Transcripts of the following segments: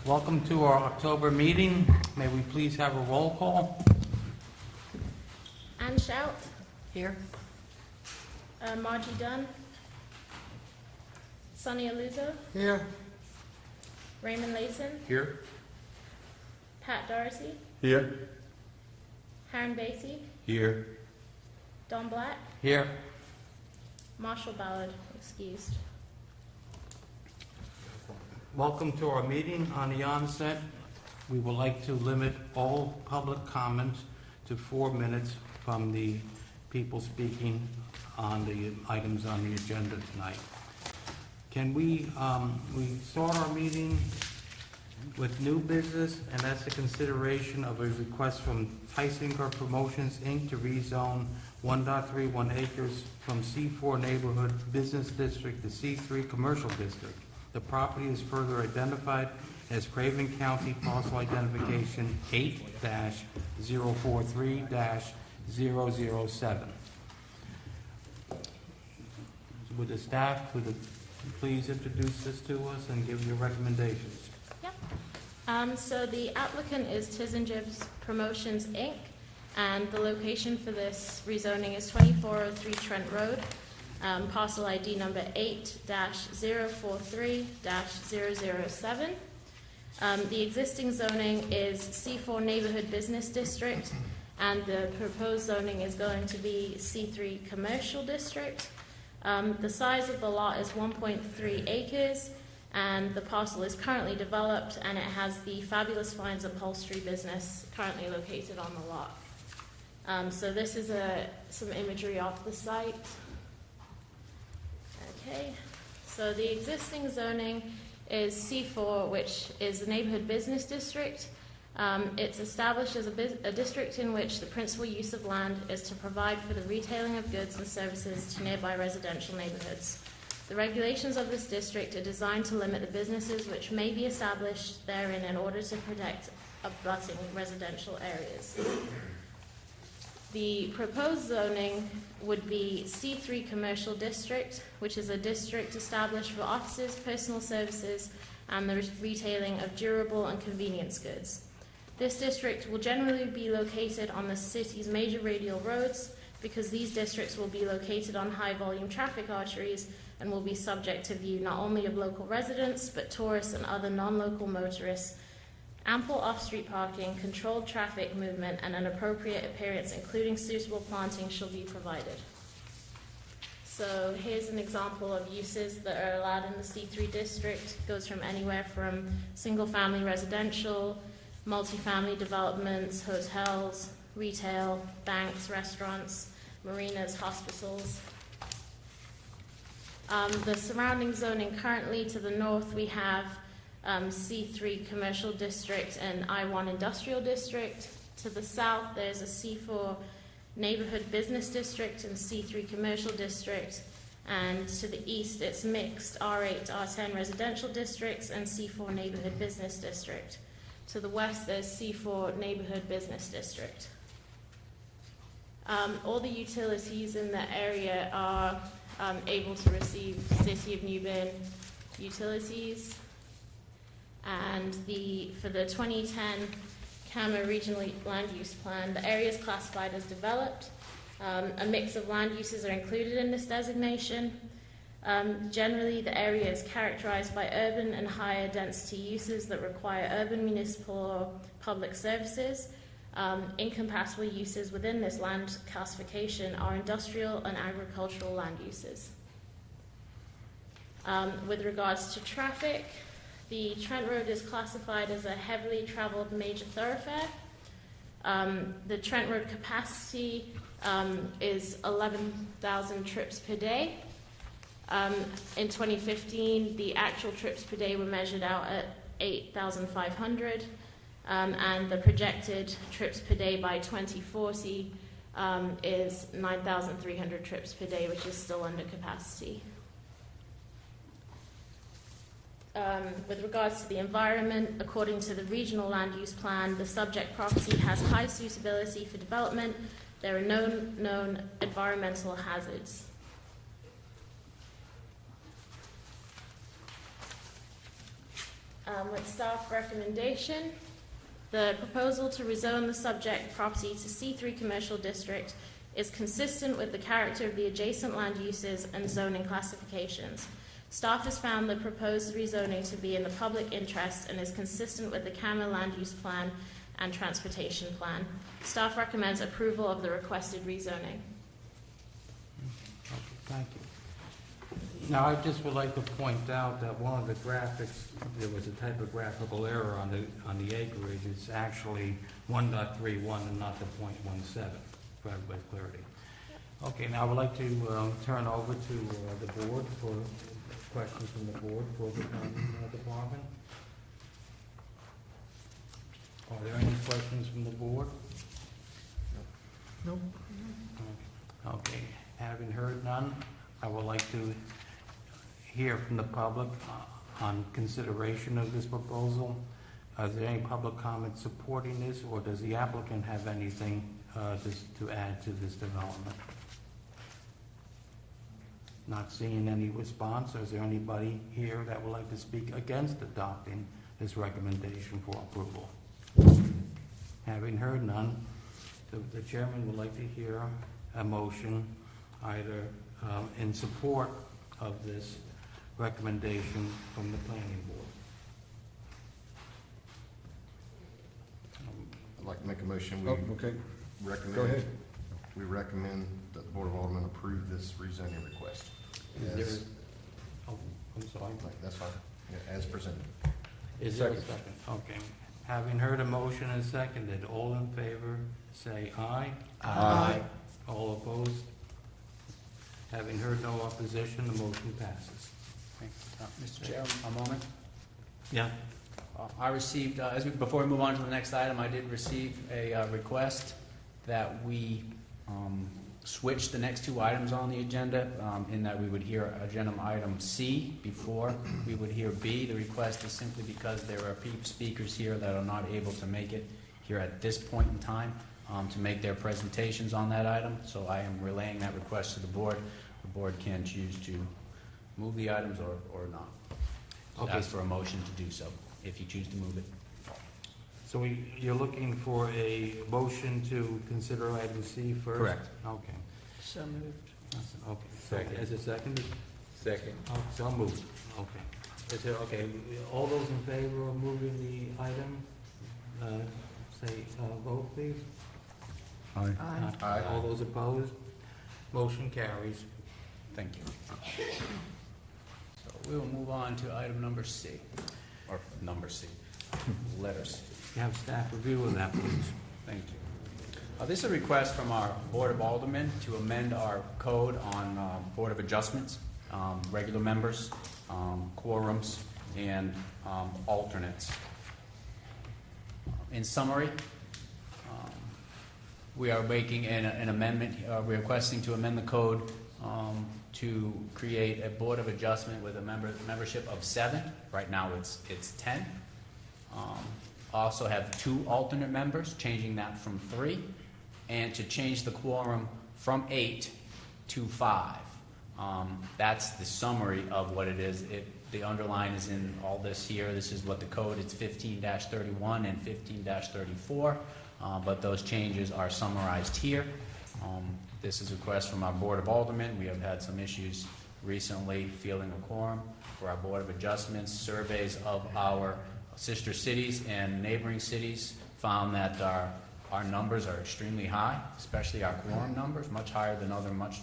Welcome to our October meeting. May we please have a roll call? Ann Shout. Here. Margie Dunn. Sonny Aluzo. Here. Raymond Layton. Here. Pat Doherty. Here. Harren Beatty. Here. Don Black. Here. Marshall Ballard, excused. Welcome to our meeting. On the onset, we would like to limit all public comments to 4 minutes from the people speaking on the items on the agenda tonight. Can we start our meeting with new business, and that's the consideration of a request from Tysinger Promotions, Inc. to rezone 1.31 acres from C4 Neighborhood Business District to C3 Commercial District. The property is further identified as Craven County Parcel Identification 8-043-007. Would the staff please introduce this to us and give your recommendations? Yep. So the applicant is Tysinger Promotions, Inc., and the location for this rezoning is 2403 Trent Road. Parcel ID number 8-043-007. The existing zoning is C4 Neighborhood Business District, and the proposed zoning is going to be C3 Commercial District. The size of the lot is 1.3 acres, and the parcel is currently developed, and it has the Fabulous Finds upholstery business currently located on the lot. So this is some imagery off the site. Okay, so the existing zoning is C4, which is the neighborhood business district. It's established as a district in which the principal use of land is to provide for the retailing of goods and services to nearby residential neighborhoods. The regulations of this district are designed to limit the businesses which may be established therein in order to protect abutting residential areas. The proposed zoning would be C3 Commercial District, which is a district established for offices, personal services, and the retailing of durable and convenience goods. This district will generally be located on the city's major radial roads because these districts will be located on high-volume traffic arteries and will be subject to view not only of local residents but tourists and other non-local motorists. Ample off-street parking, controlled traffic movement, and an appropriate appearance, including suitable planting, shall be provided. So here's an example of uses that are allowed in the C3 district. It goes from anywhere from single-family residential, multifamily developments, hotels, retail, banks, restaurants, marinas, hospitals. The surrounding zoning currently to the north, we have C3 Commercial District and I1 Industrial District. To the south, there's a C4 Neighborhood Business District and C3 Commercial District. And to the east, it's mixed R8, R10 residential districts and C4 Neighborhood Business District. To the west, there's C4 Neighborhood Business District. All the utilities in the area are able to receive City of New Bern utilities. And for the 2010 CAMA Regional Land Use Plan, the area is classified as developed. A mix of land uses are included in this designation. Generally, the area is characterized by urban and higher density uses that require urban, municipal, or public services. Incompatible uses within this land classification are industrial and agricultural land uses. With regards to traffic, the Trent Road is classified as a heavily traveled major thoroughfare. The Trent Road capacity is 11,000 trips per day. In 2015, the actual trips per day were measured out at 8,500, and the projected trips per day by 2040 is 9,300 trips per day, which is still under capacity. With regards to the environment, according to the Regional Land Use Plan, the subject property has high suitability for development. There are no known environmental hazards. With staff recommendation, the proposal to rezone the subject property to C3 Commercial District is consistent with the character of the adjacent land uses and zoning classifications. Staff has found the proposed rezoning to be in the public interest and is consistent with the CAMA land use plan and transportation plan. Staff recommends approval of the requested rezoning. Okay, thank you. Now, I just would like to point out that one of the graphics, there was a typographical error on the acreage. It's actually 1.31 and not the .17, for everybody's clarity. Okay, now I would like to turn over to the board for questions from the board for the department. Are there any questions from the board? No. Okay, having heard none, I would like to hear from the public on consideration of this proposal. Is there any public comment supporting this, or does the applicant have anything to add to this development? Not seeing any response. Is there anybody here that would like to speak against adopting this recommendation for approval? Having heard none, the chairman would like to hear a motion either in support of this recommendation from the planning board. I'd like to make a motion. Okay. Recommend. Go ahead. We recommend that the Board of Aldermen approve this rezoning request. Is there, oh, I'm sorry. That's fine. Yeah, as presented. Is there a second? Okay. Having heard a motion and seconded, all in favor say aye. Aye. All opposed? Having heard no opposition, the motion passes. Mr. Chair, a moment. Yeah. I received, before we move on to the next item, I did receive a request that we switch the next two items on the agenda, in that we would hear agenda item C before we would hear B. The request is simply because there are speakers here that are not able to make it here at this point in time to make their presentations on that item. So I am relaying that request to the board. The board can choose to move the items or not. So Okay. ask for a motion to do so, if you choose to move it. So you're looking for a motion to consider item C first? Correct. Okay. So moved. Okay. Second. Is it seconded? Second. Oh, so moved. Okay. Is there, okay, all those in favor of moving the item, say, vote please. Aye. Aye. All those opposed? Motion carries. Thank you. So we will move on to item number C, or number C, letters. You have staff review of that, please. Thank you. This is a request from our Board of Aldermen to amend our code on Board of Adjustments, regular members, quorums, and alternates. In summary, we are making an amendment, we're requesting to amend the code to create a Board of Adjustment with a membership of 7. Right now it's 10. Also have 2 alternate members, changing that from 3, and to change the quorum from 8 to 5. That's the summary of what it is. The underline is in all this here. This is what the code, it's 15-31 and 15-34, but those changes are summarized here. This is a request from our Board of Aldermen. We have had some issues recently fielding a quorum for our Board of Adjustments. Surveys of our sister cities and neighboring cities found that our numbers are extremely high, especially our quorum numbers, much higher than other much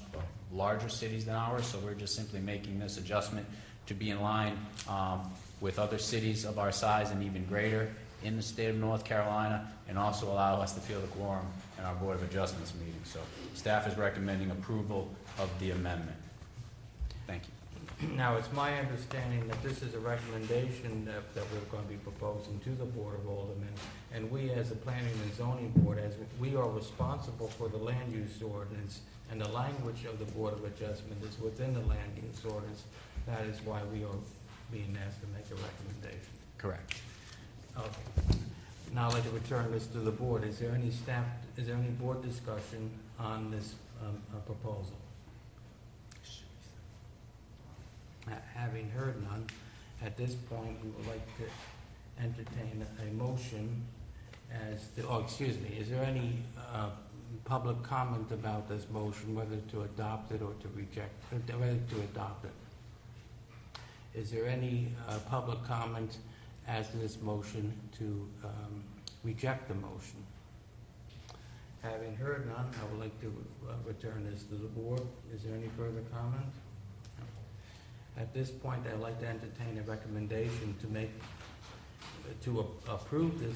larger cities than ours. So we're just simply making this adjustment to be in line with other cities of our size and even greater in the state of North Carolina, and also allow us to field a quorum in our Board of Adjustments meeting. So staff is recommending approval of the amendment. Thank you. Now, it's my understanding that this is a recommendation that we're going to be proposing to the Board of Aldermen, and we as the Planning and Zoning Board, as we are responsible for the land use ordinance, and the language of the Board of Adjustment is within the land use ordinance. That is why we are being asked to make a recommendation. Correct. Okay. Now I'd like to return this to the board. Is there any board discussion on this proposal? Having heard none, at this point, we would like to entertain a motion as, excuse me, is there any public comment about this motion, whether to adopt it or to reject, whether to adopt it? Is there any public comment as to this motion to reject the motion? Having heard none, I would like to return this to the board. Is there any further comment? At this point, I'd like to entertain a recommendation to approve this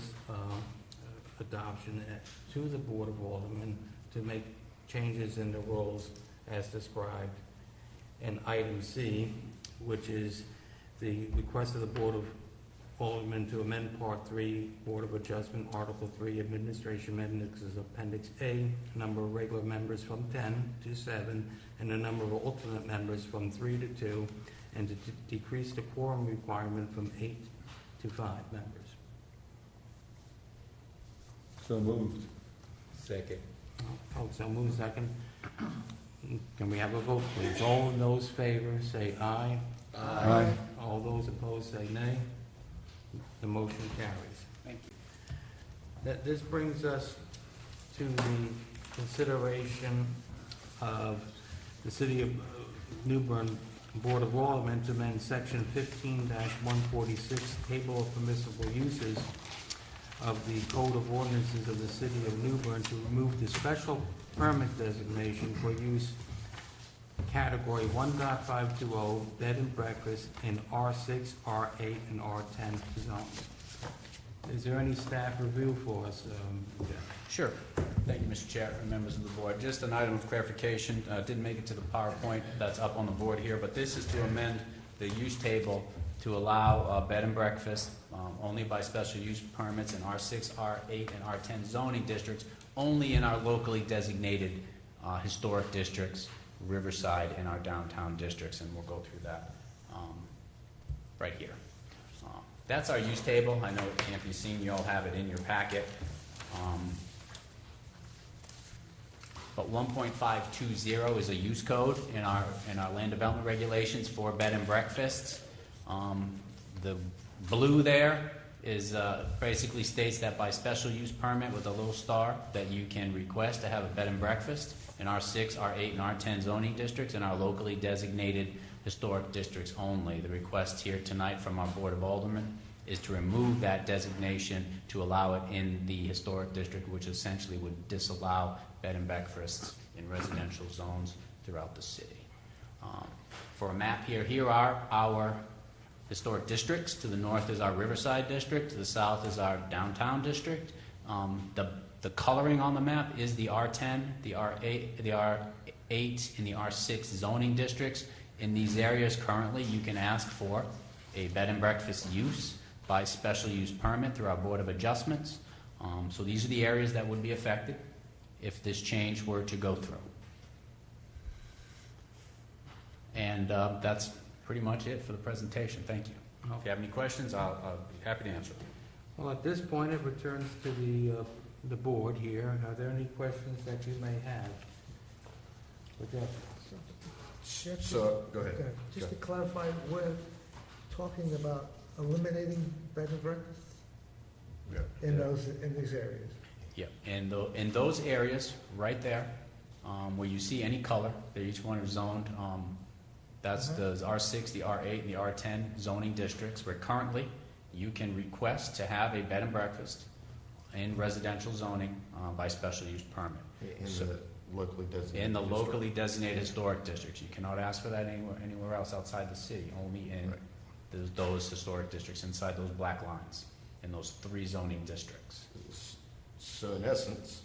adoption to the Board of Aldermen to make changes in the roles as described in item C, which is the request of the Board of Aldermen to amend Part 3, Board of Adjustment, Article 3, Administration Amendments, Appendix A, number of regular members from 10 to 7, and the number of alternate members from 3 to 2, and to decrease the quorum requirement from 8 to 5 members. So moved. Second. So move second. Can we have a vote, please? All those favor say aye. Aye. All those opposed say nay. The motion carries. Thank you. This brings us to the consideration of the City of New Bern Board of Aldermen to amend Section 15-146, Table of Permissible Uses of the Code of Ordinances of the City of New Bern to remove the special permit designation for use category 1.520 bed and breakfast in R6, R8, and R10 zones. Is there any staff review for us, Jeff? Sure. Thank you, Mr. Chair and members of the board. Just an item of clarification. Didn't make it to the PowerPoint that's up on the board here, but this is to amend the use table to allow bed and breakfast only by special use permits in R6, R8, and R10 zoning districts, only in our locally designated historic districts, Riverside, and our downtown districts, and we'll go through that right here. That's our use table. I know it can't be seen. You all have it in your packet. But 1.520 is a use code in our land development regulations for bed and breakfasts. The blue there is basically states that by special use permit with a little star that you can request to have a bed and breakfast in R6, R8, and R10 zoning districts and our locally designated historic districts only. The request here tonight from our Board of Aldermen is to remove that designation to allow it in the historic district, which essentially would disallow bed and breakfasts in residential zones throughout the city. For a map here are our historic districts. To the north is our Riverside district. To the south is our downtown district. The coloring on the map is the R10, the R8, and the R6 zoning districts. In these areas currently, you can ask for a bed and breakfast use by special use permit through our Board of Adjustments. So these are the areas that would be affected if this change were to go through. And that's pretty much it for the presentation. Thank you. If you have any questions, I'll be happy to answer them. Well, at this point, it returns to the board here. Are there any questions that you may have? So, go ahead. Okay, just to clarify, we're talking about eliminating bed and breakfasts Yeah. in these areas. Yeah, and in those areas right there, where you see any color, that each one is zoned, that's the R6, the R8, and the R10 zoning districts, where currently you can request to have a bed and breakfast in residential zoning by special use permit. In the locally designated historic districts. You cannot ask for that anywhere else outside the city, only in those historic districts, inside those black lines, in those 3 zoning districts. So in essence,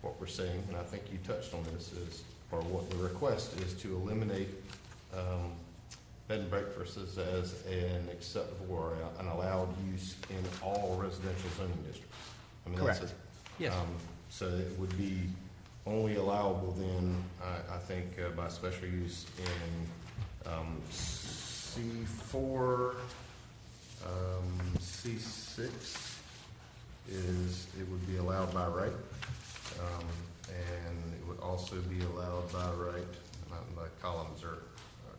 what we're saying, and I think you touched on this, is, or what the request is, to eliminate bed and breakfasts as an acceptable or an allowed use in all residential zoning districts. I mean, Correct. That's Yes. so it would be only allowable then, I think, by special use in C4, C6 it would be allowed by right, and it would also be allowed by right. The columns are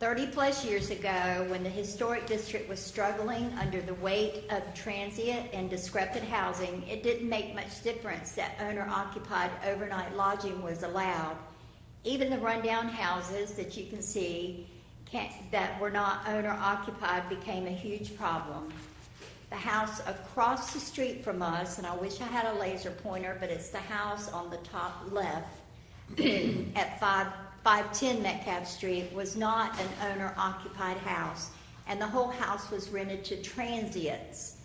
30-plus years ago, when the historic district was struggling under the weight of transient and decrepit housing, it didn't make much difference that owner-occupied overnight lodging was allowed. Even the rundown houses that you can see that were not owner-occupied became a huge problem. The house across the street from us, and I wish I had a laser pointer, but it's the house on the top left at 510 Metcalf Street, was not an owner-occupied house, and the whole house was rented to transients.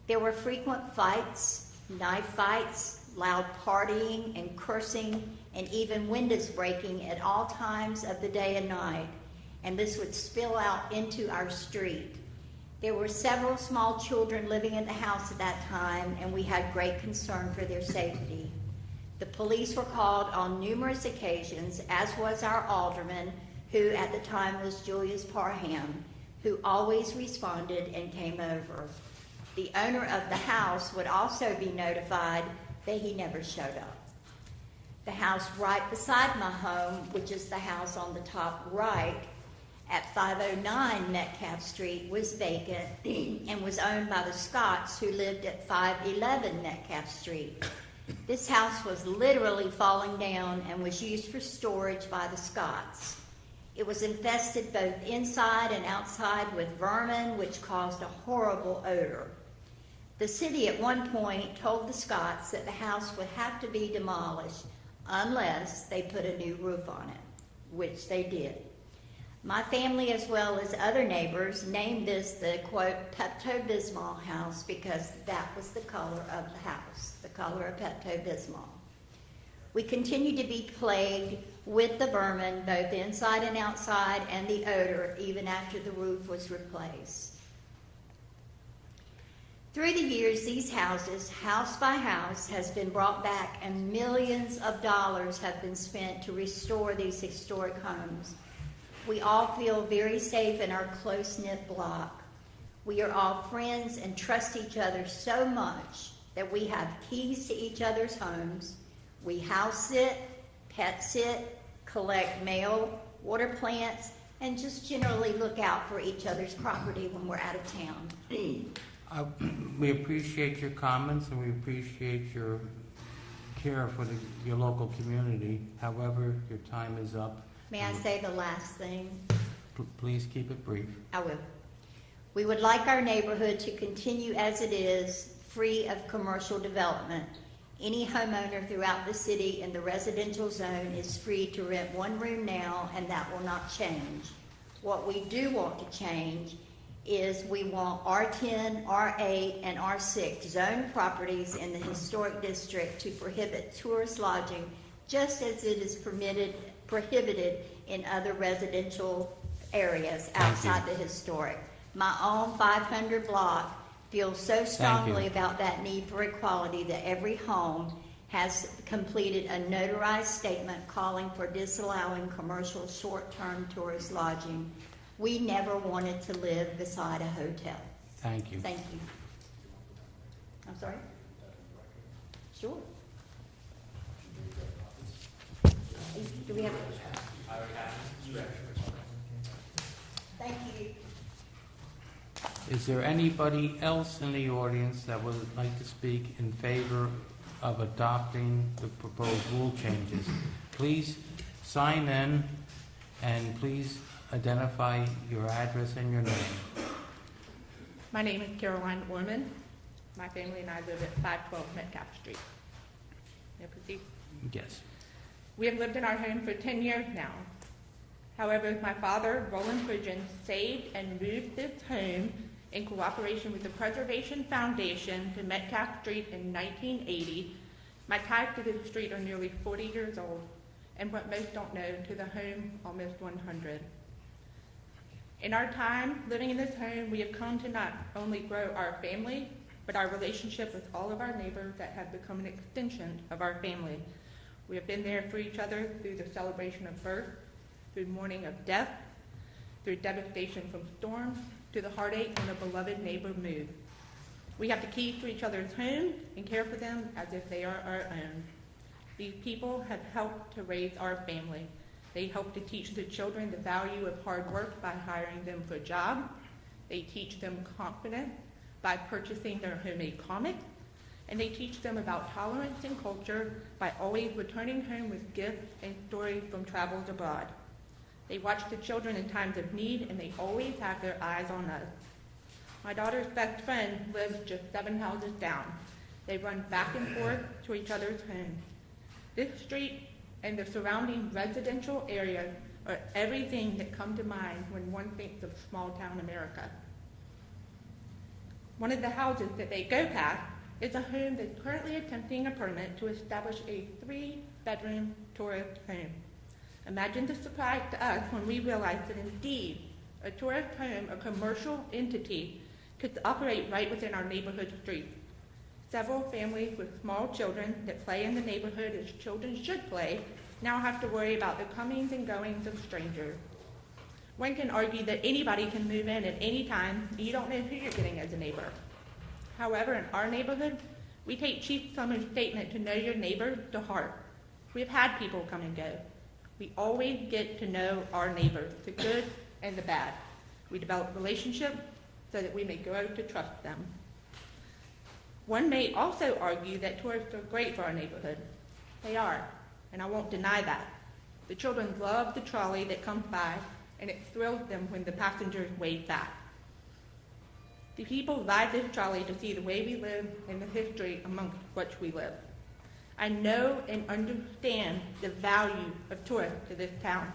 There were frequent fights, knife fights, loud partying and cursing, and even windows breaking at all times of the day and night, and this would spill out into our street. There were several small children living in the house at that time, and we had great concern for their safety. The police were called on numerous occasions, as was our alderman, who at the time was Julius Parham, who always responded and came over. The owner of the house would also be notified, but he never showed up. The house right beside my home, which is the house on the top right, at 509 Metcalf Street, was vacant and was owned by the Scotts, who lived at 511 Metcalf Street. This house was literally falling down and was used for storage by the Scotts. It was infested both inside and outside with vermin, which caused a horrible odor. The city at one point told the Scotts that the house would have to be demolished unless they put a new roof on it, which they did. My family, as well as other neighbors, named this the, quote, Pepto-Bismol house because that was the color of the house, the color of Pepto-Bismol. We continue to be plagued with the vermin, both inside and outside, and the odor, even after the roof was replaced. Through the years, these houses, house by house, has been brought back, and millions of dollars have been spent to restore these historic homes. We all feel very safe in our close-knit block. We are all friends and trust each other so much that we have keys to each other's homes. We house sit, pet sit, collect mail, water plants, and just generally look out for each other's property when we're out of town. We appreciate your comments and we appreciate your care for your local community. However, your time is up. May I say the last thing? Please keep it brief. I will. We would like our neighborhood to continue as it is, free of commercial development. Any homeowner throughout the city in the residential zone is free to rent one room now, and that will not change. What we do want to change is we want R10, R8, and R6 zone properties in the historic district to prohibit tourist lodging, just as it is prohibited in other residential areas outside the historic. My own 500 block feels so strongly about that need for equality that every home has completed a notarized statement calling for disallowing commercial short-term tourist lodging. We never wanted to live beside a hotel. Thank you. Thank you. I'm sorry? Sure. Do we have? Thank you. Is there anybody else in the audience that would like to speak in favor of adopting the proposed rule changes? Please sign in and please identify your address and your name. My name is Caroline Orman. My family and I live at 512 Metcalf Street. May I proceed? Yes. We have lived in our home for 10 years now. However, my father, Roland Pridgeon, saved and moved this home in cooperation with the Preservation Foundation to Metcalf Street in 1980. My ties to this street are nearly 40 years old, and what most don't know, to the home, almost 100. In our time living in this home, we have come to not only grow our family, but our relationship with all of our neighbors that have become an extension of our family. We have been there for each other through the celebration of birth, through mourning of death, through devastation from storms, to the heartache when a beloved neighbor moved. We have the keys to each other's homes and care for them as if they are our own. These people have helped to raise our family. They help to teach the children the value of hard work by hiring them for a job. They teach them confidence by purchasing their homemade comic. And they teach them about tolerance and culture by always returning home with gifts and stories from travels abroad. They watch the children in times of need, and they always have their eyes on us. My daughter's best friend lives just 7 houses down. They run back and forth to each other's homes. This street and the surrounding residential areas are everything that come to mind when one thinks of small-town America. One of the houses that they go past is a home that's currently attempting a permit to establish a 3-bedroom tourist home. Imagine the surprise to us when we realized that indeed a tourist home, a commercial entity, could operate right within our neighborhood street. Several families with small children that play in the neighborhood as children should play now have to worry about the comings and goings of strangers. One can argue that anybody can move in at any time, and you don't know who you're getting as a neighbor. However, in our neighborhood, we take Chief Summer's statement to know your neighbor to heart. We've had people come and go. We always get to know our neighbors, the good and the bad. We develop relationships so that we may grow to trust them. One may also argue that tourists are great for our neighborhood. They are, and I won't deny that. The children love the trolley that comes by, and it thrills them when the passengers wave back. The people ride this trolley to see the way we live and the history amongst which we live. I know and understand the value of tourists to this town.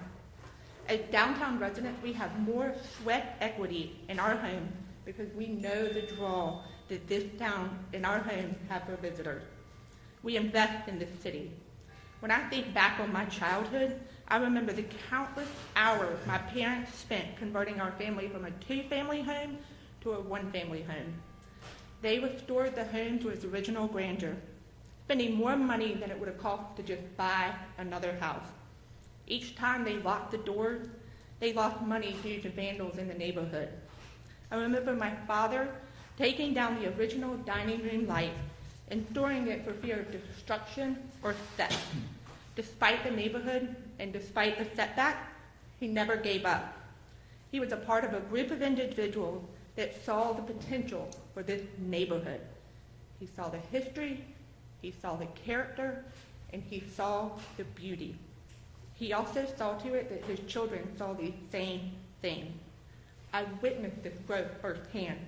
As downtown residents, we have more sweat equity in our home because we know the draw that this town and our homes have for visitors. We invest in this city. When I think back on my childhood, I remember the countless hours my parents spent converting our family from a 2-family home to a 1-family home. They restored the home to its original grandeur, spending more money than it would have cost to just buy another house. Each time they locked the doors, they lost money due to vandals in the neighborhood. I remember my father taking down the original dining room light and storing it for fear of destruction or theft. Despite the neighborhood and despite the setback, he never gave up. He was a part of a group of individuals that saw the potential for this neighborhood. He saw the history, he saw the character, and he saw the beauty. He also saw to it that his children saw the same thing. I witnessed this growth firsthand.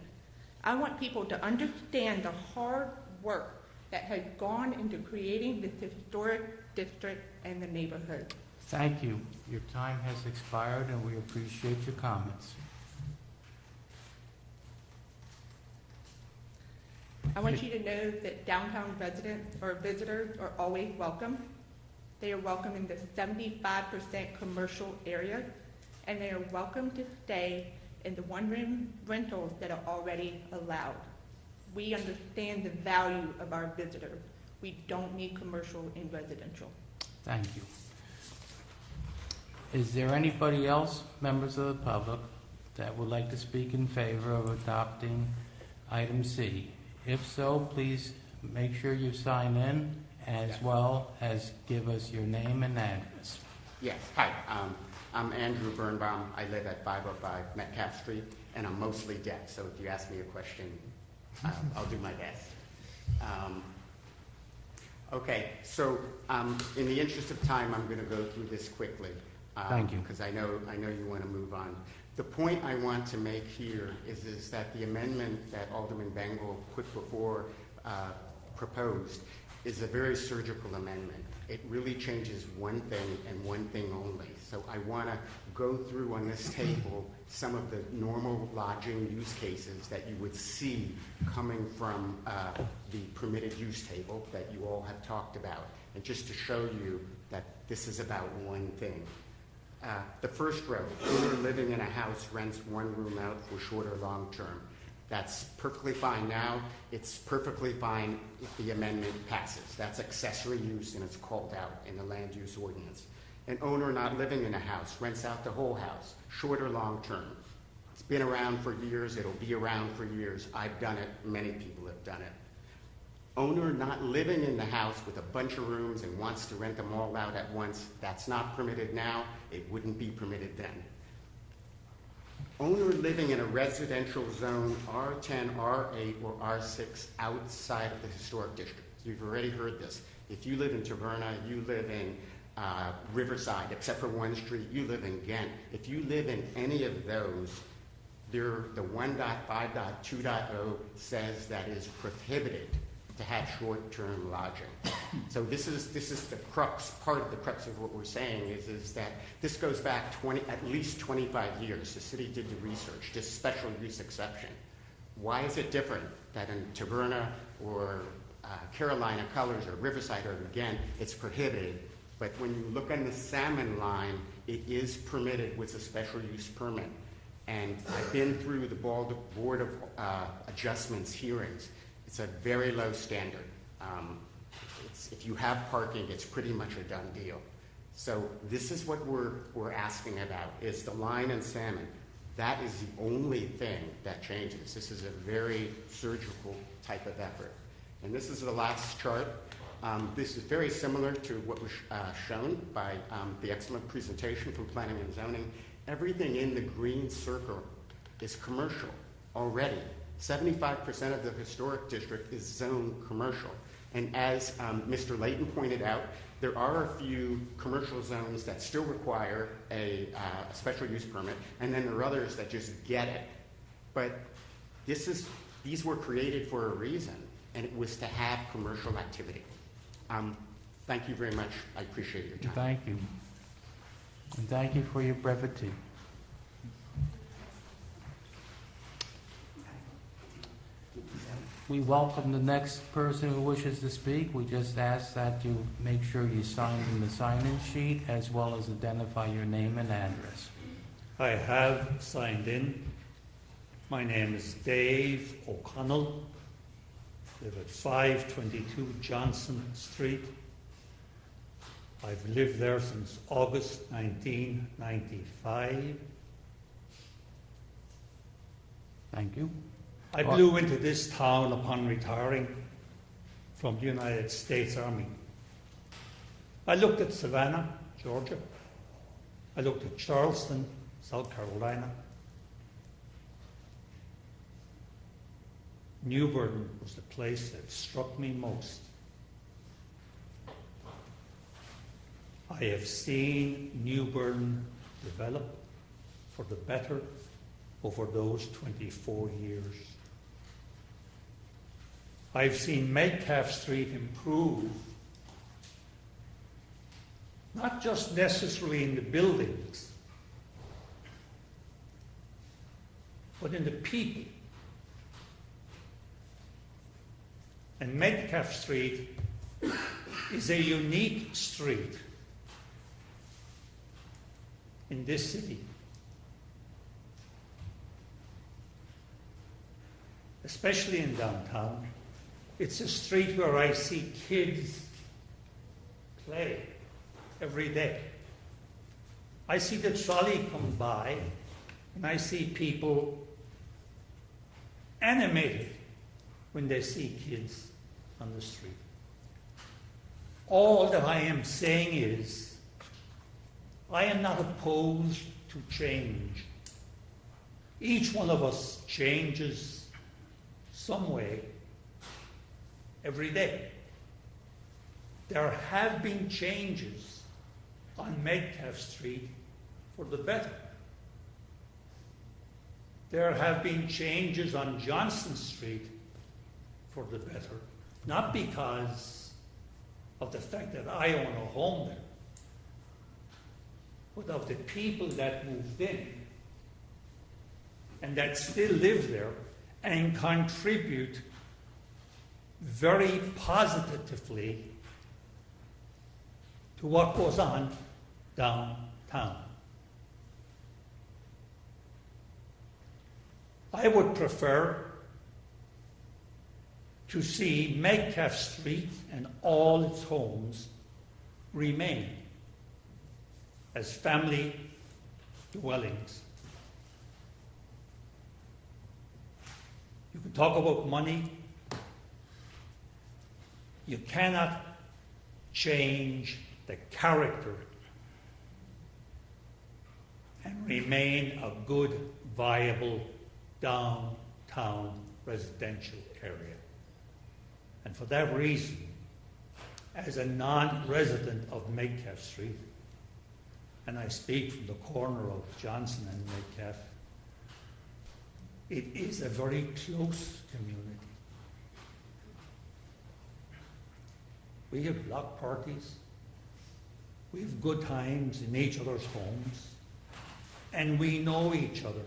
I want people to understand the hard work that has gone into creating this historic district and the neighborhood. Thank you. Your time has expired, and we appreciate your comments. I want you to know that downtown residents or visitors are always welcome. They are welcome in the 75% commercial area, and they are welcome to stay in the 1-room rentals that are already allowed. We understand the value of our visitors. We don't need commercial and residential. Thank you. Is there anybody else, members of the public, that would like to speak in favor of adopting item C? If so, please make sure you sign in as well as give us your name and address. Yes, hi. I'm Andrew Birnbaum. I live at 505 Metcalf Street, and I'm mostly deaf, so if you ask me a question, I'll do my best. Okay, so in the interest of time, I'm going to go through this quickly. Thank you. Because I know you want to move on. The point I want to make here is that the amendment that Alderman Bengal put before proposed is a very surgical amendment. It really changes one thing and one thing only. So I want to go through on this table some of the normal lodging use cases that you would see coming from the permitted use table that you all have talked about, and just to show you that this is about one thing. The first row, owner living in a house rents one room out for short or long term. That's perfectly fine now. It's perfectly fine if the amendment passes. That's accessory use, and it's called out in the land use ordinance. An owner not living in a house rents out the whole house, short or long term. It's been around for years. It'll be around for years. I've done it. Many people have done it. Owner not living in the house with a bunch of rooms and wants to rent them all out at once, that's not permitted now, it wouldn't be permitted then. Owner living in a residential zone, R10, R8, or R6 outside of the historic district. You've already heard this. If you live in Taverna, you live in Riverside, except for one street, you live in Ghent. If you live in any of those, the 1.5.2.0 says that it is prohibited to have short-term lodging. So this is the crux, part of the crux of what we're saying is that this goes back at least 25 years. The city did the research, this special use exception. Why is it different that in Taverna or Carolina Colors or Riverside or again, it's prohibited, but when you look on the salmon line, it is permitted with a special use permit. And I've been through the Board of Adjustments hearings. It's a very low standard. If you have parking, it's pretty much a done deal. So this is what we're asking about, is the line and salmon. That is the only thing that changes. This is a very surgical type of effort. And this is the last chart. This is very similar to what was shown by the excellent presentation from Planning and Zoning. Everything in the green circle is commercial already. 75% of the historic district is zoned commercial. And as Mr. Layton pointed out, there are a few commercial zones that still require a special use permit, and then there are others that just get it. But these were created for a reason, and it was to have commercial activity. Thank you very much. I appreciate your time. Thank you. And thank you for your brevity. We welcome the next person who wishes to speak. We just ask that you make sure you sign in the sign-in sheet as well as identify your name and address. I have signed in. My name is Dave O'Connell. I live at 522 Johnson Street. I've lived there since August 1995. Thank you. I blew into this town upon retiring from the United States Army. I looked at Savannah, Georgia. I looked at Charleston, South Carolina. New Bern was the place that struck me most. I have seen New Bern develop for the better over those 24 years. I've seen Metcalf Street improve, not just necessarily in the buildings, but in the people. And Metcalf Street is a unique street in this city. Especially in downtown. It's a street where I see kids play every day. I see the trolley come by, and I see people animated when they see kids on the street. All that I am saying is, I am not opposed to change. Each one of us changes some way every day. There have been changes on Metcalf Street for the better. There have been changes on Johnson Street for the better, not because of the fact that I own a home there, but of the people that moved in and that still live there and contribute very positively to what goes on downtown. I would prefer to see Metcalf Street and all its homes remain as family dwellings. You can talk about money. You cannot change the character and remain a good, viable downtown residential area. And for that reason, as a non-resident of Metcalfe Street, and I speak from the corner of Johnson and Metcalfe, it is a very close community. We have block parties, we have good times in each other's homes, and we know each other,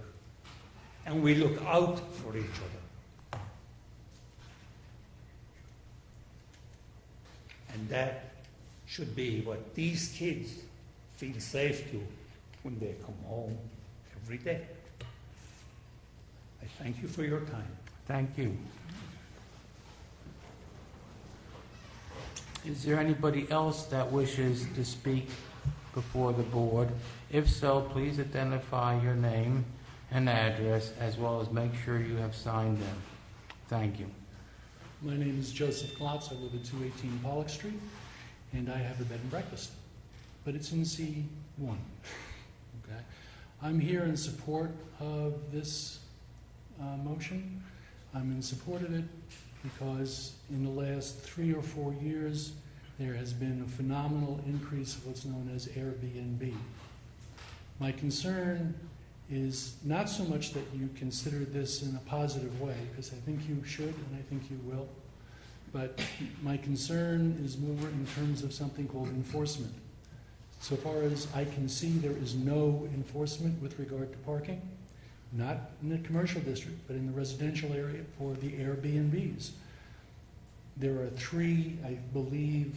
and we look out for each other. And that should be what these kids feel safe to when they come home every day. I thank you for your time. Thank you. Is there anybody else that wishes to speak before the board? If so, please identify your name and address, as well as make sure you have signed in. Thank you. My name is Joseph Klotz. I live at 218 Pollock Street, and I have a bed and breakfast, but it's in C1. Okay, I'm here in support of this motion. I'm in support of it because in the last 3 or 4 years, there has been a phenomenal increase of what's known as Airbnb. My concern is not so much that you consider this in a positive way, because I think you should and I think you will, but my concern is more in terms of something called enforcement. So far as I can see, there is no enforcement with regard to parking, not in the commercial district, but in the residential area for the Airbnbs. There are 3, I believe,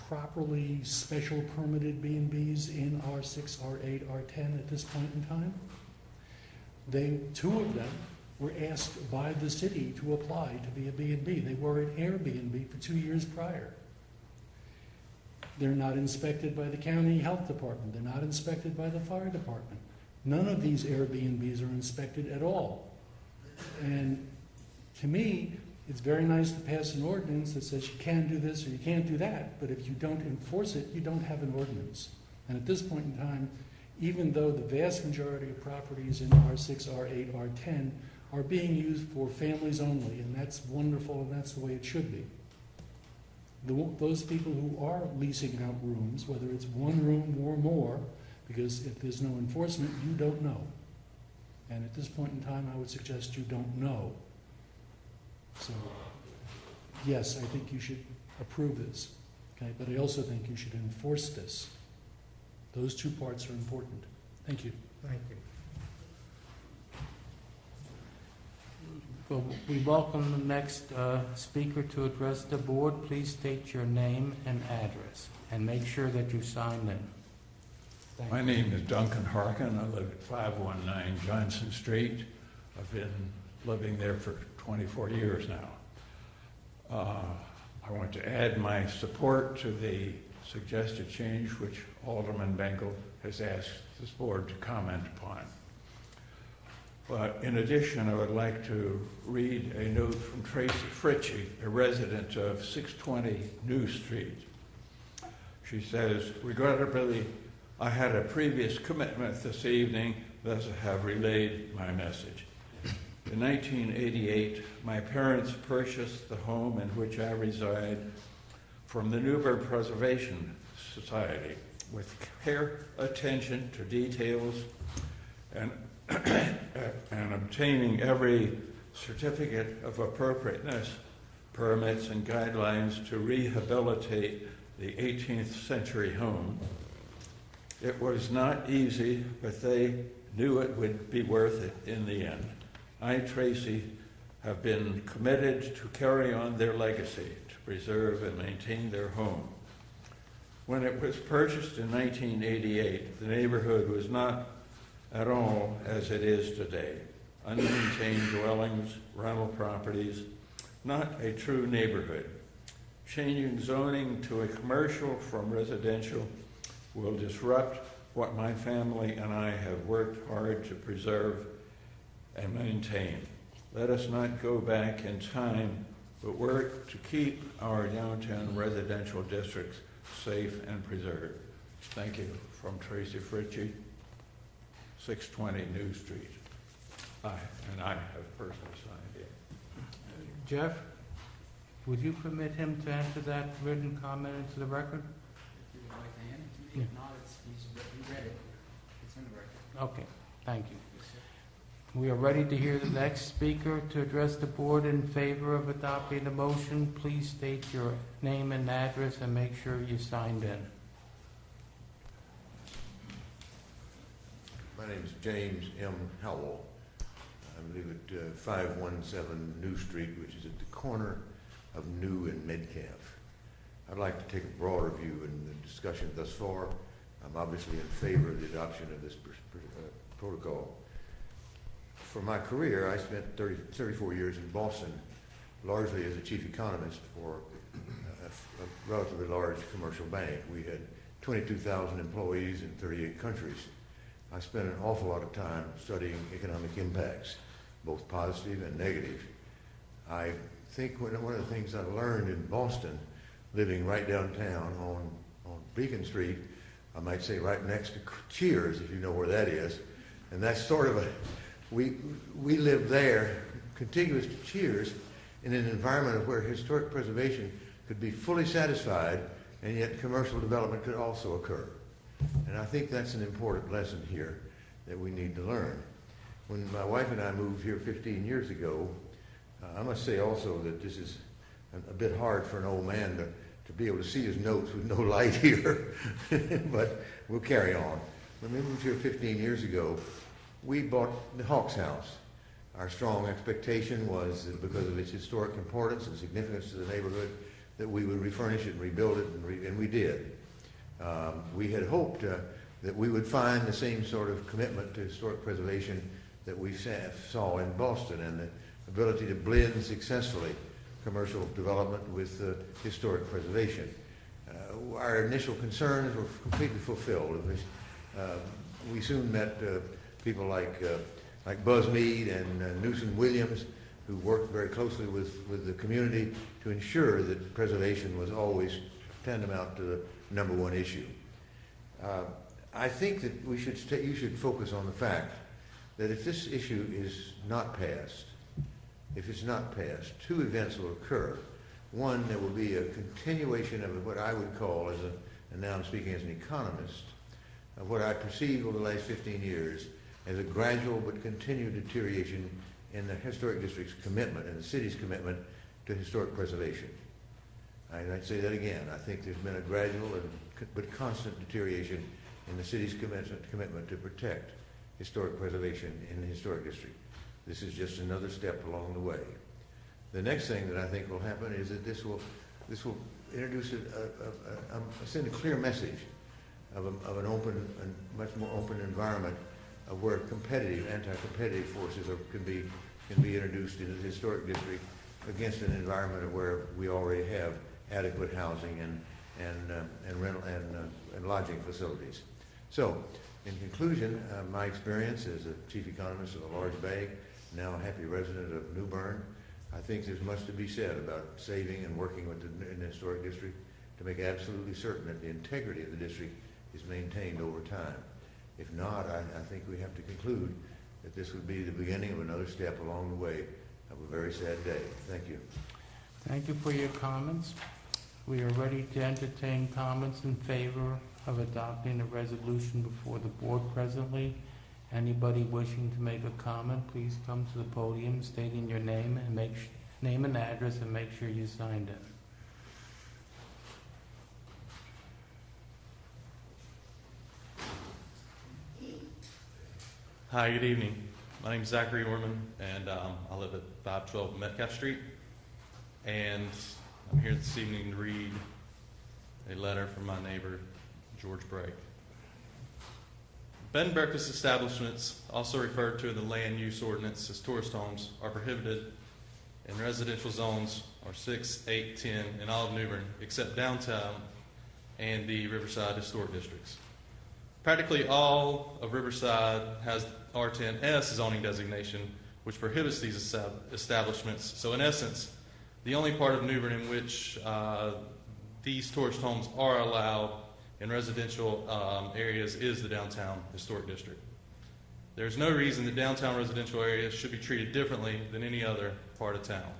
properly special permitted B&Bs in R6, R8, R10 at this point in time. 2 of them were asked by the city to apply to be a B&B. They were an Airbnb for 2 years prior. They're not inspected by the county health department. They're not inspected by the fire department. None of these Airbnbs are inspected at all. And to me, it's very nice to pass an ordinance that says you can do this or you can't do that, but if you don't enforce it, you don't have an ordinance. And at this point in time, even though the vast majority of properties in R6, R8, R10 are being used for families only, and that's wonderful and that's the way it should be. Those people who are leasing out rooms, whether it's 1 room or more, because if there's no enforcement, you don't know. And at this point in time, I would suggest you don't know. So, yes, I think you should approve this, okay? But I also think you should enforce this. Those 2 parts are important. Thank you. Thank you. Well, we welcome the next speaker to address the board. Please state your name and address, and make sure that you sign in. Thank My you. name is Duncan Harkin. I live at 519 Johnson Street. I've been living there for 24 years now. I want to add my support to the suggested change which Alderman Bengal has asked this board to comment upon. But in addition, I would like to read a note from Tracy Fritchie, a resident of 620 New Street. She says, regrettably, I had a previous commitment this evening, thus I have relayed my message. In 1988, my parents purchased the home in which I reside from the New Bern Preservation Society with care, attention to details, and obtaining every certificate of appropriateness, permits, and guidelines to rehabilitate the 18th century home. It was not easy, but they knew it would be worth it in the end. I, Tracy, have been committed to carry on their legacy, to preserve and maintain their home. When it was purchased in 1988, the neighborhood was not at all as it is today. Unmaintained dwellings, rental properties, not a true neighborhood. Changing zoning to a commercial from residential will disrupt what my family and I have worked hard to preserve and maintain. Let us not go back in time but work to keep our downtown residential districts safe and preserved. Thank you. From Tracy Fritchie, 620 New Street. I have personally signed it. Jeff, would you permit him to enter that written comment into the record? If you would like to hand it to me, if not, he read it. It's in the record. Okay, thank you. We are ready to hear the next speaker. To address the board in favor of adopting the motion, please state your name and address and make sure you signed in. My name is James M. Howell. I live at 517 New Street, which is at the corner of New and Metcalf. I'd like to take a broader view in the discussion thus far. I'm obviously in favor of the adoption of this protocol. For my career, I spent 34 years in Boston, largely as a chief economist for a relatively large commercial bank. We had 22,000 employees in 38 countries. I spent an awful lot of time studying economic impacts, both positive and negative. I think one of the things I learned in Boston, living right downtown on Beacon Street, I might say right next to Cheers, if you know where that is, and that's sort of we lived there, contiguous to Cheers, in an environment where historic preservation could be fully satisfied, and yet commercial development could also occur. And I think that's an important lesson here that we need to learn. When my wife and I moved here 15 years ago, I must say also that this is a bit hard for an old man to be able to see his notes with no light here, but we'll carry on. When we moved here 15 years ago, we bought the Hawks House. Our strong expectation was that because of its historic importance and significance to the neighborhood, that we would refurnish it and rebuild it, and we did. We had hoped that we would find the same sort of commitment to historic preservation that we saw in Boston, and the ability to blend successfully commercial development with historic preservation. Our initial concerns were completely fulfilled. We soon met people like Buzz Mead and Newsom Williams, who worked very closely with the community to ensure that preservation was always tantamount to the number one issue. I think that you should focus on the fact that if this issue is not passed, two events will occur. One, there will be a continuation of what I would call, and now I'm speaking as an economist, of what I perceive over the last 15 years as a gradual but continued deterioration in the historic district's commitment and the city's commitment to historic preservation. I'd say that again. I think there's been a gradual but constant deterioration in the city's commitment to protect historic preservation in the historic district. This is just another step along the way. The next thing that I think will happen is that this will introduce send a clear message of an open and much more open environment of where anti-competitive forces can be introduced into the historic district against an environment of where we already have adequate housing and rental and lodging facilities. So, in conclusion, my experience as a chief economist of a large bank, now a happy resident of New Bern, I think there's much to be said about saving and working in the historic district to make absolutely certain that the integrity of the district is maintained over time. If not, I think we have to conclude that this would be the beginning of another step along the way of a very sad day. Thank you. Thank you for your comments. We are ready to entertain comments in favor of adopting the resolution before the board presently. Anybody wishing to make a comment, please come to the podium stating your name and name and address and make sure you signed in. Hi, good evening. My name is Zachary Orman, and I live at 512 Metcalf Street. And I'm here this evening to read a letter from my neighbor, George Brake. Bed and breakfast establishments, also referred to in the land use ordinance as tourist homes, are prohibited in residential zones or 6, 8, 10 in all of New Bern, except downtown and the Riverside Historic Districts. Practically all of Riverside has R10S zoning designation, which prohibits these establishments. So in essence, The only part of New Bern in which these tourist homes are allowed in residential areas is the downtown historic district. There's no reason that downtown residential areas should be treated differently than any other part of town.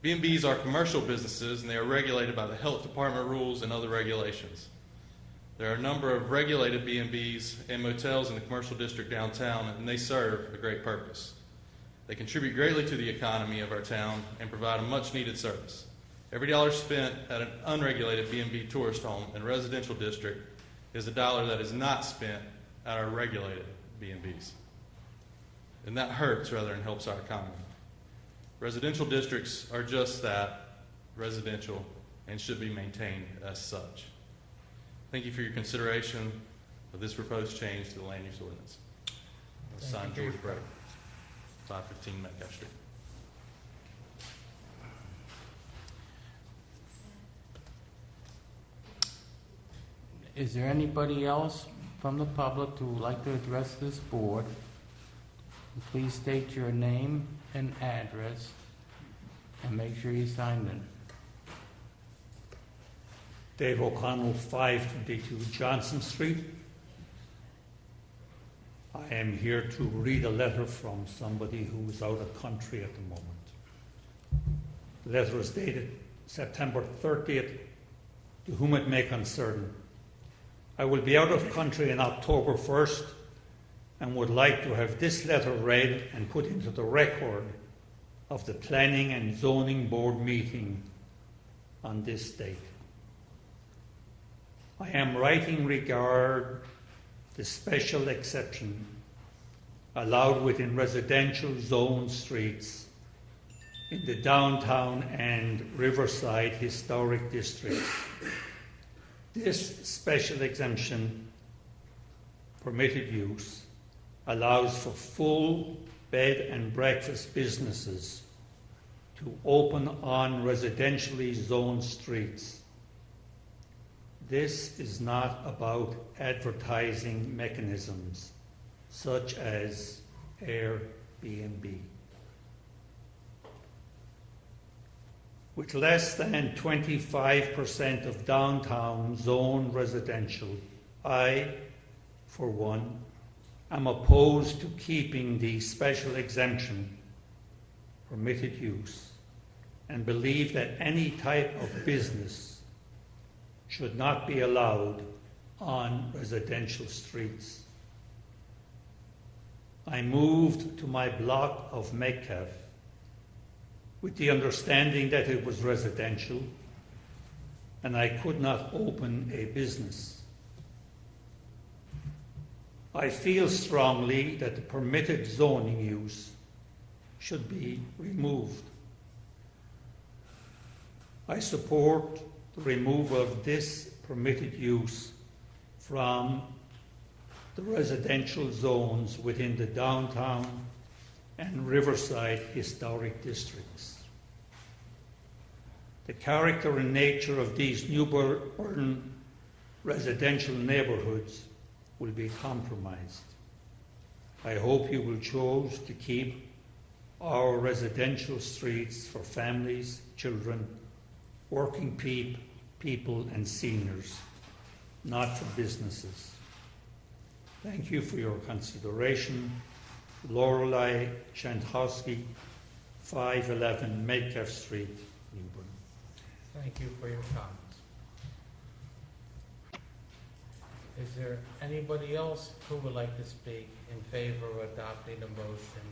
B&Bs are commercial businesses, and they are regulated by the health department rules and other regulations. There are a number of regulated B&Bs and motels in the commercial district downtown, and they serve a great purpose. They contribute greatly to the economy of our town and provide a much-needed service. Every dollar spent at an unregulated B&B tourist home in a residential district is a dollar that is not spent at our regulated B&Bs. And that hurts rather than helps our economy. Residential districts are just that, residential, and should be maintained as such. Thank you for your consideration of this proposed change to the land use ordinance. Signed, George Brett, 515 Metcalf Street. Is there anybody else from the public who would like to address this board? Please state your name and address and make sure you signed in. Dave O'Connell, 522 Johnson Street. I am here to read a letter from somebody who is out of country at the moment. The letter is dated September 30th, to whom it may concern. I will be out of country on October 1st and would like to have this letter read and put into the record of the Planning and Zoning Board meeting on this date. I am writing regard the special exception allowed within residential zone streets in the downtown and Riverside historic districts. This special exemption permitted use allows for full bed and breakfast businesses to open on residentially zoned streets. This is not about advertising mechanisms such as Airbnb. With less than 25% of downtown zoned residential, I, for one, am opposed to keeping the special exemption permitted use and believe that any type of business should not be allowed on residential streets. I moved to my block of Metcalf with the understanding that it was residential and I could not open a business. I feel strongly that the permitted zoning use should be removed. I support the removal of this permitted use from the residential zones within the downtown and Riverside historic districts. The character and nature of these New Bern residential neighbourhoods will be compromised. I hope you will choose to keep our residential streets for families, children, working people and seniors, not for businesses. Thank you for your consideration. Lorelei Chantowski, 511 Metcalf Street, New Bern. Thank you for your comments. Is there anybody else who would like to speak in favor of adopting the motion?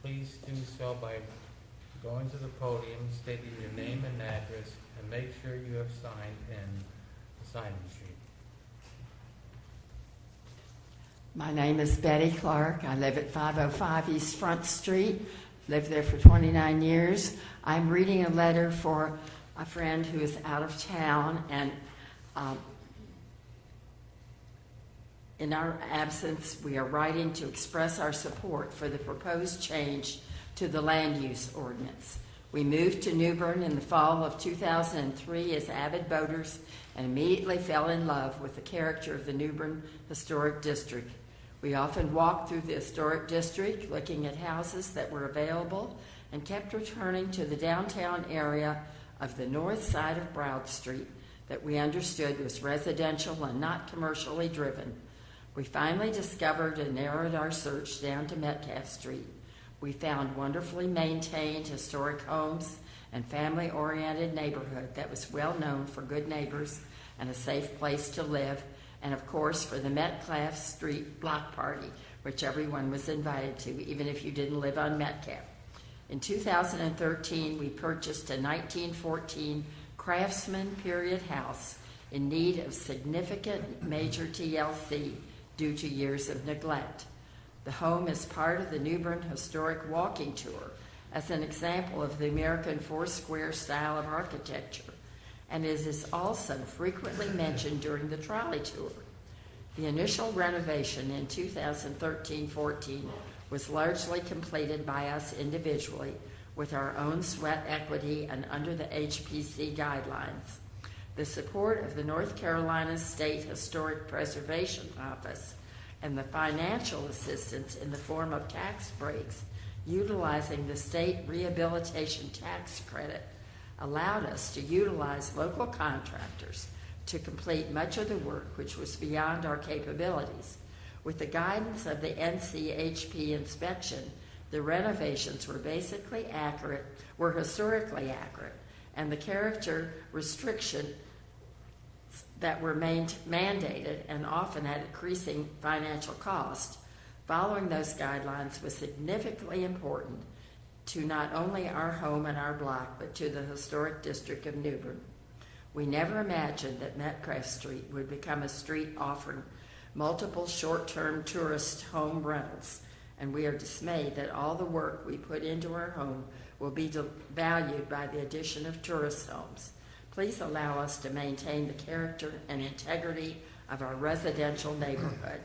Please do so by going to the podium, stating your name and address, and make sure you have signed in the sign-in sheet. My name is Betty Clark. I live at 505 East Front Street. Lived there for 29 years. I'm reading a letter for a friend who is out of town, and in our absence, we are writing to express our support for the proposed change to the land use ordinance. We moved to New Bern in the fall of 2003 as avid boaters and immediately fell in love with the character of the New Bern Historic District. We often walked through the historic district looking at houses that were available and kept returning to the downtown area of the north side of Broad Street that we understood was residential and not commercially driven. We finally discovered and narrowed our search down to Metcalf Street. We found wonderfully maintained historic homes and family-oriented neighborhood that was well known for good neighbors and a safe place to live, and of course for the Metcalf Street block party, which everyone was invited to, even if you didn't live on Metcalf. In 2013, we purchased a 1914 Craftsman period house in need of significant major TLC due to years of neglect. The home is part of the New Bern Historic Walking Tour as an example of the American four-square style of architecture, and it is also frequently mentioned during the trolley tour. The initial renovation in 2013-14 was largely completed by us individually with our own sweat equity and under the HPC guidelines. The support of the North Carolina State Historic Preservation Office and the financial assistance in the form of tax breaks utilizing the state rehabilitation tax credit allowed us to utilize local contractors to complete much of the work which was beyond our capabilities. With the guidance of the NCHP inspection, the renovations were historically accurate, and the character restrictions that were mandated and often at increasing financial cost. Following those guidelines was significantly important to not only our home and our block, but to the historic district of New Bern. We never imagined that Metcalf Street would become a street offering multiple short-term tourist home rentals, and we are dismayed that all the work we put into our home will be valued by the addition of tourist homes. Please allow us to maintain the character and integrity of our residential neighborhood.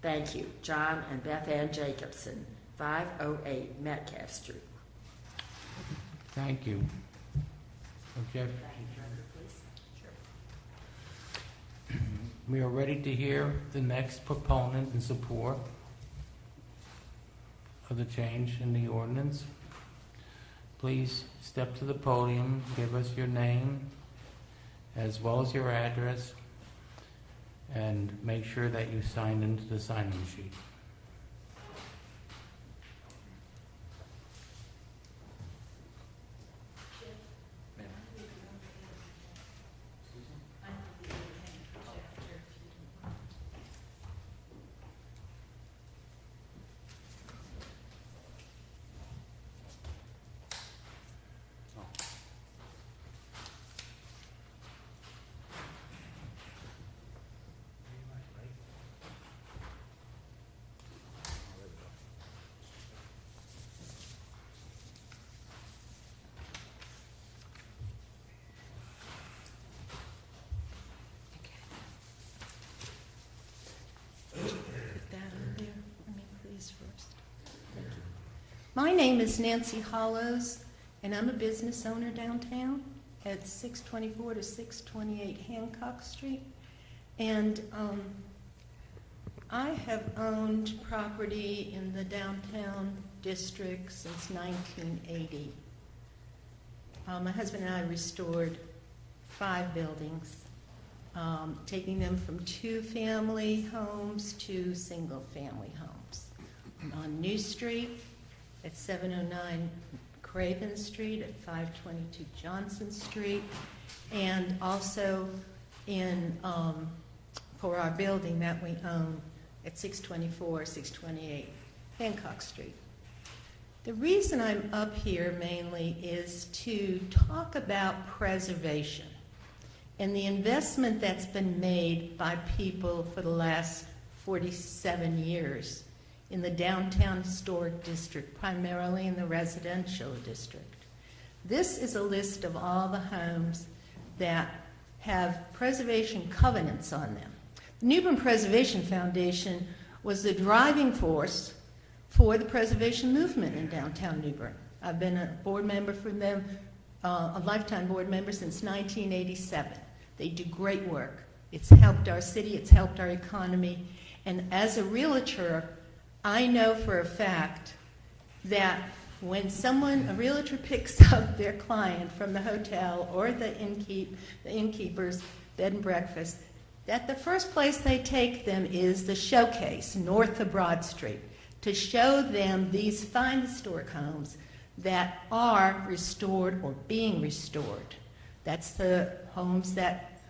Thank you, John and Beth Ann Jacobson, 508 Metcalf Street. Thank you. Okay. We are ready to hear the next proponent in support of the change in the ordinance. Please step to the podium, give us your name as well as your address, and make sure that you sign into the sign-in sheet. My name is Nancy Hollows, and I'm a business owner downtown at 624 to 628 Hancock Street. And I have owned property in the downtown district since 1980. My husband and I restored 5 buildings, taking them from 2-family homes to single-family homes. On New Street, at 709 Craven Street, at 522 Johnson Street, and also in for our building that we own at 624, 628 Hancock Street. The reason I'm up here mainly is to talk about preservation and the investment that's been made by people for the last 47 years in the downtown historic district, primarily in the residential district. This is a list of all the homes that have preservation covenants on them. The New Bern Preservation Foundation was the driving force for the preservation movement in downtown New Bern. I've been a board member for them, a lifetime board member since 1987. They do great work. It's helped our city, it's helped our economy, and as a realtor, I know for a fact that when a realtor picks up their client from the hotel or the innkeeper's bed and breakfast, that the first place they take them is the showcase north of Broad Street to show them these fine historic homes that are restored or being restored. That's the homes that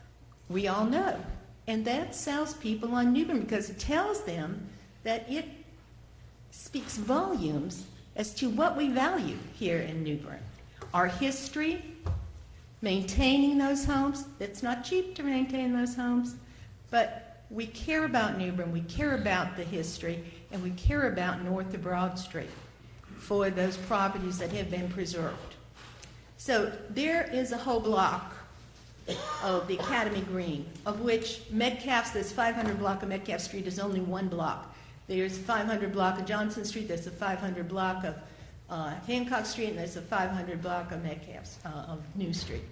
we all know. And that sells people on New Bern because it tells them that it speaks volumes as to what we value here in New Bern. Our history, maintaining those homes. It's not cheap to maintain those homes, but we care about New Bern, we care about the history, and we care about north of Broad Street for those properties that have been preserved. So there is a whole block of the Academy Green, of which Metcalf's, this 500 block of Metcalf Street is only one block. There's a 500 block of Johnson Street, there's a 500 block of Hancock Street, and there's a 500 block of Metcalf's, of New Street.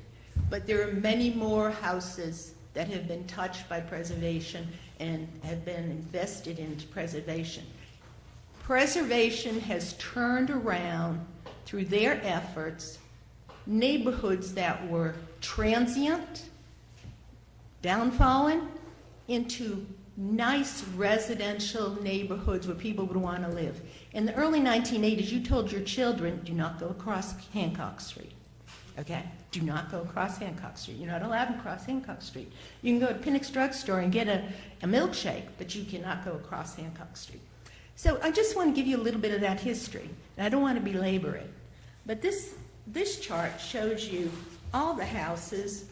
But there are many more houses that have been touched by preservation and have been invested into preservation. Preservation has turned around, through their efforts, neighborhoods that were transient, downfallen, into nice residential neighborhoods where people would want to live. In the early 1980s, you told your children, do not go across Hancock Street. Okay? Do not go across Hancock Street. You're not allowed to cross Hancock Street. You can go to Pinnock's drugstore and get a milkshake, but you cannot go across Hancock Street. So I just want to give you a little bit of that history, and I don't want to belabor it. But this chart shows you all the houses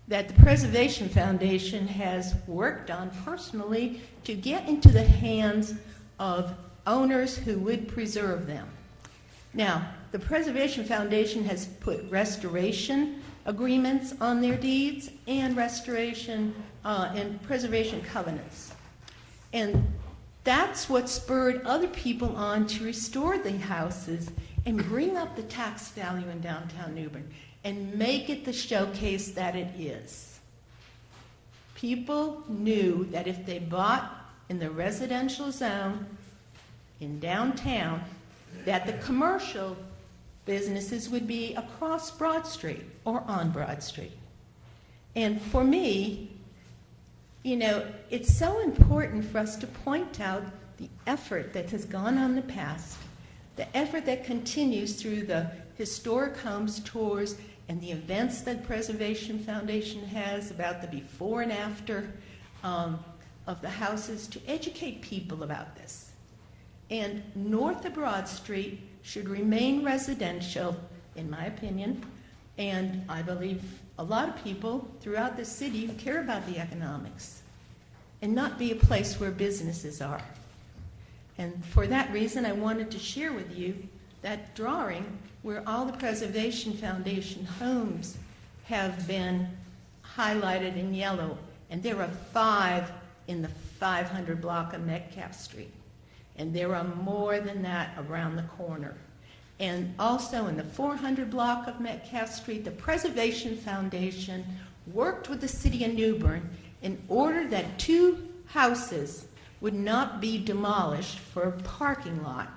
that the Preservation Foundation has worked on personally to get into the hands of owners who would preserve them. Now, the Preservation Foundation has put restoration agreements on their deeds and restoration and preservation covenants. And that's what spurred other people on to restore the houses and bring up the tax value in downtown New Bern and make it the showcase that it is. People knew that if they bought in the residential zone in downtown, that the commercial businesses would be across Broad Street or on Broad Street. And for me, you know, it's so important for us to point out the effort that has gone on in the past, the effort that continues through the historic homes tours and the events that Preservation Foundation has about the before and after of the houses to educate people about this. And north of Broad Street should remain residential, in my opinion, and I believe a lot of people throughout the city who care about the economics, and not be a place where businesses are. And for that reason, I wanted to share with you that drawing where all the Preservation Foundation homes have been highlighted in yellow, and there are 5 in the 500 block of Metcalf Street. And there are more than that around the corner. And also in the 400 block of Metcalf Street, the Preservation Foundation worked with the City of New Bern in order that 2 houses would not be demolished for a parking lot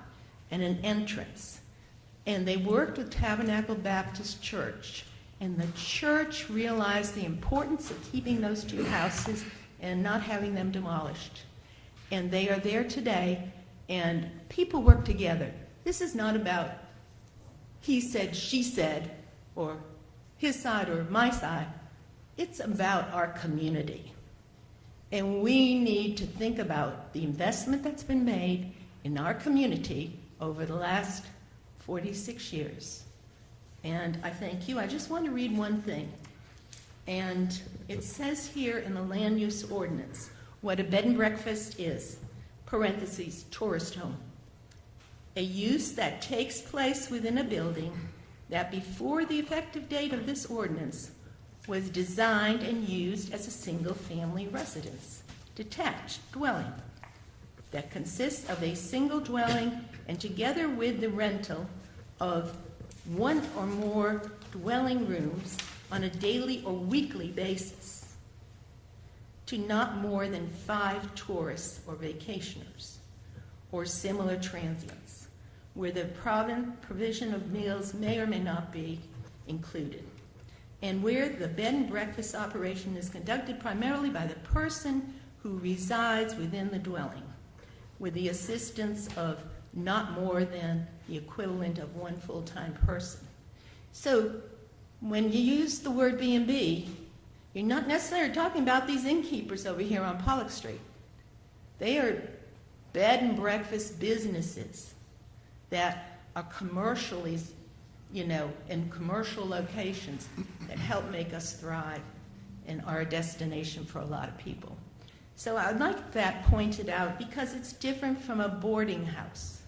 and an entrance. And they worked with Tabernacle Baptist Church. And the church realized the importance of keeping those 2 houses and not having them demolished. And they are there today, and people work together. This is not about he said, she said, or his side or my side. It's about our community. And we need to think about the investment that's been made in our community over the last 46 years. And I thank you. I just want to read one thing. And it says here in the land use ordinance what a bed and breakfast is, parentheses, tourist home. A use that takes place within a building that before the effective date of this ordinance was designed and used as a single-family residence, detached dwelling that consists of a single dwelling and together with the rental of 1 or more dwelling rooms on a daily or weekly basis to not more than 5 tourists or vacationers or similar transients where the provision of meals may or may not be included, and where the bed and breakfast operation is conducted primarily by the person who resides within the dwelling, with the assistance of not more than the equivalent of one full-time person. So when you use the word B&B, you're not necessarily talking about these innkeepers over here on Pollock Street. They are bed and breakfast businesses that are commercially, in commercial locations that help make us thrive and are a destination for a lot of people. So I'd like that pointed out because it's different from a boarding house.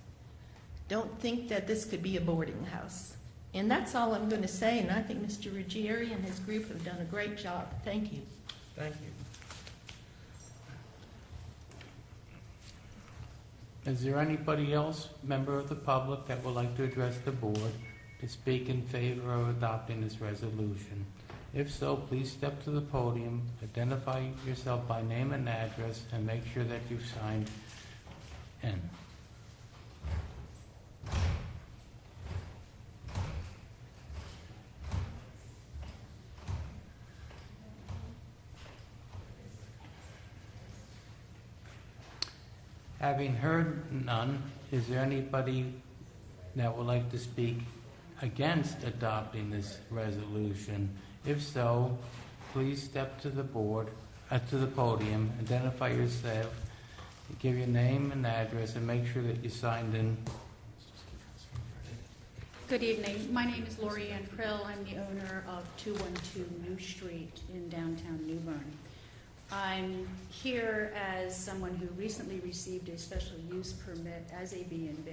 Don't think that this could be a boarding house. And that's all I'm going to say, and I think Mr. Ruggieri and his group have done a great job. Thank you. Thank you. Is there anybody else, member of the public, that would like to address the board to speak in favor of adopting this resolution? If so, please step to the podium, identify yourself by name and address, and make sure that you've signed in. Having heard none, is there anybody that would like to speak against adopting this resolution? If so, please step to the podium, identify yourself, give your name and address, and make sure that you signed in. Good evening. My name is Lori Ann Prill. I'm the owner of 212 New Street in downtown New Bern. I'm here as someone who recently received a special use permit as a B&B,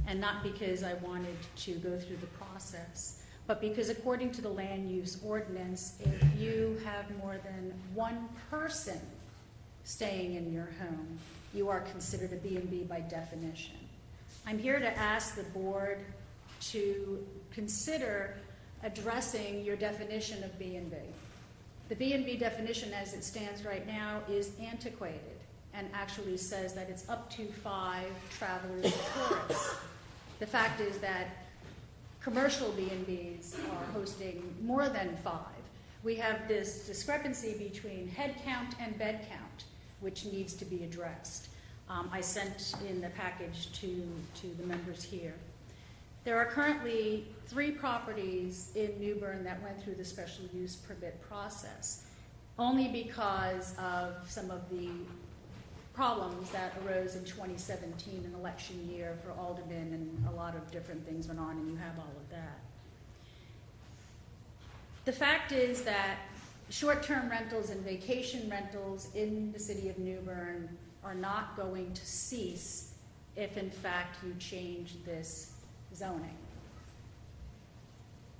and not because I wanted to go through the process, but because according to the land use ordinance, if you have more than one person staying in your home, you are considered a B&B by definition. I'm here to ask the board to consider addressing your definition of B&B. The B&B definition as it stands right now is antiquated and actually says that it's up to 5 travelers or tourists. The fact is that commercial B&Bs are hosting more than 5. We have this discrepancy between head count and bed count, which needs to be addressed. I sent in the package to the members here. There are currently 3 properties in New Bern that went through the special use permit process, only because of some of the problems that arose in 2017, an election year for Aldermen, and a lot of different things went on, and you have all of that. The fact is that short-term rentals and vacation rentals in the city of New Bern are not going to cease if, in fact, you change this zoning.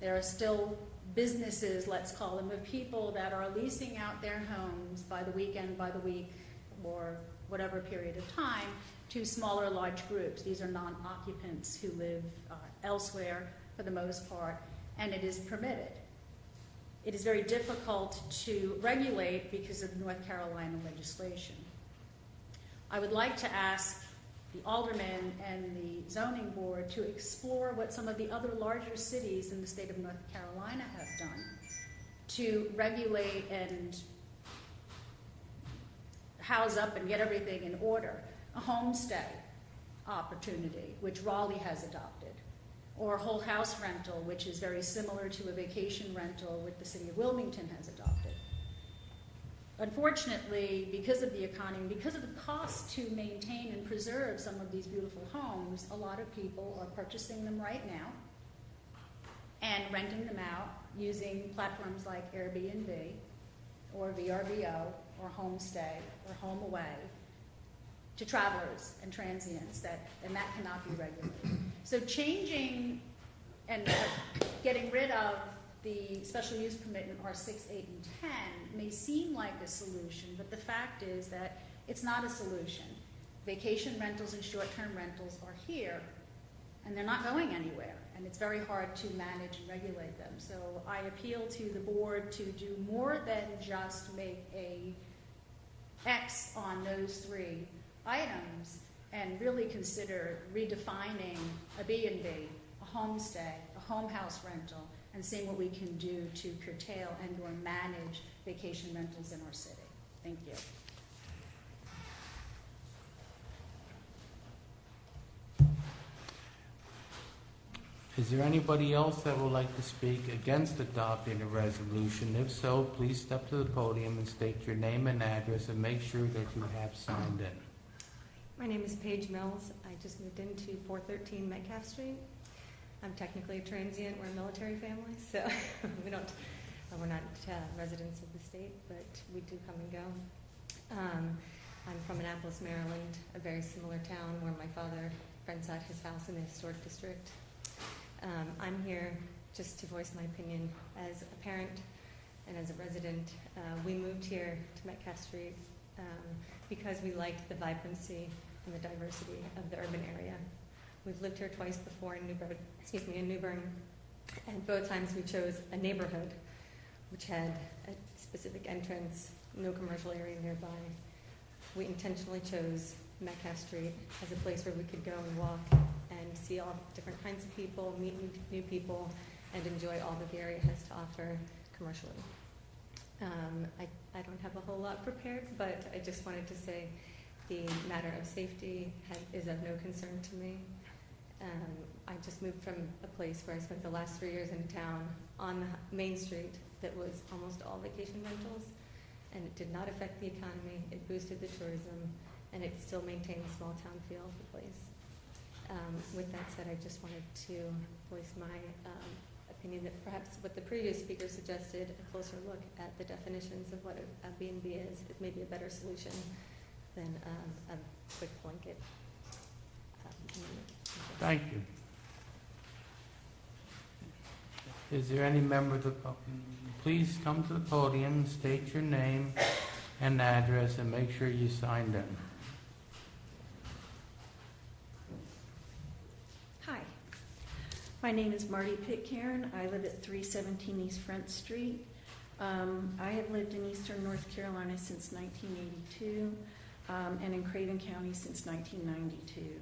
There are still businesses, let's call them, of people that are leasing out their homes by the weekend, by the week, or whatever period of time to smaller, large groups. These are non-occupants who live elsewhere for the most part, and it is permitted. It is very difficult to regulate because of North Carolina legislation. I would like to ask the Aldermen and the Zoning Board to explore what some of the other larger cities in the state of North Carolina have done to regulate and house up and get everything in order. A homestay opportunity, which Raleigh has adopted, or whole house rental, which is very similar to a vacation rental, which the city of Wilmington has adopted. Unfortunately, because of the economy, because of the cost to maintain and preserve some of these beautiful homes, a lot of people are purchasing them right now and renting them out using platforms like Airbnb or VRBO or Homestay or Home Away to travelers and transients, and that cannot be regulated. So changing and getting rid of the special use permit in R6, 8, and 10 may seem like a solution, but the fact is that it's not a solution. Vacation rentals and short-term rentals are here, and they're not going anywhere, and it's very hard to manage and regulate them. So I appeal to the board to do more than just make a X on those 3 items and really consider redefining a B&B, a homestay, a home house rental, and seeing what we can do to curtail and or manage vacation rentals in our city. Thank you. Is there anybody else that would like to speak against adopting the resolution? If so, please step to the podium and state your name and address and make sure that you have signed in. My name is Paige Mills. I just moved into 413 Metcalf Street. I'm technically a transient. We're a military family, so we're not residents of the state, but we do come and go. I'm from Annapolis, Maryland, a very similar town where my father rents out his house in the historic district. I'm here just to voice my opinion as a parent and as a resident. We moved here to Metcalf Street because we liked the vibrancy and the diversity of the urban area. We've lived here twice before in New Bern, and both times we chose a neighborhood which had a specific entrance, no commercial area nearby. We intentionally chose Metcalf Street as a place where we could go and walk and see all different kinds of people, meet new people, and enjoy all that the area has to offer commercially. I don't have a whole lot prepared, but I just wanted to say the matter of safety is of no concern to me. I just moved from a place where I spent the last 3 years in a town on the Main Street that was almost all vacation rentals, and it did not affect the economy. It boosted the tourism, and it still maintained the small town feel of the place. With that said, I just wanted to voice my opinion that perhaps what the previous speaker suggested, a closer look at the definitions of what a B&B is maybe a better solution than a quick blanket. Thank you. Is there any member of the please come to the podium, state your name and address, and make sure you signed in. Hi, my name is Marty Pitcairn. I live at 317 East Front Street. I have lived in eastern North Carolina since 1982 and in Craven County since 1992.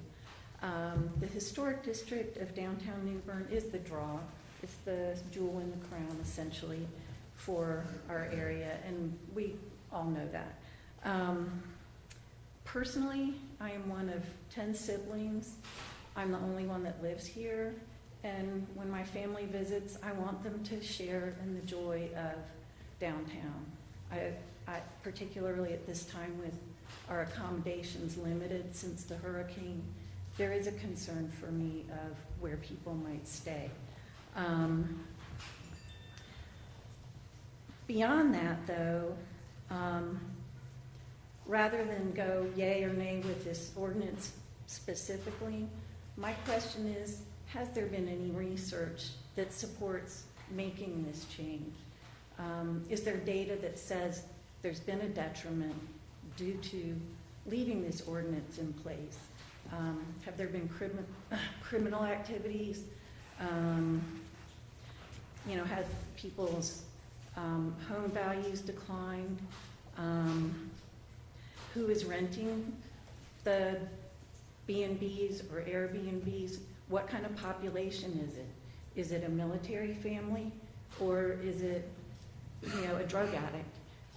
The historic district of downtown New Bern is the draw. It's the jewel in the crown, essentially, for our area, and we all know that. Personally, I am one of 10 siblings. I'm the only one that lives here, and when my family visits, I want them to share in the joy of downtown. I particularly at this time with our accommodations limited since the hurricane, there is a concern for me of where people might stay. Beyond that, though, rather than go yay or nay with this ordinance specifically, my question is, has there been any research that supports making this change? Is there data that says there's been a detriment due to leaving this ordinance in place? Have there been criminal activities? Have people's home values declined? Who is renting the B&Bs or Airbnbs? What kind of population is it? Is it a military family, or is it, a drug addict?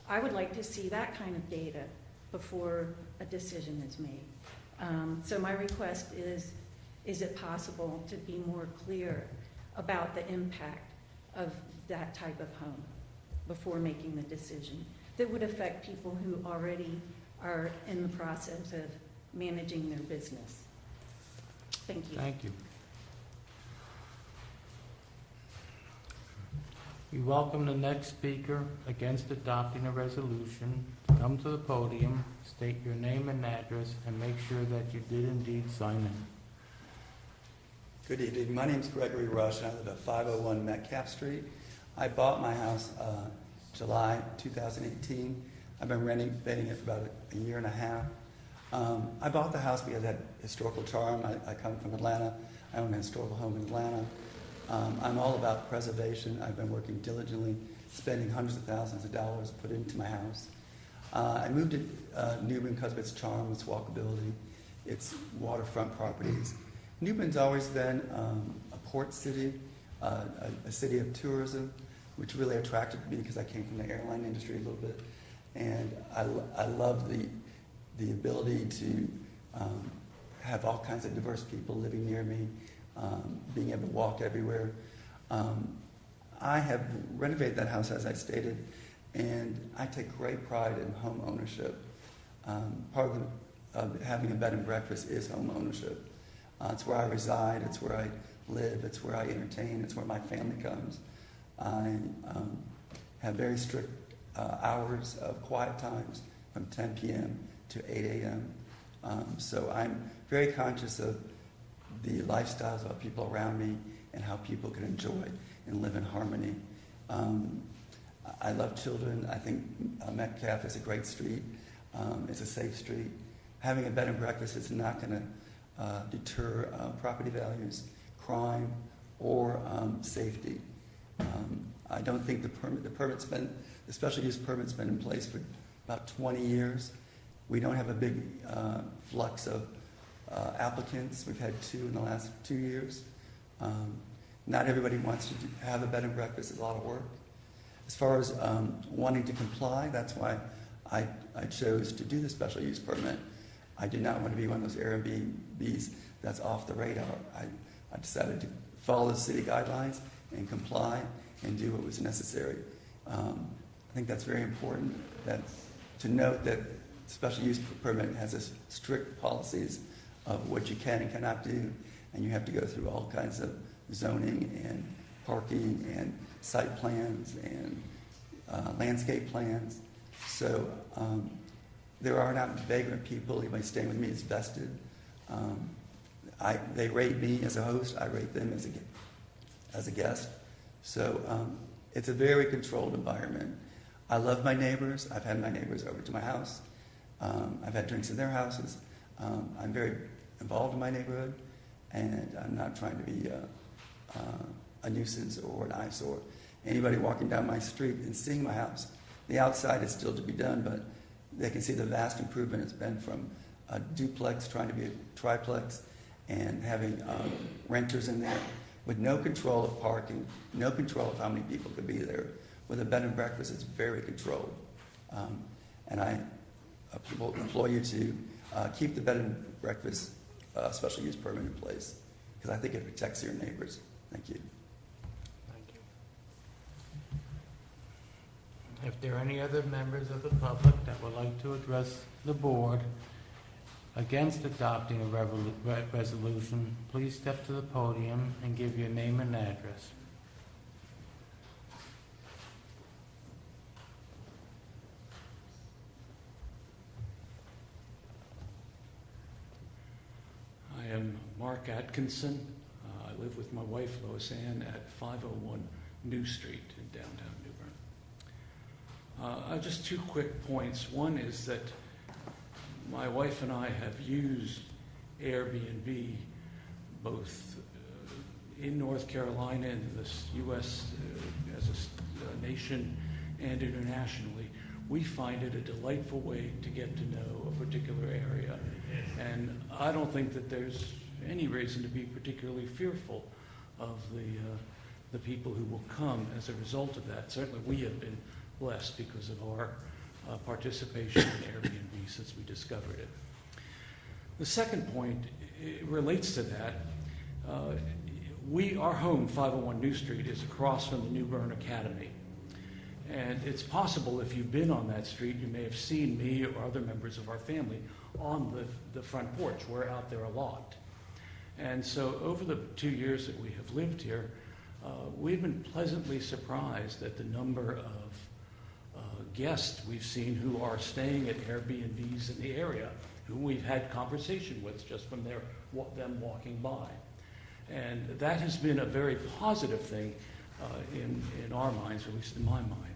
I would like to see that kind of data before a decision is made. So my request is it possible to be more clear about the impact of that type of home before making the decision that would affect people who already are in the process of managing their business? Thank you. Thank you. We welcome the next speaker against adopting a resolution. Come to the podium, state your name and address, and make sure that you did indeed sign in. Good evening. My name is Gregory Rush, and I live at 501 Metcalf Street. I bought my house July 2018. I've been renovating it for about a year and a half. I bought the house because it had historical charm. I come from Atlanta. I own a historical home in Atlanta. I'm all about preservation. I've been working diligently, spending hundreds of thousands of dollars put into my house. I moved to New Bern because of its charm, its walkability, it's waterfront properties. New Bern's always been a port city, a city of tourism, which really attracted me because I came from the airline industry a little bit. And I love the ability to have all kinds of diverse people living near me, being able to walk everywhere. I have renovated that house, as I stated, and I take great pride in home ownership. Part of having a bed and breakfast is home ownership. It's where I reside, it's where I live, it's where I entertain, it's where my family comes. I have very strict hours of quiet times from 10 p.m. to 8 a.m. So I'm very conscious of the lifestyles of people around me and how people can enjoy and live in harmony. I love children. I think Metcalf is a great street. It's a safe street. Having a bed and breakfast is not going to deter property values, crime, or safety. I don't think the special use permit's been in place for about 20 years. We don't have a big flux of applicants. We've had 2 in the last 2 years. Not everybody wants to have a bed and breakfast. It's a lot of work. As far as wanting to comply, that's why I chose to do the special use permit. I did not want to be one of those Airbnbs that's off the radar. I decided to follow the city guidelines and comply and do what was necessary. I think that's very important to note that special use permit has strict policies of what you can and cannot do, and you have to go through all kinds of zoning and parking and site plans and landscape plans. So there are not vagrant people. Anybody staying with me is vested. They rate me as a host. I rate them as a guest. So it's a very controlled environment. I love my neighbors. I've had my neighbors over to my house. I've had drinks in their houses. I'm very involved in my neighborhood, and I'm not trying to be a nuisance or an eyesore. Anybody walking down my street and seeing my house, the outside is still to be done, but they can see the vast improvement it's been from a duplex trying to be a triplex and having renters in there with no control of parking, no control of how many people could be there. With a bed and breakfast, it's very controlled. And I implore you to keep the bed and breakfast special use permit in place, because I think it protects your neighbors. Thank you. Thank you. If there are any other members of the public that would like to address the board against adopting a resolution, please step to the podium and give your name and address. I am Mark Atkinson. I live with my wife, Lois Ann, at 501 New Street in downtown New Bern. Just 2 quick points. One is that my wife and I have used Airbnb both in North Carolina and the U.S. As a nation and internationally. We find it a delightful way to get to know a particular area. And I don't think that there's any reason to be particularly fearful of the people who will come as a result of that. Certainly we have been blessed because of our participation in Airbnb since we discovered it. The second point relates to that. Our home, 501 New Street, is across from the New Bern Academy. And it's possible if you've been on that street, you may have seen me or other members of our family on the front porch. We're out there a lot. And so over the 2 years that we have lived here, we've been pleasantly surprised at the number of guests we've seen who are staying at Airbnbs in the area, who we've had conversation with just from them walking by. And that has been a very positive thing in our minds, or at least in my mind.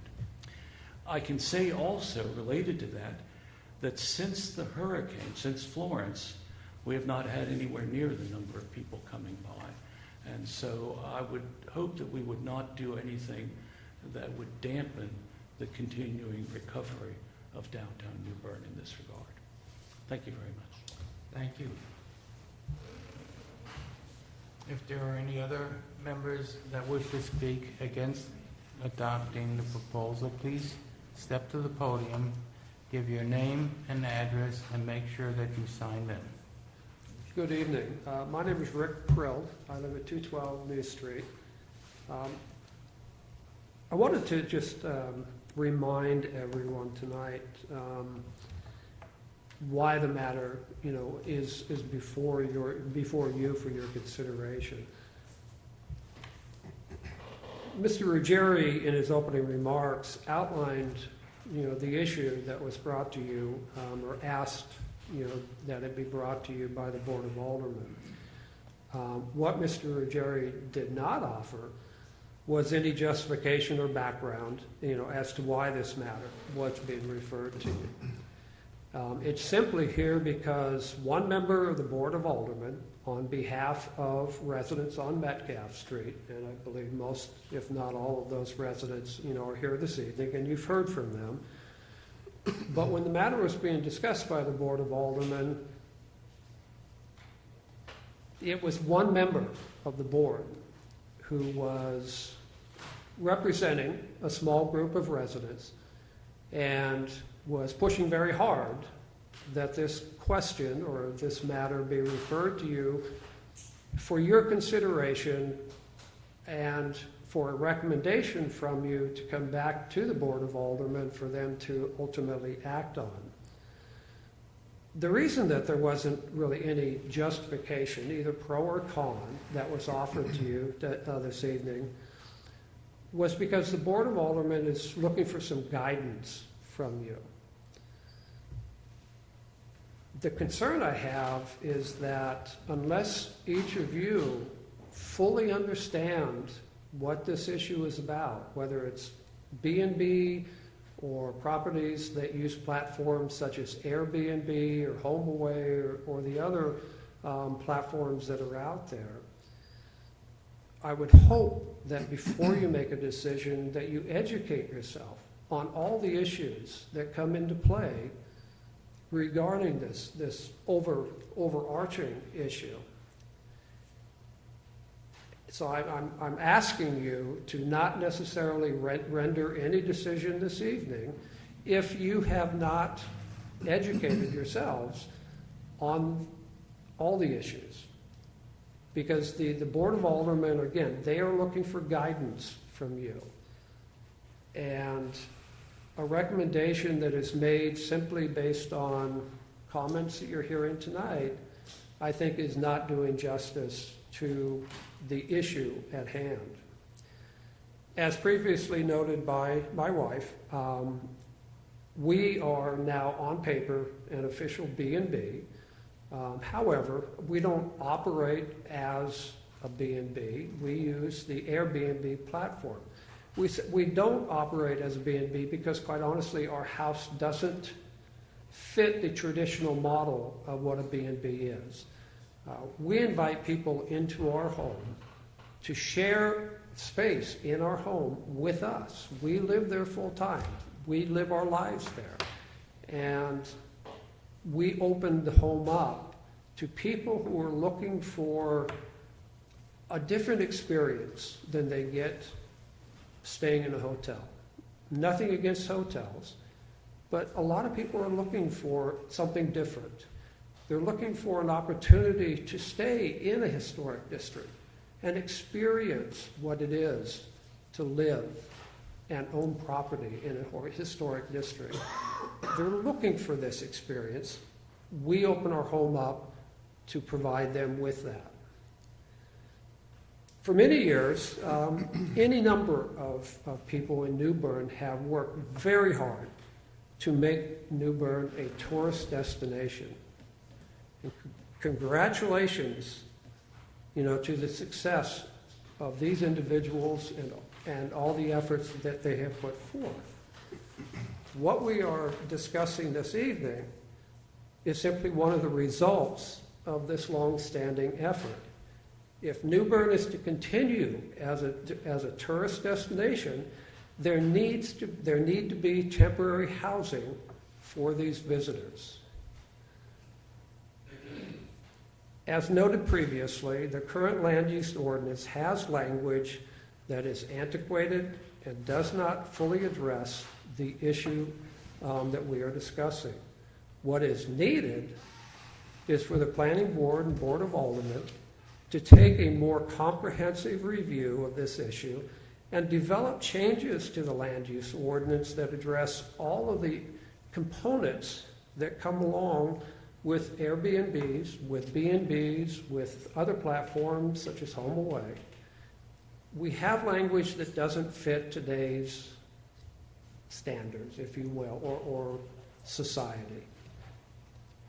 I can say also, related to that since the hurricane, since Florence, we have not had anywhere near the number of people coming by. And so I would hope that we would not do anything that would dampen the continuing recovery of downtown New Bern in this regard. Thank you very much. Thank you. If there are any other members that wish to speak against adopting the proposal, please step to the podium, give your name and address, and make sure that you sign in. Good evening. My name is Rick Prill. I live at 212 New Street. I wanted to just remind everyone tonight why the matter, is before you for your consideration. Mr. Ruggieri, in his opening remarks, outlined, the issue that was brought to you, or asked, that it be brought to you by the Board of Aldermen. What Mr. Ruggieri did not offer was any justification or background, as to why this matter was being referred to you. It's simply here because one member of the Board of Aldermen, on behalf of residents on Metcalf Street, and I believe most, if not all of those residents, are here this evening, and you've heard from them. But when the matter was being discussed by the Board of Aldermen, it was one member of the board who was representing a small group of residents and was pushing very hard that this question or this matter be referred to you for your consideration and for a recommendation from you to come back to the Board of Aldermen for them to ultimately act on. The reason that there wasn't really any justification, either pro or con, that was offered to you this evening was because the Board of Aldermen is looking for some guidance from you. The concern I have is that unless each of you fully understand what this issue is about, whether it's B&B or properties that use platforms such as Airbnb or HomeAway or the other platforms that are out there, I would hope that before you make a decision that you educate yourself on all the issues that come into play regarding this overarching issue. So I'm asking you to not necessarily render any decision this evening if you have not educated yourselves on all the issues. Because the Board of Aldermen, again, they are looking for guidance from you. And a recommendation that is made simply based on comments that you're hearing tonight, I think is not doing justice to the issue at hand. As previously noted by my wife, we are now on paper an official B&B. However, we don't operate as a B&B. We use the Airbnb platform. We don't operate as a B&B because, quite honestly, our house doesn't fit the traditional model of what a B&B is. We invite people into our home to share space in our home with us. We live there full time. We live our lives there. And we open the home up to people who are looking for a different experience than they get staying in a hotel. Nothing against hotels, but a lot of people are looking for something different. They're looking for an opportunity to stay in a historic district and experience what it is to live and own property in a historic district. They're looking for this experience. We open our home up to provide them with that. For many years, any number of people in New Bern have worked very hard to make New Bern a tourist destination. And congratulations, to the success of these individuals and all the efforts that they have put forth. What we are discussing this evening is simply one of the results of this long-standing effort. If New Bern is to continue as a tourist destination, there need to be temporary housing for these visitors. As noted previously, the current land use ordinance has language that is antiquated and does not fully address the issue that we are discussing. What is needed is for the Planning Board and Board of Aldermen to take a more comprehensive review of this issue and develop changes to the land use ordinance that address all of the components that come along with Airbnbs, with B&Bs, with other platforms such as HomeAway. We have language that doesn't fit today's standards, if you will, or society.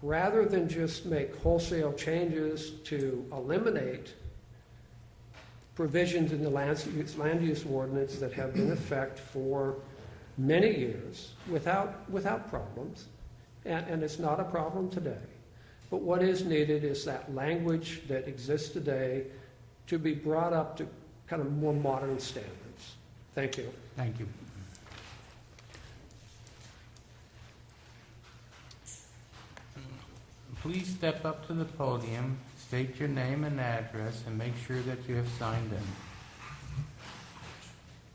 Rather than just make wholesale changes to eliminate provisions in the land use ordinance that have been in effect for many years without problems, and it's not a problem today. But what is needed is that language that exists today to be brought up to kind of more modern standards. Thank you. Thank you. Please step up to the podium, state your name and address, and make sure that you have signed in.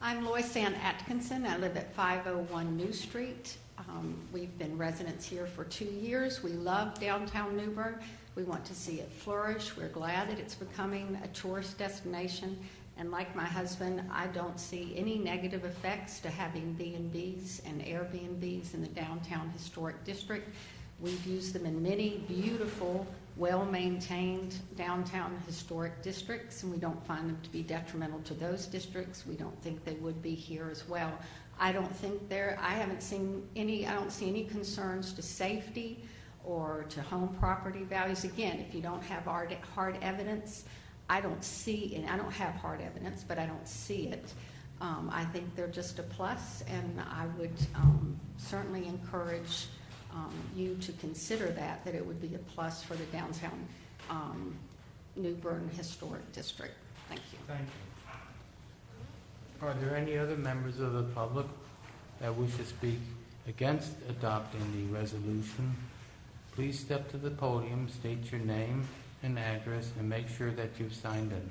I'm Lois Ann Atkinson. I live at 501 New Street. We've been residents here for 2 years. We love downtown New Bern. We want to see it flourish. We're glad that it's becoming a tourist destination. And like my husband, I don't see any negative effects to having B&Bs and Airbnbs in the downtown historic district. We've used them in many beautiful, well-maintained downtown historic districts, and we don't find them to be detrimental to those districts. We don't think they would be here as well. I don't see any concerns to safety or to home property values. Again, if you don't have hard evidence, I don't have hard evidence, but I don't see it. I think they're just a plus, and I would certainly encourage you to consider that it would be a plus for the downtown New Bern Historic District. Thank you. Thank you. Are there any other members of the public that wish to speak against adopting the resolution? Please step to the podium, state your name and address, and make sure that you've signed in.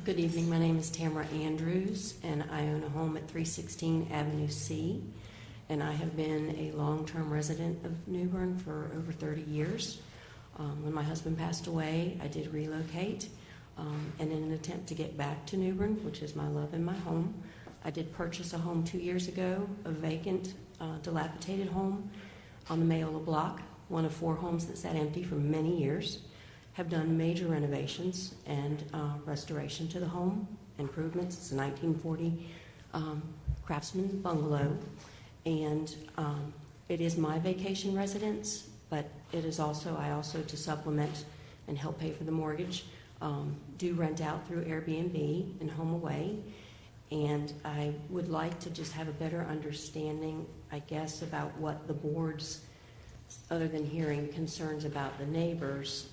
Good evening. My name is Tamara Andrews, and I own a home at 316 Avenue C. And I have been a long-term resident of New Bern for over 30 years. When my husband passed away, I did relocate. And in an attempt to get back to New Bern, which is my love and my home, I did purchase a home 2 years ago, a vacant, dilapidated home on the Mayola block, one of 4 homes that sat empty for many years. Have done major renovations and restoration to the home, improvements. It's a 1940 craftsman bungalow. And it is my vacation residence, but it is also, to supplement and help pay for the mortgage, do rent out through Airbnb and HomeAway. And I would like to just have a better understanding, I guess, about what the board's, other than hearing concerns about the neighbors,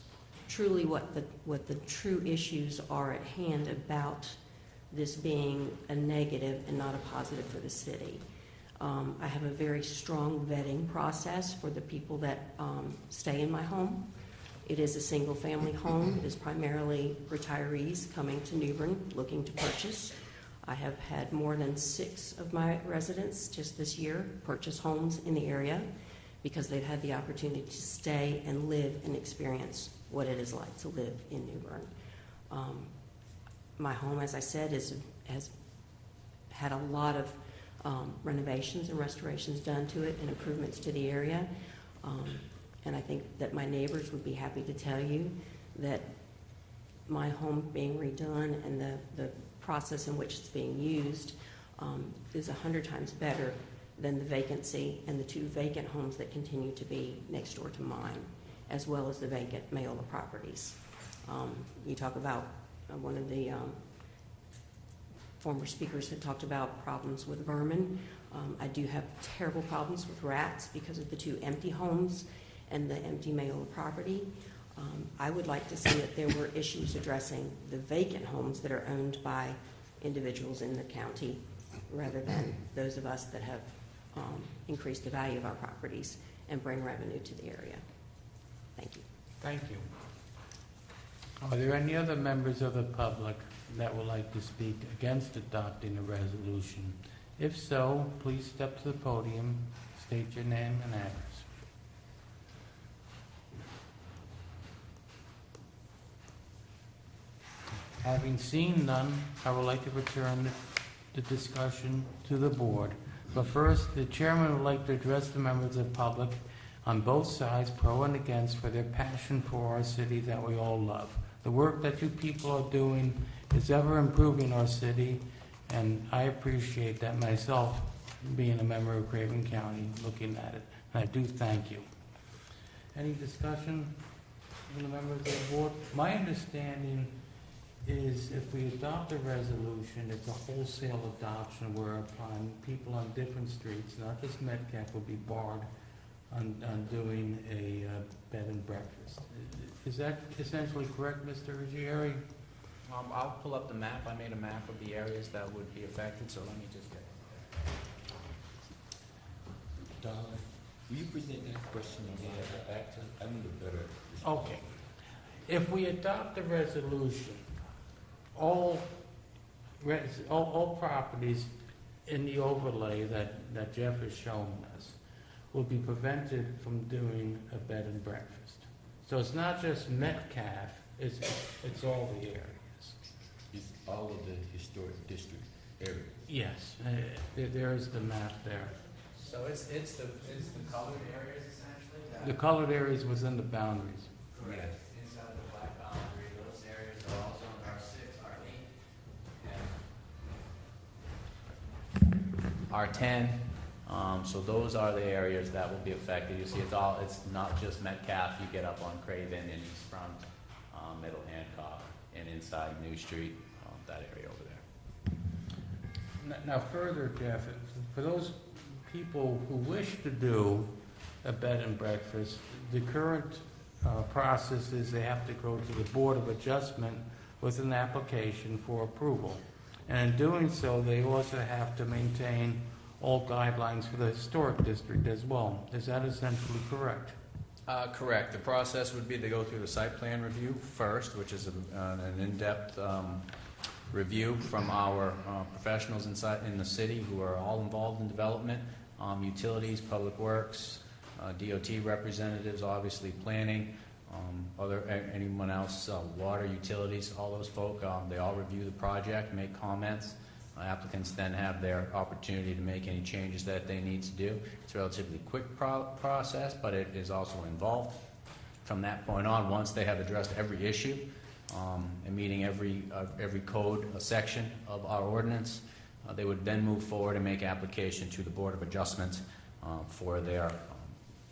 truly what the true issues are at hand about this being a negative and not a positive for the city. I have a very strong vetting process for the people that stay in my home. It is a single-family home. It is primarily retirees coming to New Bern looking to purchase. I have had more than 6 of my residents just this year purchase homes in the area because they've had the opportunity to stay and live and experience what it is like to live in New Bern. My home, as I said, has had a lot of renovations and restorations done to it and improvements to the area. And I think that my neighbors would be happy to tell you that my home being redone and the process in which it's being used is 100 times better than the vacancy and the 2 vacant homes that continue to be next door to mine, as well as the vacant Mayola properties. You talk about one of the former speakers had talked about problems with vermin. I do have terrible problems with rats because of the 2 empty homes and the empty Mayola property. I would like to see that there were issues addressing the vacant homes that are owned by individuals in the county rather than those of us that have increased the value of our properties and bring revenue to the area. Thank you. Thank you. Are there any other members of the public that would like to speak against adopting the resolution? If so, please step to the podium, state your name and address. Having seen none, I would like to return the discussion to the board. But first, the chairman would like to address the members of the public on both sides, pro and against, for their passion for our city that we all love. The work that you people are doing is ever improving our city, and I appreciate that myself, being a member of Craven County, looking at it. And I do thank you. Any discussion from the members of the board? My understanding is if we adopt a resolution, it's a wholesale adoption whereupon people on different streets, not just Metcalf, will be barred on doing a bed and breakfast. Is that essentially correct, Mr. Ruggieri? I'll pull up the map. I made a map of the areas that would be affected, so let me just get it. Don, will you present that question back to? I need a better. Okay. If we adopt the resolution, all properties in the overlay that Jeff has shown us will be prevented from doing a bed and breakfast. So it's not just Metcalf, it's all the areas. It's all of the historic district areas. Yes, there is the map there. So it's the colored areas essentially? The colored areas within the boundaries. Correct. Inside the black boundary, those areas are also in R6, R8, and R10. So those are the areas that will be affected. You see, it's not just Metcalf. You get up on Craven and East Front, Middle Hancock, and inside New Street, that area over there. Now further, Jeff, for those people who wish to do a bed and breakfast, the current process is they have to go to the Board of Adjustment with an application for approval. And in doing so, they also have to maintain all guidelines for the historic district as well. Is that essentially correct? Correct. The process would be to go through the site plan review first, which is an in-depth review from our professionals in the city who are all involved in development, utilities, public works, DOT representatives, obviously planning, anyone else, water, utilities, all those folk, they all review the project, make comments. Applicants then have their opportunity to make any changes that they need to do. It's a relatively quick process, but it is also involved. From that point on, once they have addressed every issue and meeting every code section of our ordinance, they would then move forward and make application to the Board of Adjustment for their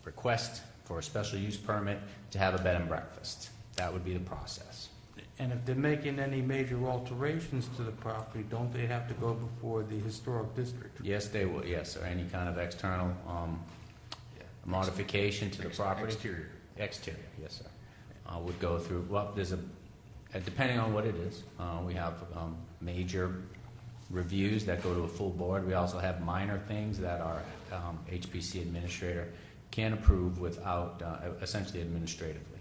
request for a special use permit to have a bed and breakfast. That would be the process. And if they're making any major alterations to the property, don't they have to go before the historic district? Yes, they would, yes, or any kind of external modification to the property. Exterior, yes, sir. Would go through, well, depending on what it is, we have major reviews that go to a full board. We also have minor things that our HPC administrator can approve without, essentially administratively.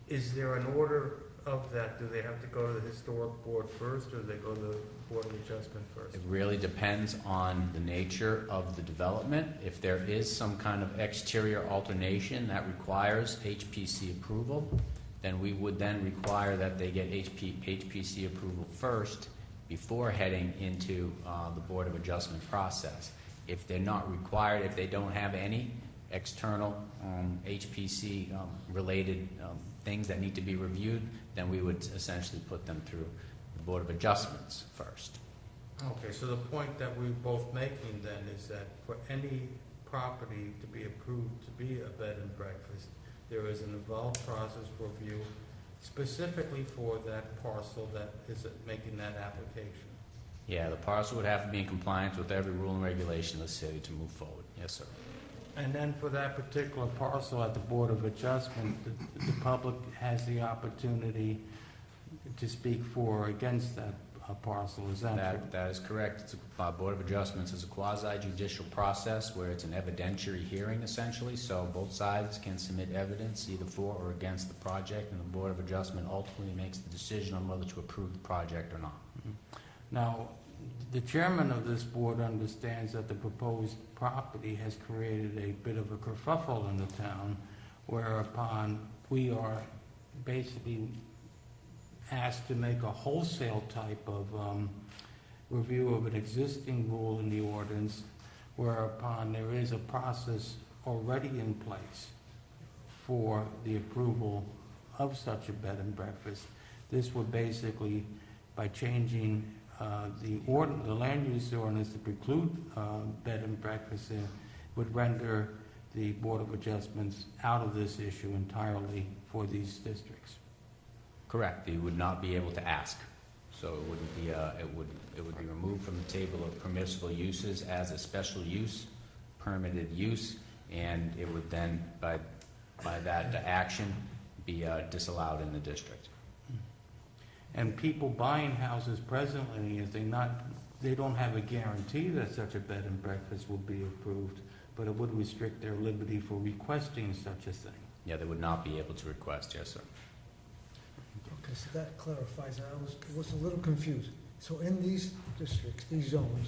Is there an order of that? Do they have to go to the historic board first, or do they go to the Board of Adjustment first? It really depends on the nature of the development. If there is some kind of exterior alternation that requires HPC approval, then we would then require that they get HPC approval first before heading into the Board of Adjustment process. If they're not required, if they don't have any external HPC related things that need to be reviewed, then we would essentially put them through the Board of Adjustments first. Okay, so the point that we're both making then is that for any property to be approved to be a bed and breakfast, there is an involved process for review specifically for that parcel that is making that application. Yeah, the parcel would have to be in compliance with every rule and regulation of the city to move forward. Yes, sir. And then for that particular parcel at the Board of Adjustment, the public has the opportunity to speak for or against that a parcel, is that true? That is correct. It's Board of Adjustments is a quasi-judicial process where it's an evidentiary hearing essentially, so both sides can submit evidence either for or against the project, and the Board of Adjustment ultimately makes the decision on whether to approve the project or not. Now, the chairman of this board understands that the proposed property has created a bit of a kerfuffle in the town, whereupon we are basically asked to make a wholesale type of review of an existing rule in the ordinance, whereupon there is a process already in place for the approval of such a bed and breakfast. This would basically, by changing the land use ordinance to preclude bed and breakfast, would render the Board of Adjustments out of this issue entirely for these districts. Correct. You would not be able to ask. So it wouldn't be, it would be removed from the table of permissible uses as a special use, permitted use, and it would then, by that action, be disallowed in the district. And people buying houses presently, they don't have a guarantee that such a bed and breakfast will be approved, but it would restrict their liberty for requesting such a thing. Yeah, they would not be able to request, yes, sir. Okay, so that clarifies it. I was a little confused. So in these districts, these zones,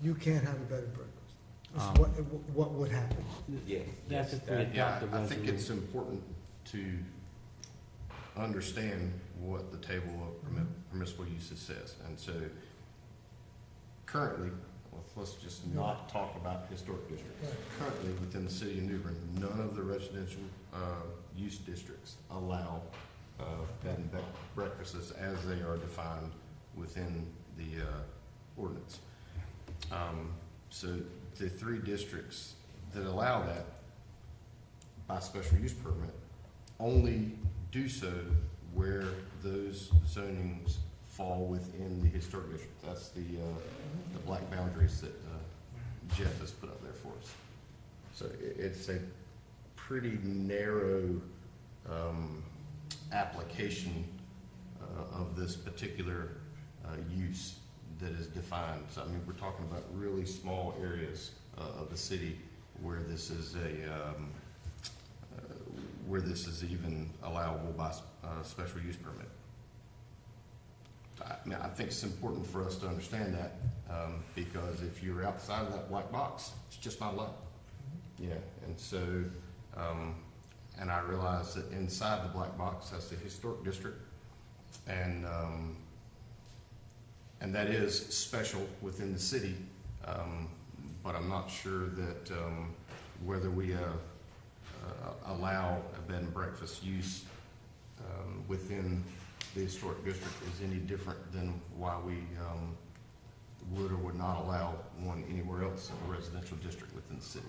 you can't have a bed and breakfast. This is what would happen? Yeah. That's I think it's important to understand what the table of permissible uses says. And so currently, let's just not talk about historic districts. Right. Currently, within the City of New Bern, none of the residential use districts allow bed and breakfasts as they are defined within the ordinance. So the 3 districts that allow that by special use permit only do so where those zonings fall within the historic district. That's the black boundaries that Jeff has put up there for us. So it's a pretty narrow application of this particular use that is defined. So I mean, we're talking about really small areas of the city where this is even allowable by special use permit. I mean, I think it's important for us to understand that because if you're outside of that black box, it's just not allowed. Yeah, and so, and I realize that inside the black box, that's the historic district, and that is special within the city, but I'm not sure that whether we allow a bed and breakfast use within the historic district is any different than why we would or would not allow one anywhere else in a residential district within the city.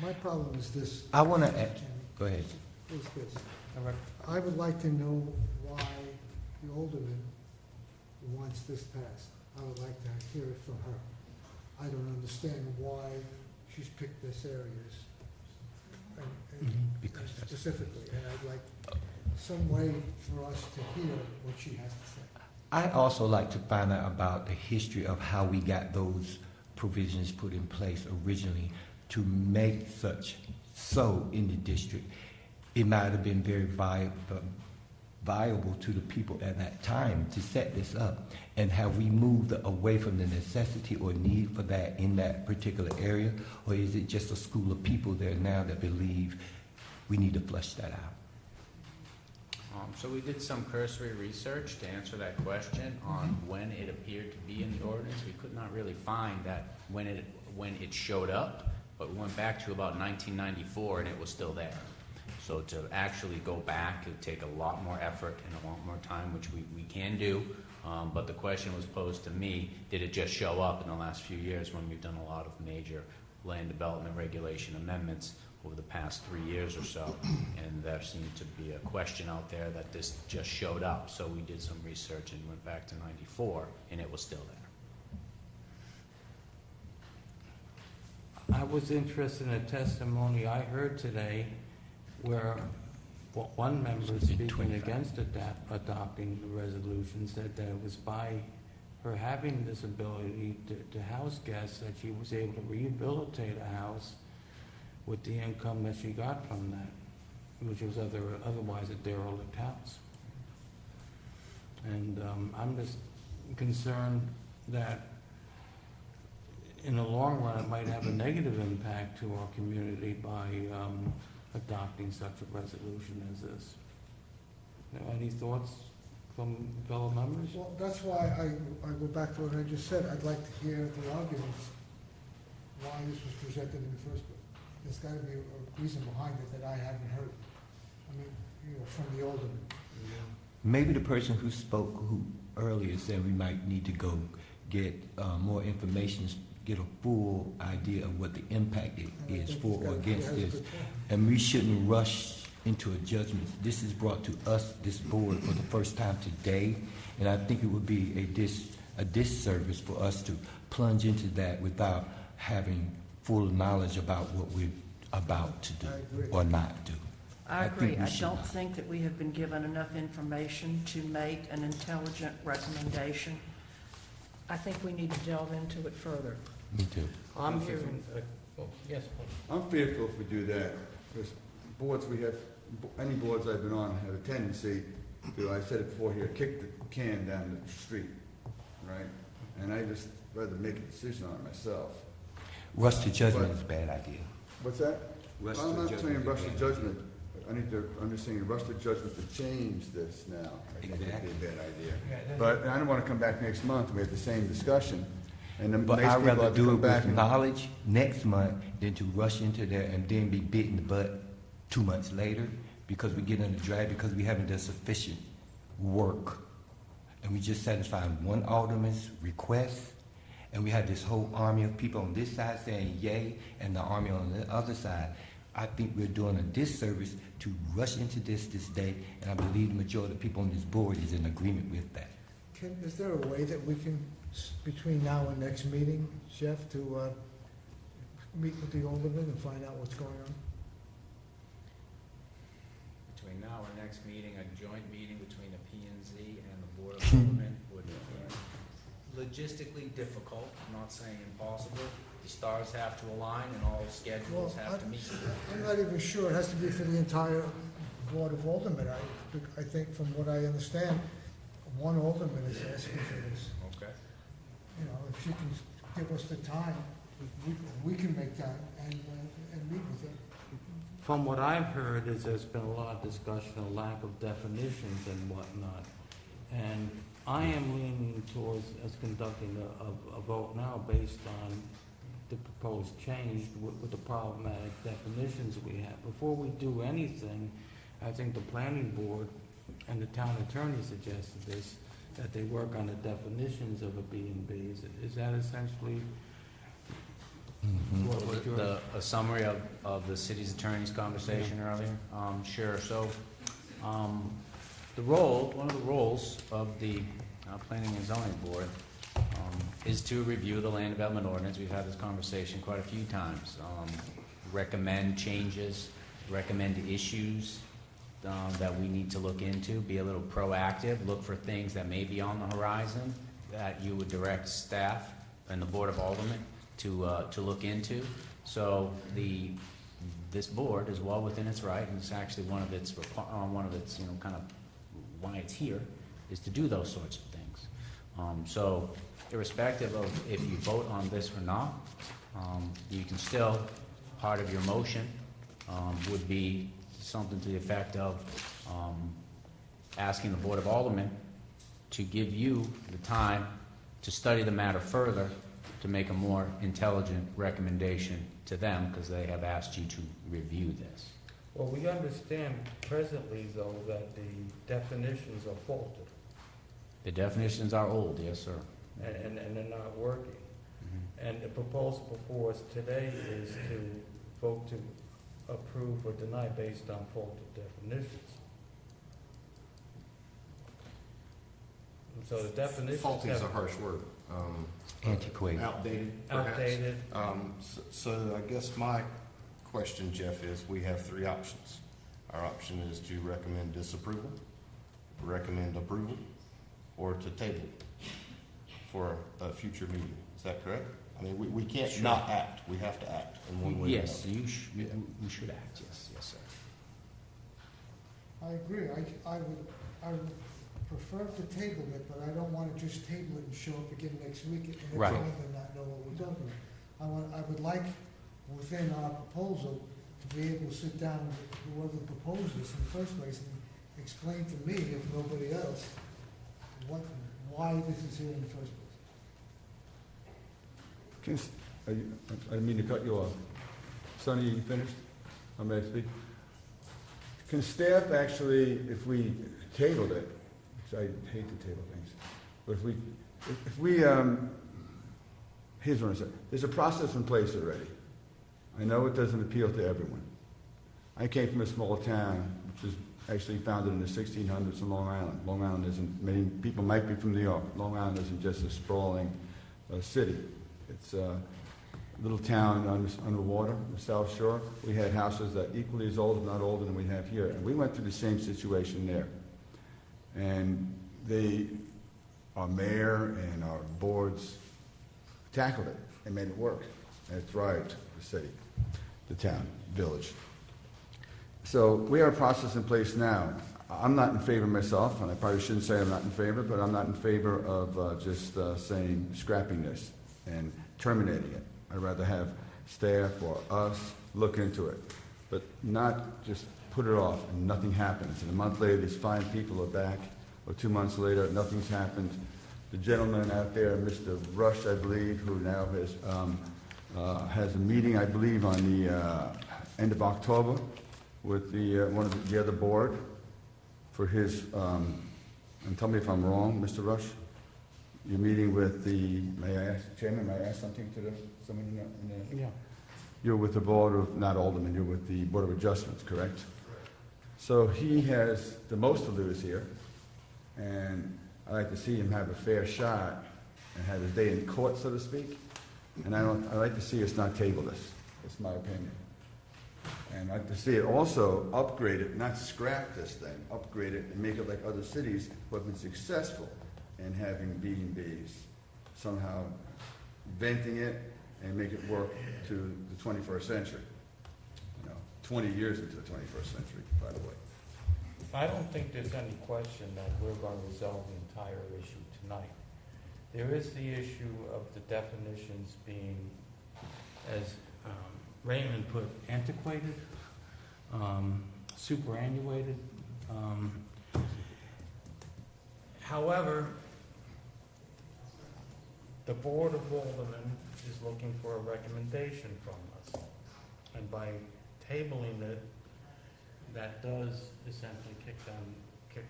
My problem is this. I want to add, go ahead. Is this. I would like to know why the Alderman wants this passed. I would like to hear it from her. I don't understand why she's picked this area Because specifically, and I'd like some way for us to hear what she has to say. I'd also like to find out about the history of how we got those provisions put in place originally to make such so in the district. It might have been very viable to the people at that time to set this up. And have we moved away from the necessity or need for that in that particular area? Or is it just a school of people there now that believe we need to flush that out? So we did some cursory research to answer that question on when it appeared to be in the ordinance. We could not really find that when it showed up, but we went back to about 1994 and it was still there. So to actually go back, it would take a lot more effort and a lot more time, which we can do. But the question was posed to me, did it just show up in the last few years when we've done a lot of major land development regulation amendments over the past 3 years or so? And there seemed to be a question out there that this just showed up. So we did some research and went back to 94 and it was still there. I was interested in a testimony I heard today where One member speaking against adopting the resolution said that it was by her having this ability to house guests that she was able to rehabilitate a house with the income that she got from that, which was otherwise a derelict house. And I'm just concerned that in the long run, it might have a negative impact to our community by adopting such a resolution as this. Any thoughts from fellow members? Well, that's why I go back to what I just said. I'd like to hear the arguments why this was presented in the first place. There's got to be a reason behind it that I haven't heard. I mean, from the Aldermen. Maybe the person who spoke earlier said we might need to go get more information, get a full idea of what the impact is for or against this. And we shouldn't rush into a judgment. This is brought to us, this board, for the first time today, and I think it would be a disservice for us to plunge into that without having full knowledge about what we're about to do or not do. I agree. I don't think that we have been given enough information to make an intelligent recommendation. I think we need to delve into it further. Me too. I'm hearing, yes, please. I'm fearful if we do that, because boards we have, any boards I've been on have a tendency to, I said it before here, kick the can down the street, right? And I just rather make a decision on it myself. Rush to judgment is a bad idea. What's that? Rush I'm to not judgment saying rush is a to bad judgment. I need to understand rush to judgment to change this now. I think it'd be a bad idea. But I don't want to come back next month and we have the same discussion. And then But next I'd people rather have to do it come back with knowledge next month than to rush into there and then be bit in the butt 2 months later because we get under drag because we haven't done sufficient work. And we just satisfied one alderman's request, and we had this whole army of people on this side saying yay, and the army on the other side. I think we're doing a disservice to rush into this day, and I believe the majority of the people on this board is in agreement with that. Is there a way that we can, between now and next meeting, Jeff, to meet with the Aldermen and find out what's going on? Between now and next meeting, a joint meeting between the P&Z and the Board of Aldermen would be logistically difficult, I'm not saying impossible. The stars have to align and all schedules have to meet. I'm not even sure it has to be for the entire Board of Aldermen. I think from what I understand, one Alderman is asking for this. Okay. You know, if she can give us the time, we can make time and meet with her. From what I've heard is there's been a lot of discussion of lack of definitions and whatnot. And I am leaning towards us conducting a vote now based on the proposed change with the problematic definitions we have. Before we do anything, I think the planning board and the town attorney suggested this, that they work on the definitions of a B&B. Is that essentially what you're... A summary of the city's attorney's conversation earlier? Sure. So one of the roles of the Planning and Zoning Board is to review the land development ordinance. We've had this conversation quite a few times. Recommend changes, recommend issues that we need to look into, be a little proactive, look for things that may be on the horizon that you would direct staff and the Board of Aldermen to look into. So this board is well within its right, and it's actually one of its kind of why it's here, is to do those sorts of things. So irrespective of if you vote on this or not, you can still, part of your motion would be something to the effect of asking the Board of Aldermen to give you the time to study the matter further to make a more intelligent recommendation to them, because they have asked you to review this. Well, we understand presently, though, that the definitions are faulted. The definitions are old, yes, sir. And they're not working. Mm-hmm. And the proposal before us today is to vote to approve or deny based on faulted definitions. So the definitions... Faulty is a harsh word. Antiquated. Outdated, perhaps. Outdated. So I guess my question, Jeff, is we have three options. Our option is to recommend disapproval, recommend approval, or to table for a future meeting. Is that correct? I mean, we can't Sure. not act. We have to act in one way or Yes, another. you should act, yes, yes, sir. I agree. I would prefer to table it, but I don't want to just table it and show up again next week and next Right. month and not know what we're talking about. I would like, within our proposal, to be able to sit down with whoever proposed this in the first place and explain to me, if nobody else, why this is here in the first place. I didn't mean to cut you off. Sonny, you finished? I may speak? Can staff actually, if we tabled it, which I hate to table things, but if we, here's what I said. There's a process in place already. I know it doesn't appeal to everyone. I came from a small town, which was actually founded in the 1600s in Long Island. Long Island isn't, many people might be from New York. Long Island isn't just a sprawling city. It's a little town on the water, the South Shore. We had houses that equally as old, if not older, than we have here. And we went through the same situation there. And our mayor and our boards tackled it and made it work. And it thrived, the city, the town, village. So we have a process in place now. I'm not in favor myself, and I probably shouldn't say I'm not in favor, but I'm not in favor of just saying scrapping this and terminating it. I'd rather have staff or us look into it, but not just put it off and nothing happens. And a month later, these fine people are back, or 2 months later, nothing's happened. The gentleman out there, Mr. Rush, I believe, who now has a meeting, I believe, on the end of October with one of the other board for his, and tell me if I'm wrong, Mr. Rush, you're meeting with may I ask, Chairman, may I ask something to someone in the? Yeah. You're with the Board of, not Aldermen, you're with the Board of Adjustments, correct? So he has the most to lose here, and I'd like to see him have a fair shot and have his day in court, so to speak. And I'd like to see us not table this. That's my opinion. And I'd like to see it also upgraded, not scrap this thing, upgrade it and make it like other cities who have been successful in having B&Bs, somehow venting it and make it work to the 21st century. 20 years into the 21st century, by the way. I don't think there's any question that we're going to resolve the entire issue tonight. There is the issue of the definitions being, as Raymond put, antiquated, superannuated. However, the Board of Aldermen is looking for a recommendation from us. And by tabling it, that does essentially kick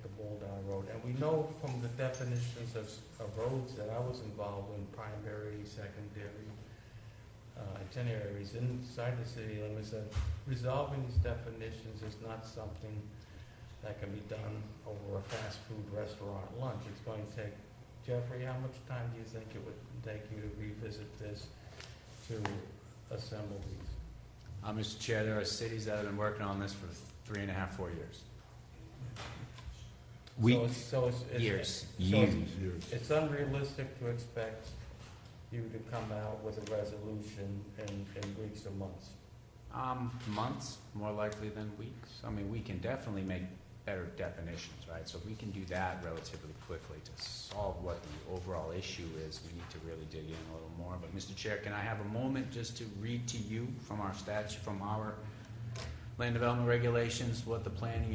the ball down the road. And we know from the definitions of roads that I was involved in, primary, secondary, itineraries inside the city limits, that resolving these definitions is not something that can be done over a fast food restaurant lunch. It's going to take, Jeffrey, how much time do you think it would take you to revisit this, to assemble these? Mr. Chair, there are cities that have been working on this for 3.5, 4 years. Years. It's unrealistic to expect you to come out with a resolution in weeks or months. Months, more likely than weeks. I mean, we can definitely make better definitions, right? So if we can do that relatively quickly to solve what the overall issue is, we need to really dig in a little more. But Mr. Chair, can I have a moment just to read to you from our statute, from our land development regulations, what the planning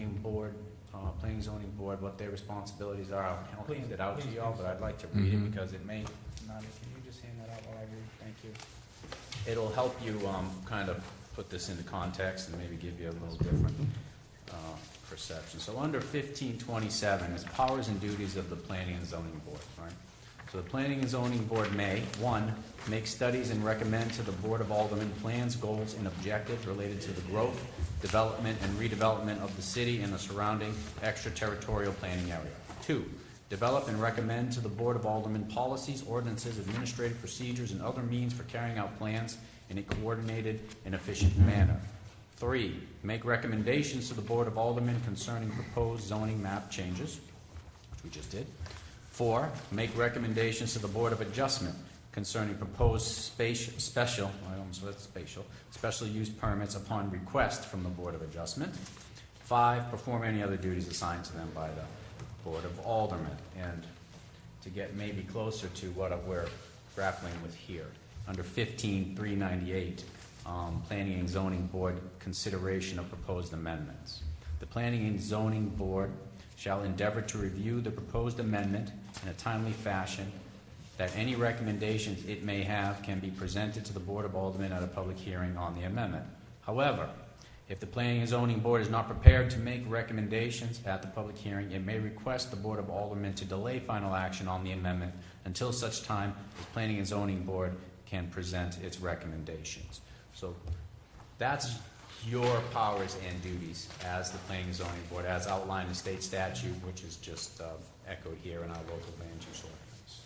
zoning board, what their responsibilities are? I'll hand it out to y'all, but I'd like to read it because it may not. Can you just hand that out while I read? Thank you. It'll help you kind of put this into context and maybe give you a little different perception. So under 1527 is powers and duties of the planning and zoning board, right? So the planning and zoning board may, 1, make studies and recommend to the Board of Aldermen plans, goals, and objectives related to the growth, development, and redevelopment of the city and the surrounding extraterritorial planning area. 2, develop and recommend to the Board of Aldermen policies, ordinances, administrative procedures, and other means for carrying out plans in a coordinated and efficient manner. 3, make recommendations to the Board of Aldermen concerning proposed zoning map changes, which we just did. 4, make recommendations to the Board of Adjustment concerning proposed special use permits upon request from the Board of Adjustment. 5, perform any other duties assigned to them by the Board of Aldermen. And to get maybe closer to what we're grappling with here, under 15.398, Planning and Zoning Board consideration of proposed amendments. The Planning and Zoning Board shall endeavor to review the proposed amendment in a timely fashion, that any recommendations it may have can be presented to the Board of Aldermen at a public hearing on the amendment. However, if the Planning and Zoning Board is not prepared to make recommendations at the public hearing, it may request the Board of Aldermen to delay final action on the amendment until such time as Planning and Zoning Board can present its recommendations. So that's your powers and duties as the Planning and Zoning Board, as outlined in state statute, which is just echoed here in our local land use ordinance.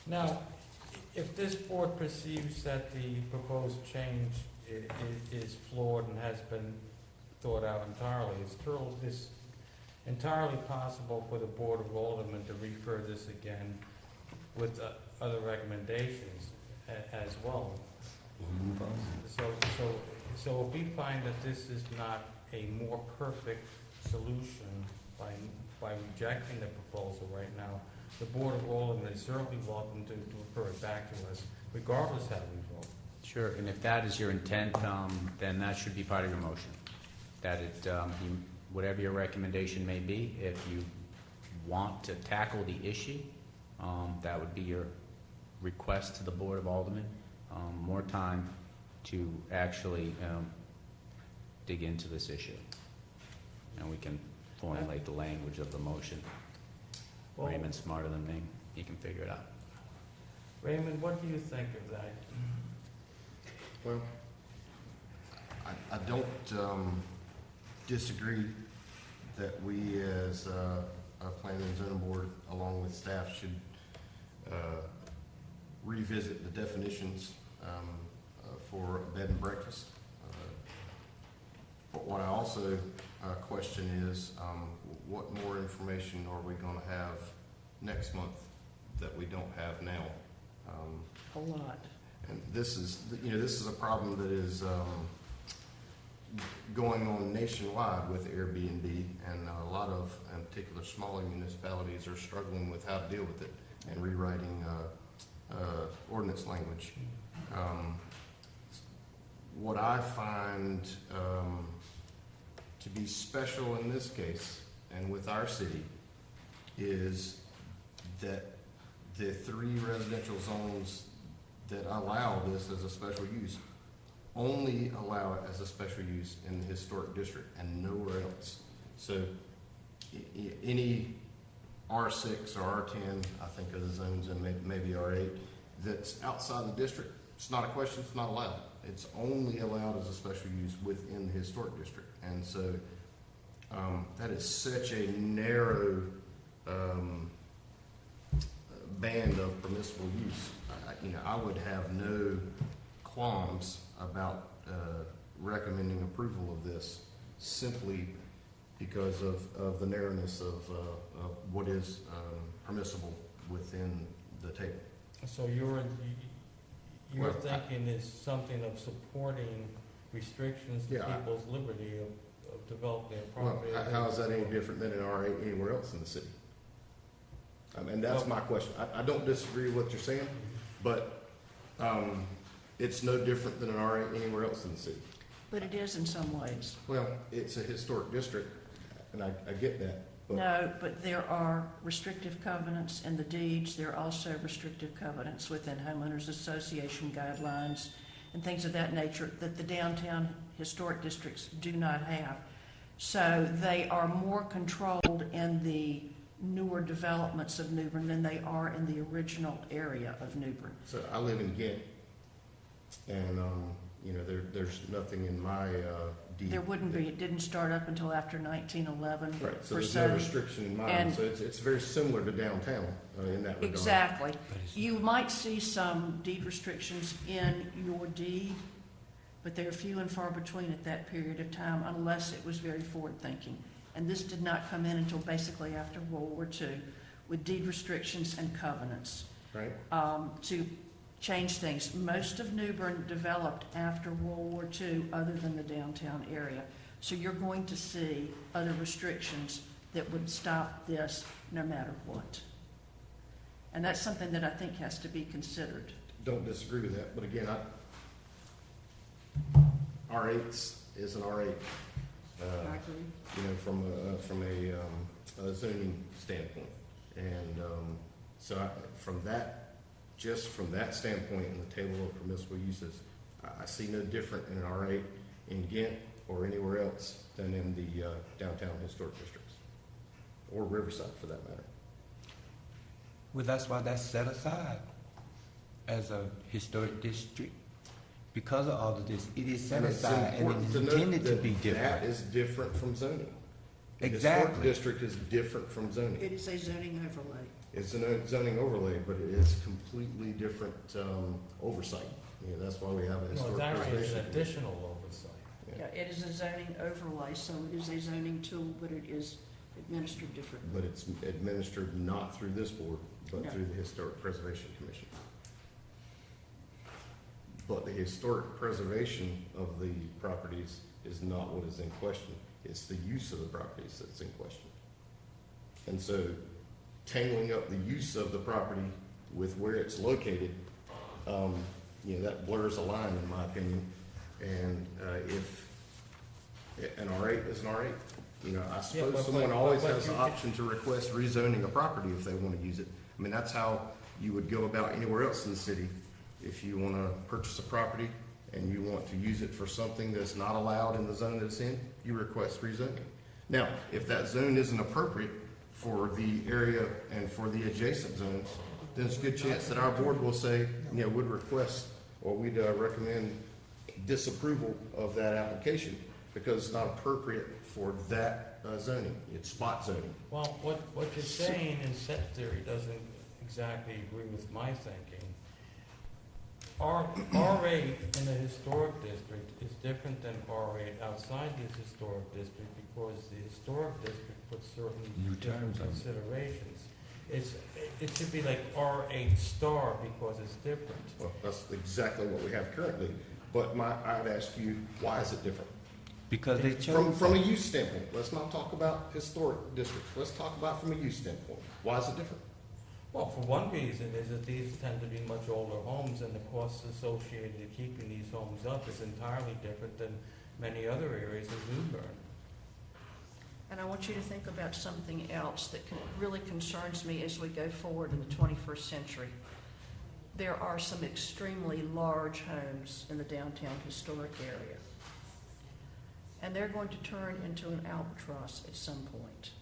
Now, if this board perceives that the proposed change is flawed and has been thought out entirely, it's entirely possible for the Board of Aldermen to refer this again with other recommendations as well. We'll move on. So if we find that this is not a more perfect solution by rejecting the proposal right now, the Board of Aldermen is certainly welcome to refer it back to us, regardless how we vote. Sure, and if that is your intent, then that should be part of your motion. That whatever your recommendation may be, if you want to tackle the issue, that would be your request to the Board of Aldermen. More time to actually dig into this issue. And we can formulate the language of the motion. Well, Raymond's smarter than me. He can figure it out. Raymond, what do you think of that? Well, I don't disagree that we as a Planning and Zoning Board, along with staff, should revisit the definitions for a bed and breakfast. But what I also question is, what more information are we going to have next month that we don't have now? A lot. And this is a problem that is going on nationwide with Airbnb, and a lot of, in particular, smaller municipalities are struggling with how to deal with it and rewriting ordinance language. What I find to be special in this case and with our city is that the 3 residential zones that allow this as a special use only allow it as a special use in the historic district and nowhere else. So any R6 or R10, I think are the zones, and maybe R8, that's outside the district, it's not a question, it's not allowed. It's only allowed as a special use within the historic district. And so that is such a narrow band of permissible use. I would have no qualms about recommending approval of this simply because of the narrowness of what is permissible within the table. So your thinking is something of supporting restrictions to people's liberty of developing a property. Well, how is that any different than an R8 anywhere else in the city? And that's my question. I don't disagree with what you're saying, but it's no different than an R8 anywhere else in the city. But it is in some ways. Well, it's a historic district, and I get that. But No, but there are restrictive covenants in the deeds. There are also restrictive covenants within homeowners association guidelines and things of that nature that the downtown historic districts do not have. So they are more controlled in the newer developments of New Bern than they are in the original area of New Bern. So I live in Ghent, and there's nothing in my deed. There wouldn't be. It didn't start up until after 1911. Right. So there's no restriction in mine. So it's very similar to downtown in that regard. Exactly. You might see some deed restrictions in your deed, but they are few and far between at that period of time unless it was very forward-thinking. And this did not come in until basically after World War II with deed restrictions and covenants. Right. To change things. Most of New Bern developed after World War II other than the downtown area. So you're going to see other restrictions that would stop this no matter what. And that's something that I think has to be considered. Don't disagree with that, but again, R8 is an R8. I agree. You know, from a zoning standpoint, and so from that standpoint in the table of permissible uses, I see no different in an R8 in Ghent or anywhere else than in the downtown historic districts, or Riverside for that matter. Well, that's why that's set aside as a historic district. Because of all of this, it is set And it's aside and important it to is note intended to that be different. That is different from zoning. The Exactly. historic district is different from zoning. It is a zoning overlay. It's a zoning overlay, but it is completely different oversight. You know, that's why we have a historic preservation. It's an additional oversight. Yeah, it is a zoning overlay, so it is a zoning tool, but it is administered differently. But it's administered not through this board, but No. through the Historic Preservation Commission. But the historic preservation of the properties is not what is in question. It's the use of the properties that's in question. And so tangling up the use of the property with where it's located, you know, that blurs a line in my opinion. And if an R8 is an R8, you know, I suppose but someone always has you the option to request rezoning a property if they want to use it. I mean, that's how you would go about anywhere else in the city. If you want to purchase a property and you want to use it for something that's not allowed in the zone that it's in, you request rezoning. Now, if that zone isn't appropriate for the area and for the adjacent zones, then there's a good chance that our board will say, you know, would request or we'd recommend disapproval of that application because it's not appropriate for that zoning. It's spot zoning. Well, what you're saying in set theory doesn't exactly agree with my thinking. R8 in the historic district is different than R8 outside the historic district because the historic district puts certain different considerations. It should be like R8 star because it's different. Well, that's exactly what we have currently. But I'd ask you, why is it different? Because they chose. From a use standpoint, let's not talk about historic districts. Let's talk about from a use standpoint. Why is it different? Well, for one reason is that these tend to be much older homes and the costs associated to keeping these homes up is entirely different than many other areas of New Bern. And I want you to think about something else that really concerns me as we go forward in the 21st century. There are some extremely large homes in the downtown historic area. And they're going to turn into an albatross at some point.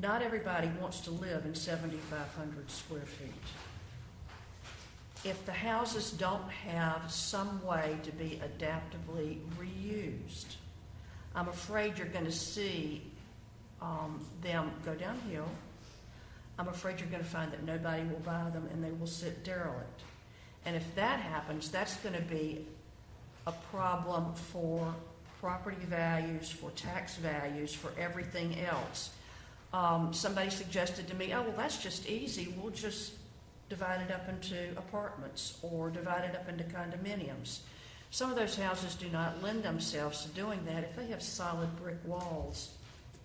Not everybody wants to live in 7,500 square feet. If the houses don't have some way to be adaptively reused, I'm afraid you're going to see them go downhill. I'm afraid you're going to find that nobody will buy them and they will sit derelict. And if that happens, that's going to be a problem for property values, for tax values, for everything else. Somebody suggested to me, oh, well, that's just easy. We'll just divide it up into apartments or divide it up into condominiums. Some of those houses do not lend themselves to doing that. If they have solid brick walls,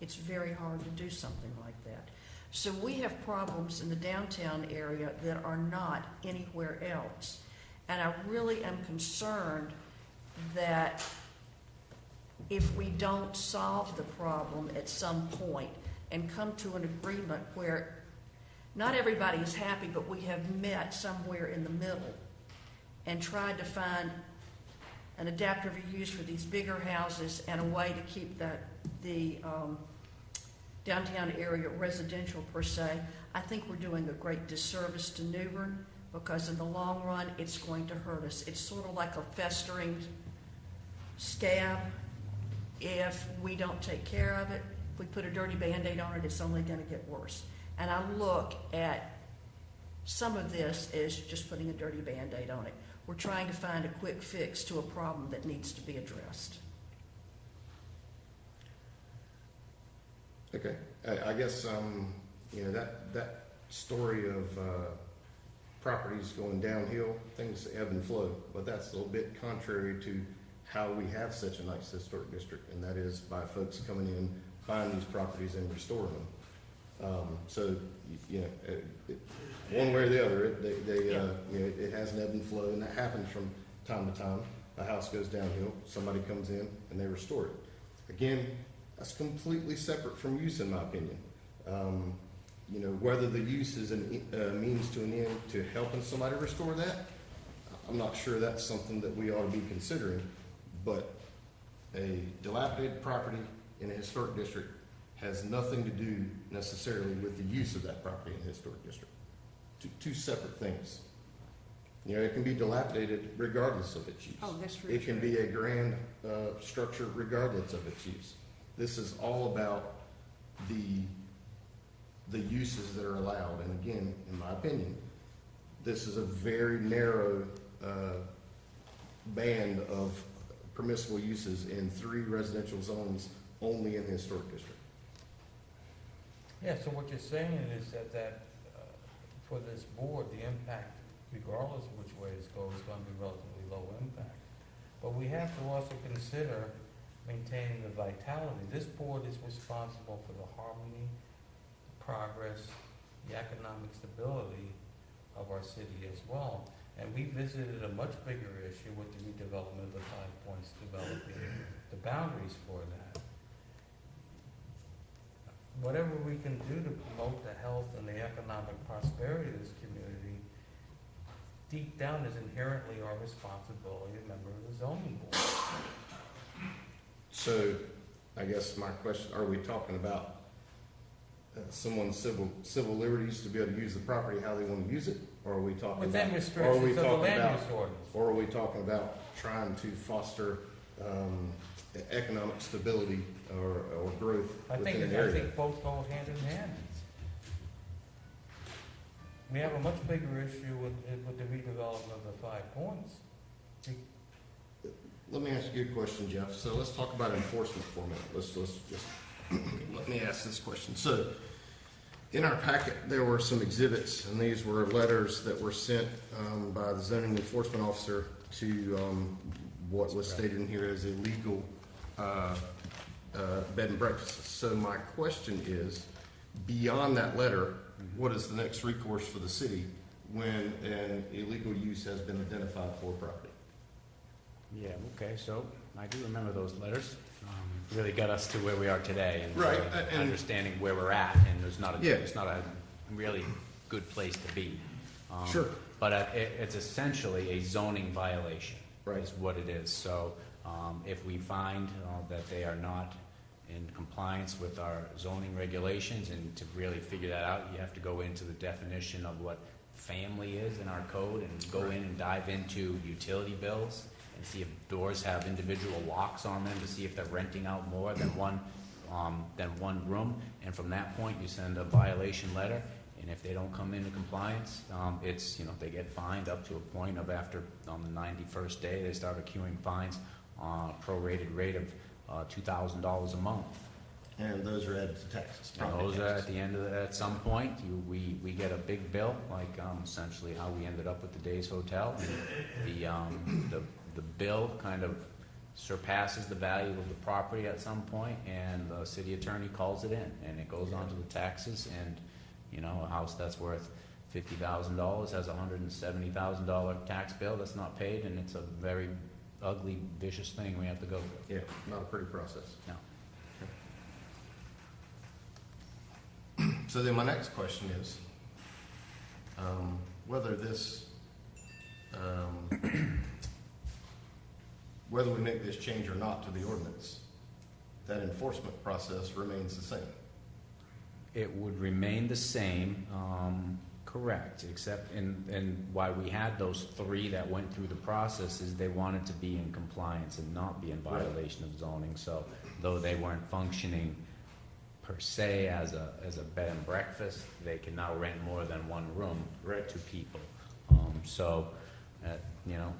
it's very hard to do something like that. So we have problems in the downtown area that are not anywhere else. And I really am concerned that if we don't solve the problem at some point and come to an agreement where not everybody is happy, but we have met somewhere in the middle and tried to find an adaptive reuse for these bigger houses and a way to keep the downtown area residential per se, I think we're doing a great disservice to New Bern because in the long run, it's going to hurt us. It's sort of like a festering scab. If we don't take care of it, if we put a dirty Band-Aid on it, it's only going to get worse. And I look at some of this as just putting a dirty Band-Aid on it. We're trying to find a quick fix to a problem that needs to be addressed. Okay, I guess, that story of properties going downhill, things ebb and flow, but that's a little bit contrary to how we have such a nice historic district, and that is by folks coming in, buying these properties and restoring them. So, one way or the other, it has an ebb and flow, and that happens from time to time. A house goes downhill, somebody comes in, and they restore it. Again, that's completely separate from use, in my opinion. Whether the use is a means to an end to helping somebody restore that, I'm not sure that's something that we ought to be considering. But a dilapidated property in a historic district has nothing to do necessarily with the use of that property in a historic district. Two separate things. It can be dilapidated regardless of its use. Oh, that's true. It can be a grand structure regardless of its use. This is all about the uses that are allowed. And again, in my opinion, this is a very narrow band of permissible uses in 3 residential zones only in the historic district. Yeah, so what you're saying is that for this board, the impact, regardless of which way this goes, is going to be relatively low impact. But we have to also consider maintaining the vitality. This board is responsible for the harmony, the progress, the economic stability of our city as well. And we visited a much bigger issue with the redevelopment of the 5 Points, developing the boundaries for that. Whatever we can do to promote the health and the economic prosperity of this community, deep down is inherently our responsibility as a member of the zoning board. So, I guess my question, are we talking about someone's civil liberties to be able to use the property how they want to use it? Or are we talking Within about, restrictions of the land use ordinance. or are we talking about trying to foster economic stability or growth within an area? I think both go hand in hand. We have a much bigger issue with the redevelopment of the 5 Points. Let me ask you a question, Jeff. So let's talk about enforcement for a minute. Let's just let me ask this question. So in our packet, there were some exhibits, and these were letters that were sent by the zoning enforcement officer to what was stated in here as illegal bed and breakfasts. So my question is, beyond that letter, what is the next recourse for the city when an illegal use has been identified for property? Yeah, okay, so I do remember those letters. Really got us to where we are today, and right, and understanding where we're at, and it's not a really good place to be. Sure. But it's essentially a zoning violation, right, is what it is. So if we find that they are not in compliance with our zoning regulations, and to really figure that out, you have to go into the definition of what family is in our code, and go in and dive into utility bills, and see if doors have individual locks on them, to see if they're renting out more than one room. And from that point, you send a violation letter, and if they don't come into compliance, it's, they get fined up to a point of, after on the 91st day, they start accruing fines on a prorated rate of $2,000 a month. And those are added to taxes. And those are at the end of at some point, we get a big bill, like essentially how we ended up with the Days Hotel. And the bill kind of surpasses the value of the property at some point, and the city attorney calls it in, and it goes on to the taxes. And a house that's worth $50,000 has a $170,000 tax bill that's not paid, and it's a very ugly, vicious thing we have to go through. Yeah, not a pretty process. No. So then my next question is, whether we make this change or not to the ordinance, that enforcement process remains the same. It would remain the same, correct, except and why we had those 3 that went through the process is they wanted to be in compliance and not be in violation of zoning. So though they weren't functioning per se as a bed and breakfast, they can now rent more than one room to people. So you know,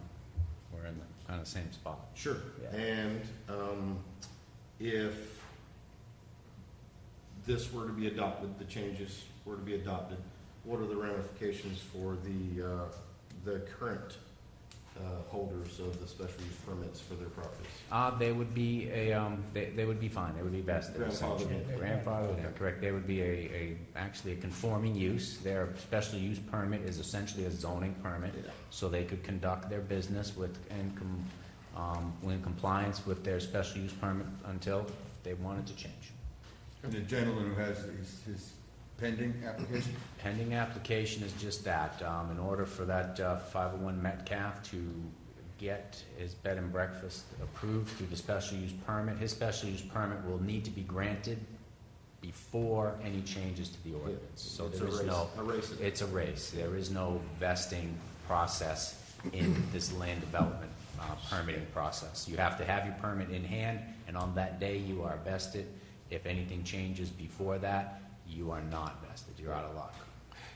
we're in the kind of same spot. Sure. Yeah. And if this were to be adopted, the changes were to be adopted, what are the ramifications for the current holders of the special use permits for their properties? They would be they would be fine. They would be vested. essentially. Grandfather, yeah, correct. They would be actually a conforming use. Their special use permit is essentially a zoning permit, so they could conduct their business in compliance with their special use permit until they wanted to change. And the gentleman who has his pending application? Pending application is just that. In order for that 501 Metcalf to get his bed and breakfast approved through the special use permit, his special use permit will need to be granted before any changes to the ordinance. So it's a race. There is no vesting process in this land development permitting process. You have to have your permit in hand, and on that day you are vested. If anything changes before that, you are not vested. You're out of luck.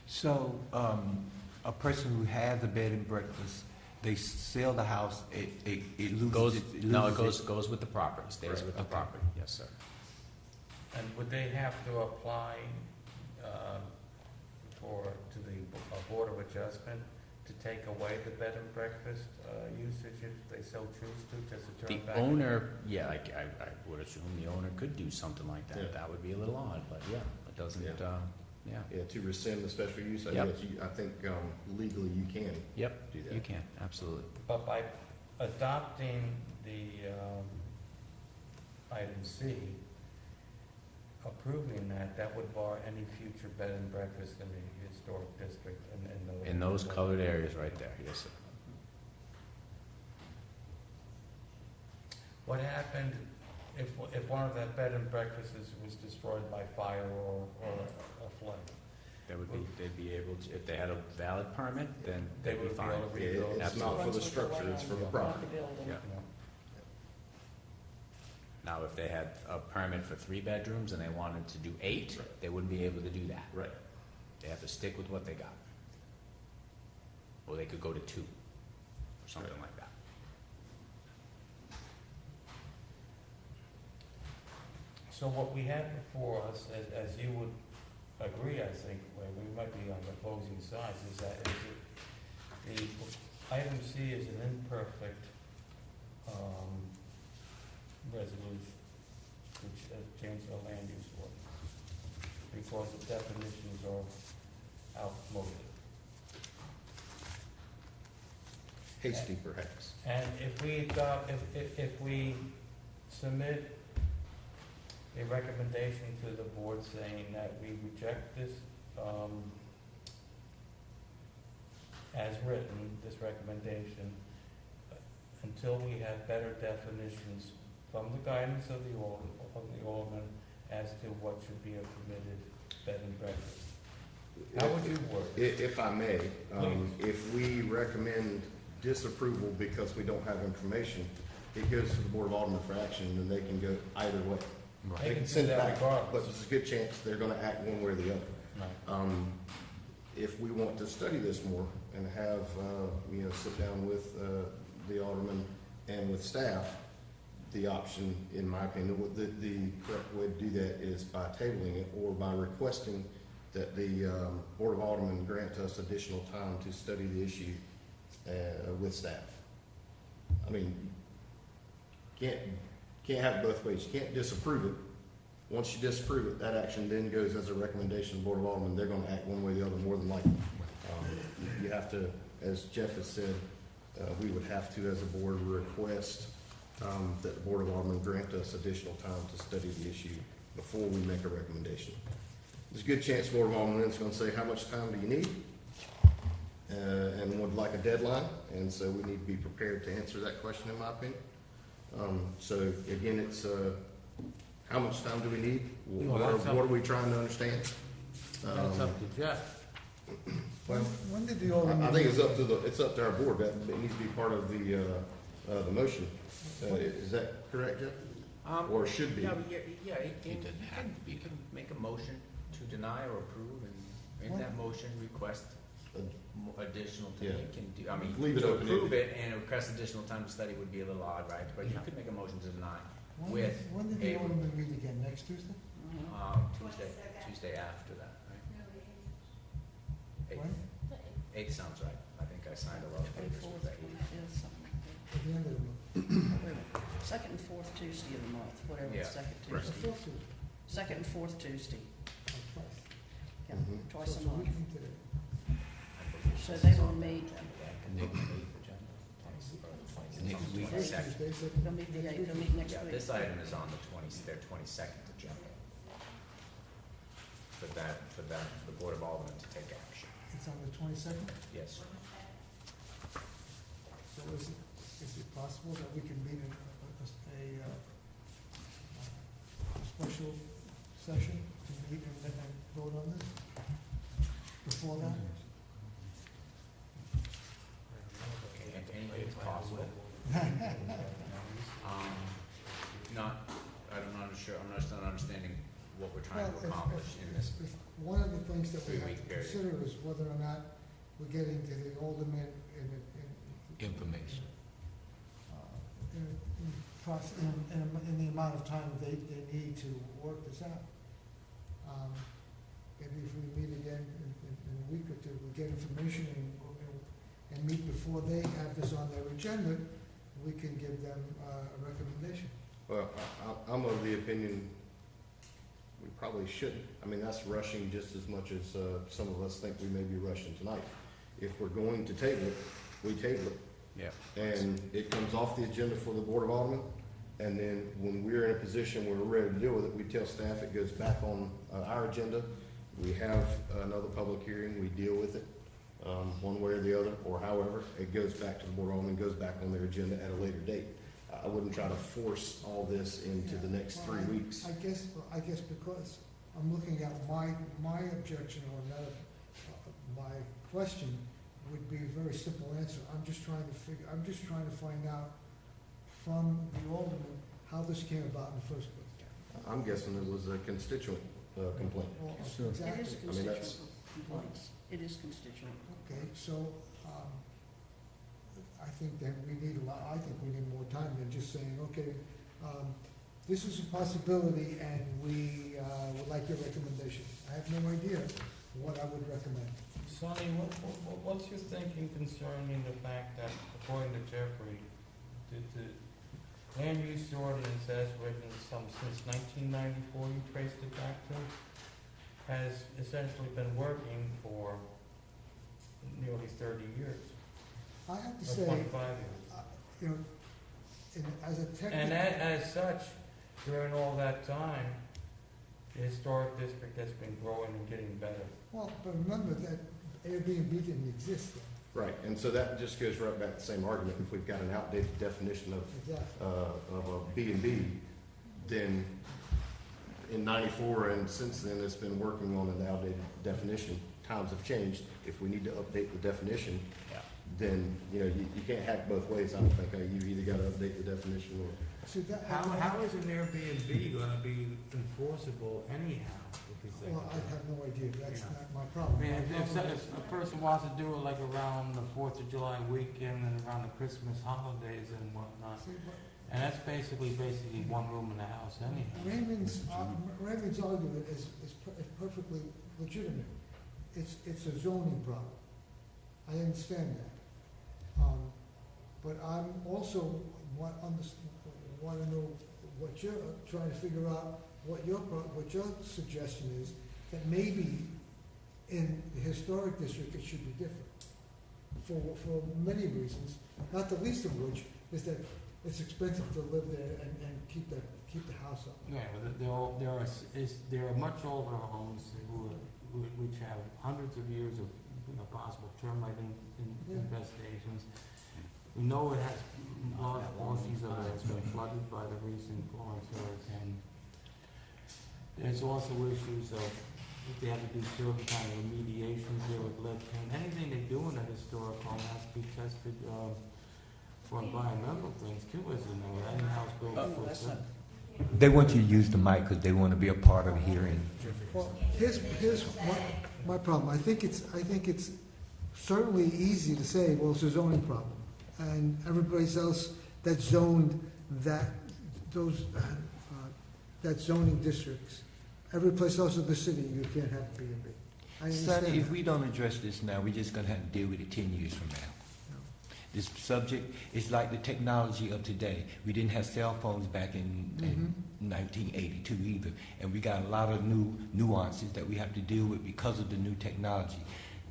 So, a person who has a bed and breakfast, they sell the house, it loses goes with the property, stays with the property. Yes, sir. And would they have to apply to the Board of Adjustment to take away the bed and breakfast usage if they so choose to, just to turn The back? owner, yeah, I would assume the owner could do something like that. Yeah. That would be a little odd, but yeah, it doesn't, Yeah, to rescind the special use, Yep. I think legally you can Yep, do that. you can, absolutely. But by adopting the item C, approving that would bar any future bed and breakfast in the historic district In those colored areas right there, yes, sir. What happened if one of that bed and breakfasts was destroyed by fire or a flood? They'd be able to, if they had a valid permit, then They they'd be would be fine. able to rebuild. It's not for the structure, it's for the property. Yeah. Now, if they had a permit for 3 bedrooms and they wanted to do 8, they wouldn't be able to do that. Right. They have to stick with what they got. Or they could go to 2, or something like that. So what we have before us, as you would agree, I think, where we might be on the opposing sides, is that the item C is an imperfect resolution, which changes the land use ordinance, because the definitions are outmoded. Hasty, perhaps. And if we submit a recommendation to the board saying that we reject this, as written, this recommendation, until we have better definitions from the guidance of the Aldermen as to what should be a permitted bed and breakfast. How would you work? If I may, if we recommend disapproval because we don't have information, it goes to the Board of Aldermen for action, and they can go either way. Right. They can send it back, but there's a good chance they're gonna act one way or the other. Right. If we want to study this more and have, sit down with the Aldermen and with staff, the option, in my opinion, the correct way to do that is by tabling it or by requesting that the Board of Aldermen grant us additional time to study the issue with staff. I mean, can't have it both ways. You can't disapprove it. Once you disapprove it, that action then goes as a recommendation to the Board of Aldermen. They're going to act one way or the other, more than likely. You have to, as Jeff has said, we would have to, as a board, request that the Board of Aldermen grant us additional time to study the issue before we make a recommendation. There's a good chance the Board of Aldermen is going to say, how much time do you need? And would like a deadline, and so we need to be prepared to answer that question, in my opinion. So again, it's how much time do we need? What are we trying to understand? That's up to Jeff. Well, When did the Aldermen? I think it's up to our board, but it needs to be part of the motion. Is that correct, Jeff? Or should be? Yeah, you can make a motion to deny or approve, and in that motion request additional time, Yeah. you can do, I mean, Leave it to open. approve it and request additional time to study would be a little odd, right? But you Yeah. could make a motion to deny When with did- When did the a, Aldermen meet again, next Tuesday? Tuesday after that, right? When? 8th sounds right. I think I signed a lot of papers with that. 25th, something like that. At the end of the month? Wait a minute. Second and fourth Tuesday of the month, whatever the Yeah. second Right. The Tuesday. fourth Tuesday, Second and fourth Tuesday, twice. yeah, Mhm. twice So a it's week month. from today. So they will meet, Next week. First Second. Tuesday, second- they'll meet the 8th, they'll meet next Yeah, week. this item is on their 22nd agenda. For the Board of Aldermen to take action. It's on the 22nd? Yes. So is it possible that we can meet a special session to meet and vote on this before that? It's possible. I'm not understanding what we're trying to accomplish in this. One of the things that we have to 3-week period. consider is whether or not we're getting to the Aldermen Information. in the amount of time they need to work this out. Maybe if we meet again in a week or two, we get information and meet before they have this on their agenda, we can give them a recommendation. Well, I'm of the opinion we probably shouldn't. I mean, that's rushing just as much as some of us think we may be rushing tonight. If we're going to table it, we table it. Yeah. And it comes off the agenda for the Board of Aldermen, and then when we're in a position where we're ready to deal with it, we tell staff it goes back on our agenda. We have another public hearing, we deal with it, one way or the other, or however, it goes back to the Board of Aldermen, goes back on their agenda at a later date. I wouldn't try to force all this into the next 3 weeks. I guess because I'm looking at my objection or another, my question would be a very simple answer. I'm just trying to find out from the Alderman how this came about in the first place. I'm guessing it was a constituent complaint. Well, It exactly. is a I mean, constituent complaint. It is constituent. Okay, so, I think that we need more time than just saying, okay, this is a possibility and we, would like your recommendation. I have no idea what I would recommend. Sonny, what's your thinking concerning the fact that, according to Jeffrey, the land use ordinance as written since 1994, you traced it back to, has essentially been working for nearly 30 years, I have to or say, 25 years. you know, as a And technical, as such, during all that time, the historic district has been growing and getting better. well, but remember that Airbnb didn't exist then. Right, and so that just goes right back to the same argument. If we've got an outdated definition of Exactly. a B&B, then in 94 and since then, it's been working on an outdated definition. Times have changed. If we need to update the definition, Yeah. then, you can't have it both ways. I don't think you've either got to update the definition or. See, that, How is an Airbnb gonna be enforceable anyhow, if you think well, about I it? have no idea. That's Yeah. not my I problem. mean, My if problem is- a person wants to do it like around the 4th of July weekend and around the Christmas holidays and whatnot, See, but and that's basically one room in the house anyhow. Raymond's argument is perfectly legitimate. It's a zoning problem. I understand that. But I'm also want to know what you're trying to figure out, what your suggestion is, that maybe in the historic district it should be different. For many reasons, not the least of which is that it's expensive to live there and keep the house up. Yeah, but there are much older homes which have hundreds of years of possible termite infestations. We know it has large portions of it has been flooded by the recent Florence hurricane. There's also issues of if they have to do certain kind of remediations there with lead paint. Anything they do in a historic home has to be tested for environmental things too, as you know. Any house built before. They want you to use the mic because they want to be a part of hearing. Well, here's my problem. I think it's certainly easy to say, well, it's a zoning problem. And everybody else that's zoned that, that zoning districts, every place else in the city, you can't have a B&B. I understand Sonny, if that. we don't address this now, we're just gonna have to deal with it 10 years from now. This subject is like the technology of today. We didn't have cell phones back in 1982 either, and we got a lot of new nuances that we have to deal with because of the new technology.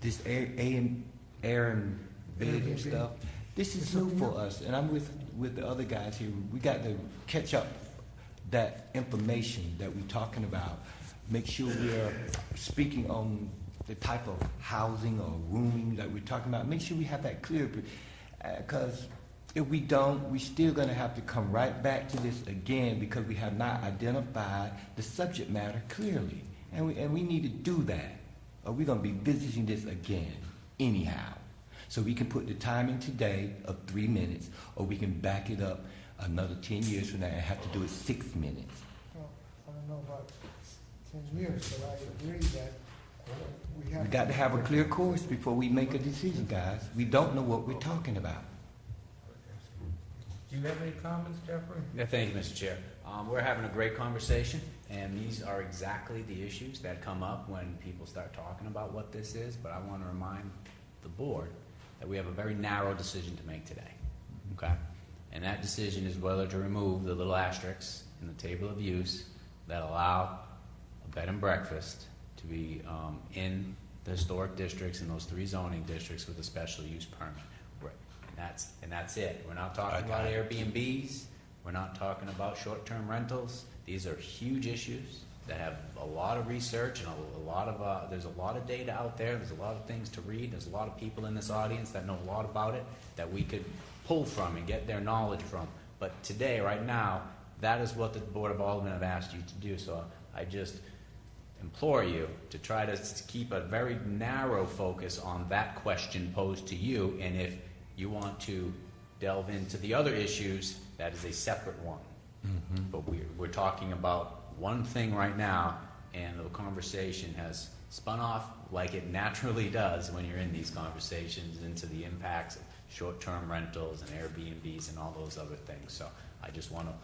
This air and bed and stuff, this is new for us, and I'm with the other guys here. We got to catch up that information that we're talking about, make sure we're speaking on the type of housing or rooming that we're talking about, make sure we have that clear. Because if we don't, we're still going to have to come right back to this again because we have not identified the subject matter clearly. And we need to do that, or we're going to be visiting this again anyhow. So we can put the time in today of 3 minutes, or we can back it up another 10 years from now and have to do it 6 minutes. Well, I don't know about 10 years, but I agree that We got to have a clear course before we make a decision, guys. We don't know what we're talking about. Do you have any comments, Jeffrey? Yeah, thank you, Mr. Chair. We're having a great conversation, and these are exactly the issues that come up when people start talking about what this is, but I want to remind the board that we have a very narrow decision to make today, okay? And that decision is whether to remove the little asterisks in the table of use that allow a bed and breakfast to be in the historic districts in those 3 zoning districts with a special use permit. And that's it. We're not talking about Airbnbs. We're not talking about short-term rentals. These are huge issues that have a lot of research and a lot of there's a lot of data out there. There's a lot of things to read. There's a lot of people in this audience that know a lot about it that we could pull from and get their knowledge from. But today, right now, that is what the Board of Aldermen have asked you to do. So I just implore you to try to keep a very narrow focus on that question posed to you, and if you want to delve into the other issues, that is a separate one. But we're talking about one thing right now, and the conversation has spun off like it naturally does when you're in these conversations into the impacts of short-term rentals and Airbnbs and all those other things. So I just want to,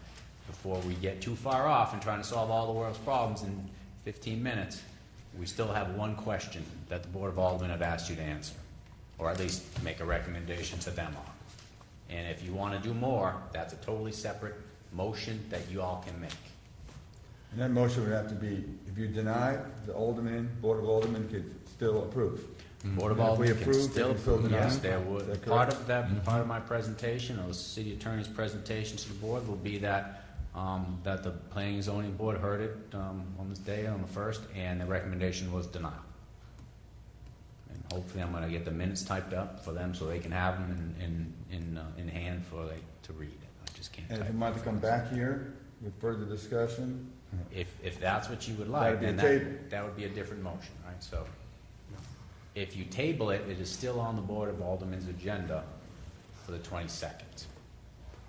before we get too far off and trying to solve all the world's problems in 15 minutes, we still have one question that the Board of Aldermen have asked you to answer, or at least make a recommendation to them on. And if you want to do more, that's a totally separate motion that you all can make. And that motion would have to be, if you deny, the Board of Aldermen could still approve. Board of And if we Aldermen can approve, still they can still approve. deny? Yes, there Is would. that Part correct? of that, part of my presentation, or the city attorney's presentation to the board, will be that that the planning and zoning board heard it on this day, on the 1st, and the recommendation was denial. And hopefully, I'm going to get the minutes typed up for them so they can have them in hand for to read. I just can't. And if type you want to come back here with further discussion, If that's what you would like, That'd be then a table. that would be a different motion, right? So if you table it, it is still on the Board of Aldermen's agenda for the 22nd.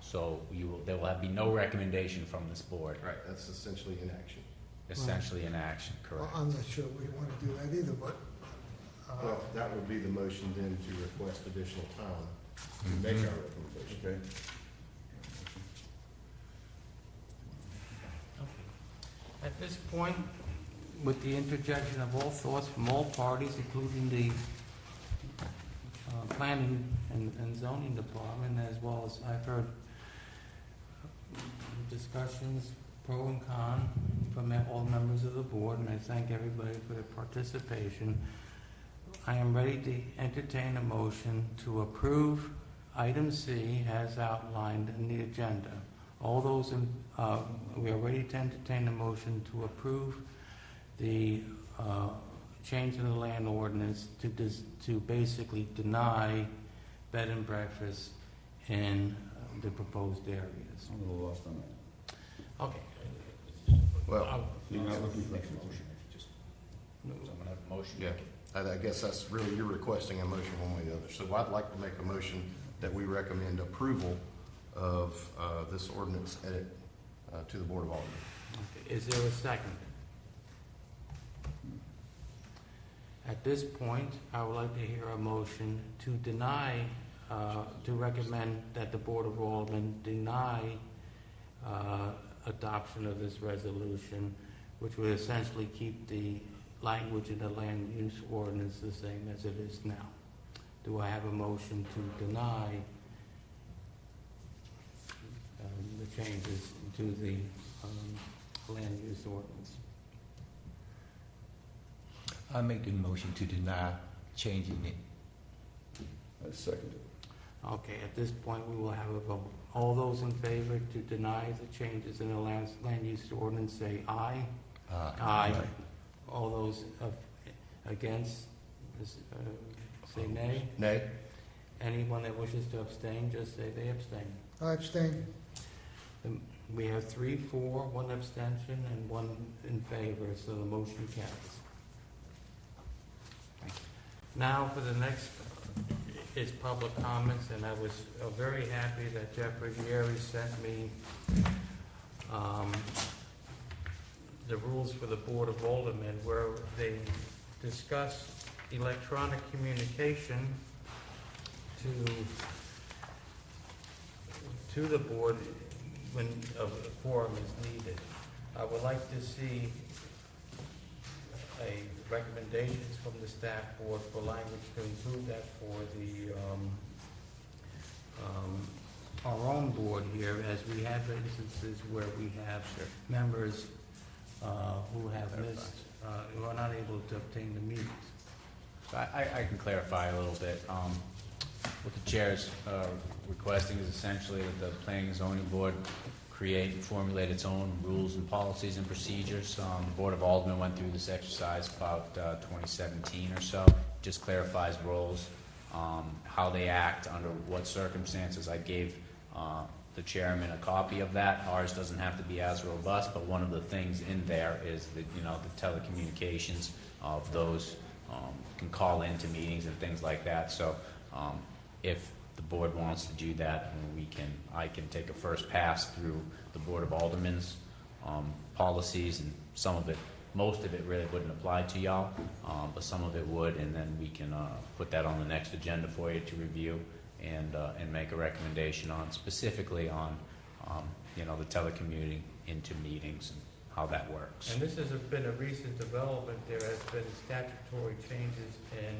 So there will be no recommendation from this board. Right, that's essentially inaction. Essentially in action, correct. I'm not sure we want to do that either, but Well, that would be the motion then to request additional time to make our recommendation. okay. At this point, with the interjection of all thoughts from all parties, including the planning and zoning department, as well as I've heard discussions, pro and con, from all members of the board, and I thank everybody for their participation. I am ready to entertain a motion to approve item C as outlined in the agenda. All those we are ready to entertain a motion to approve the change in the land ordinance to basically deny bed and breakfast in the proposed areas. I'm a little lost on that. Okay. Well, You're not looking for Someone have a motion? yeah, I guess that's really, you're requesting a motion one way or the other. So I'd like to make a motion that we recommend approval of this ordinance edit to the Board of Aldermen. Is there a second? At this point, I would like to hear a motion to deny, to recommend that the Board of Aldermen deny adoption of this resolution, which would essentially keep the language in the land use ordinance the same as it is now. Do I have a motion to deny the changes to the land use ordinance? I make the motion to deny changing it. I second it. Okay, at this point, we will have a vote. All those in favor to deny the changes in the land use ordinance say aye. Aye. All those against say nay. Nay. Anyone that wishes to abstain, just say they abstain. I abstain. We have 3 for, 1 abstention, and 1 in favor, so the motion carries. Now for the next is public comments, and I was very happy that Jeff Ruggieri sent me the rules for the Board of Aldermen, where they discuss electronic communication to the board when a quorum is needed. I would like to see recommendations from the staff board for language to include that for the our own board here, as we have instances where we have members who have missed, who are not able to obtain the meetings. So I can clarify a little bit. What the chair's requesting is essentially that the Planning and Zoning Board create and formulate its own rules and policies and procedures. The Board of Aldermen went through this exercise about 2017 or so. Just clarifies roles, how they act, under what circumstances. I gave the chairman a copy of that. Ours doesn't have to be as robust, but one of the things in there is that, the telecommunications of those can call into meetings and things like that. So if the board wants to do that, I can take a first pass through the Board of Aldermen's policies, and most of it really wouldn't apply to y'all, but some of it would, and then we can put that on the next agenda for you to review and make a recommendation on, specifically on the telecommuting into meetings and how that works. And this has been a recent development. There has been statutory changes in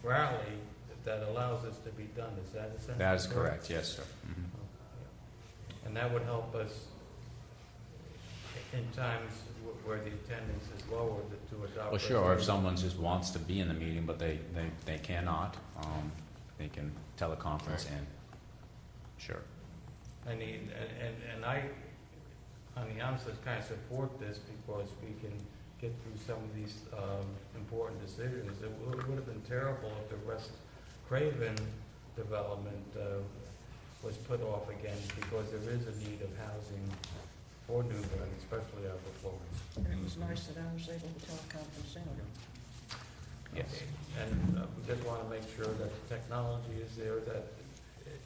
Raleigh that allows this to be done. Is that essentially That is correct, yes, sir. Mm-hmm. And that would help us in times where the attendance is lower to adopt. Well, sure, or if someone just wants to be in the meeting, but they cannot, they can teleconference in. Sure. And I, on the honest, kind of support this because we can get through some of these important decisions. It would have been terrible if the Craven development was put off again, because there is a need of housing for New Bern, especially out of Florence. And it was nice that I was able to teleconference in. Yes. Okay. And we just want to make sure that the technology is there, that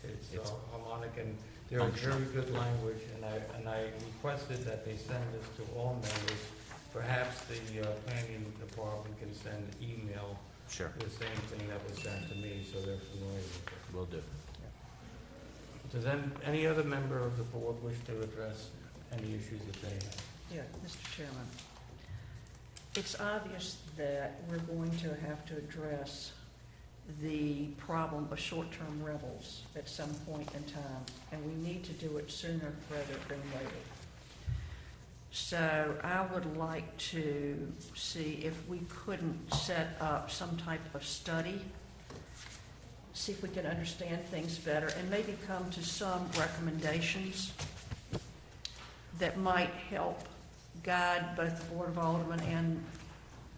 it's harmonic, and there is very good language, and I requested that they send this to all members. Perhaps the planning department can send an email. Sure. The same thing that was sent to me, so they're familiar with it. Will do. Does any other member of the board wish to address any issues that they have? Yeah, Mr. Chairman. It's obvious that we're going to have to address the problem of short-term rentals at some point in time, and we need to do it sooner rather than later. So I would like to see if we couldn't set up some type of study, see if we can understand things better, and maybe come to some recommendations that might help guide both the Board of Aldermen and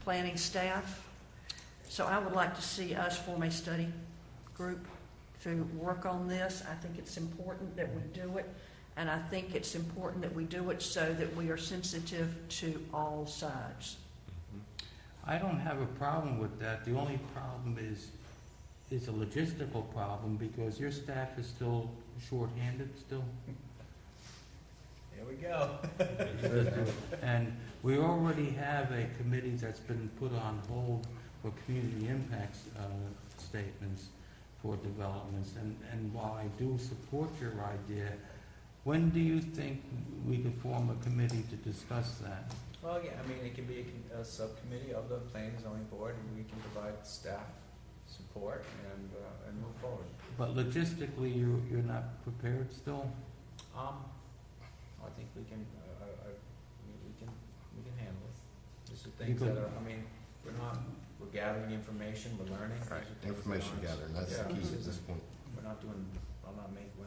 planning staff. So I would like to see us form a study group to work on this. I think it's important that we do it, and I think it's important that we do it so that we are sensitive to all sides. I don't have a problem with that. The only problem is a logistical problem, because your staff is still short-handed still. There we go. And we already have a committee that's been put on hold for community impacts statements for developments. And while I do support your idea, when do you think we could form a committee to discuss that? Well, yeah, I mean, it can be a subcommittee of the planning and zoning board, and we can provide staff support and move forward. But logistically, you're not prepared still? I think we can handle it. These are things that are, I mean, we're gathering information, we're learning. Right, information gathering, that's the key at this point. We're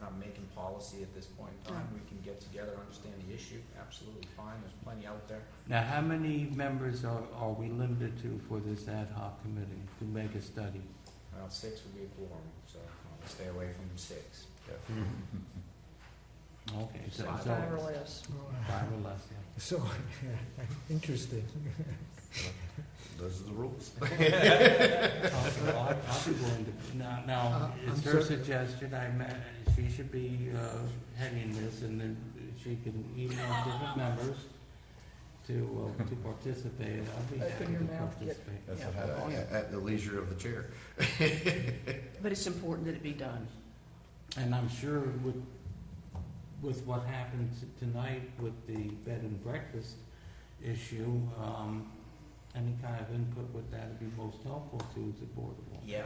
not making policy at this point in time. We can get together, understand the issue, absolutely fine, there's plenty out there. Now, how many members are we limited to for this ad hoc committee to make a study? 6 would be a quorum, so I'll stay away from 6. Okay, so. 5 or less. 5 or less, yeah. So, interesting. Those are the rules. I'll be willing to, now, it's her suggestion, she should be heading this, and then she can email different members to participate. I'll be happy to participate. That's what happens at the leisure of the chair. But it's important that it be done. And I'm sure with what happened tonight with the bed and breakfast issue, any kind of input with that would be most helpful to the board. Yeah,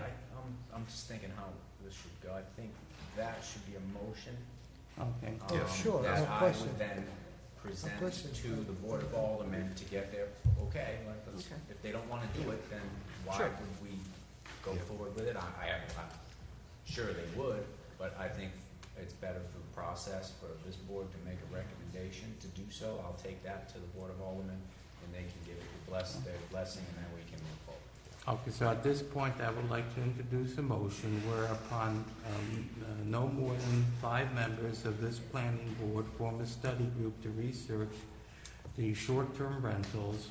I'm just thinking how this should go. I think that should be a motion. Okay. Sure, That no I question. would then present No question. to the Board of Aldermen to get their, okay, if they don't want to do it, then why would we go forward with it? I'm sure they would, but I think it's better for the process for this board to make a recommendation to do so. I'll take that to the Board of Aldermen, and they can give it their blessing, and then we can move forward. Okay, so at this point, I would like to introduce a motion whereupon no more than 5 members of this planning board form a study group to research the short-term rentals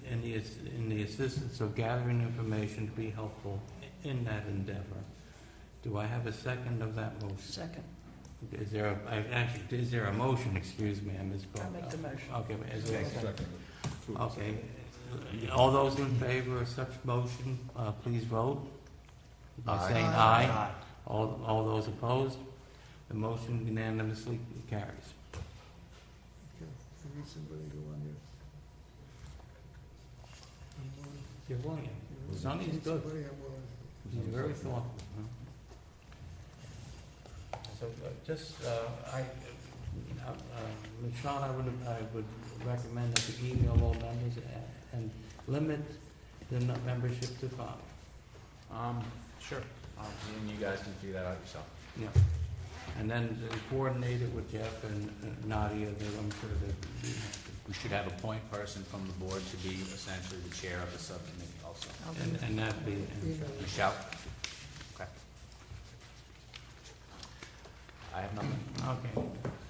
in the assistance of gathering information to be helpful in that endeavor. Do I have a second of that motion? Second. Is there a motion? Excuse me, I misspoke. I'll make the motion. Okay, is there a second? Okay. All those in favor of such motion, please vote by saying aye. All those opposed? The motion unanimously carries. Okay, I need somebody to go on here. I'm willing. You're willing. Sonny's good. Somebody I'm willing. He's very thoughtful. So Sean, I would recommend that you email all members and limit the membership to 5. Sure. And you guys can figure that out yourself. Yeah. And then coordinate it with Jeff and Nadia. I'm sure that We should have a point person from the board to be essentially the chair of the subcommittee also. and that'd be Michelle? Okay. I have nothing. okay.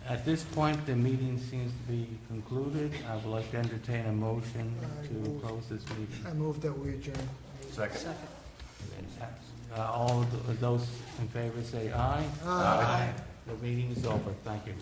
At this point, the meeting seems to be concluded. I would like to entertain a motion to close this meeting. I move that we adjourn. Second. All of those in favor say aye. Aye. The meeting is over. Thank you.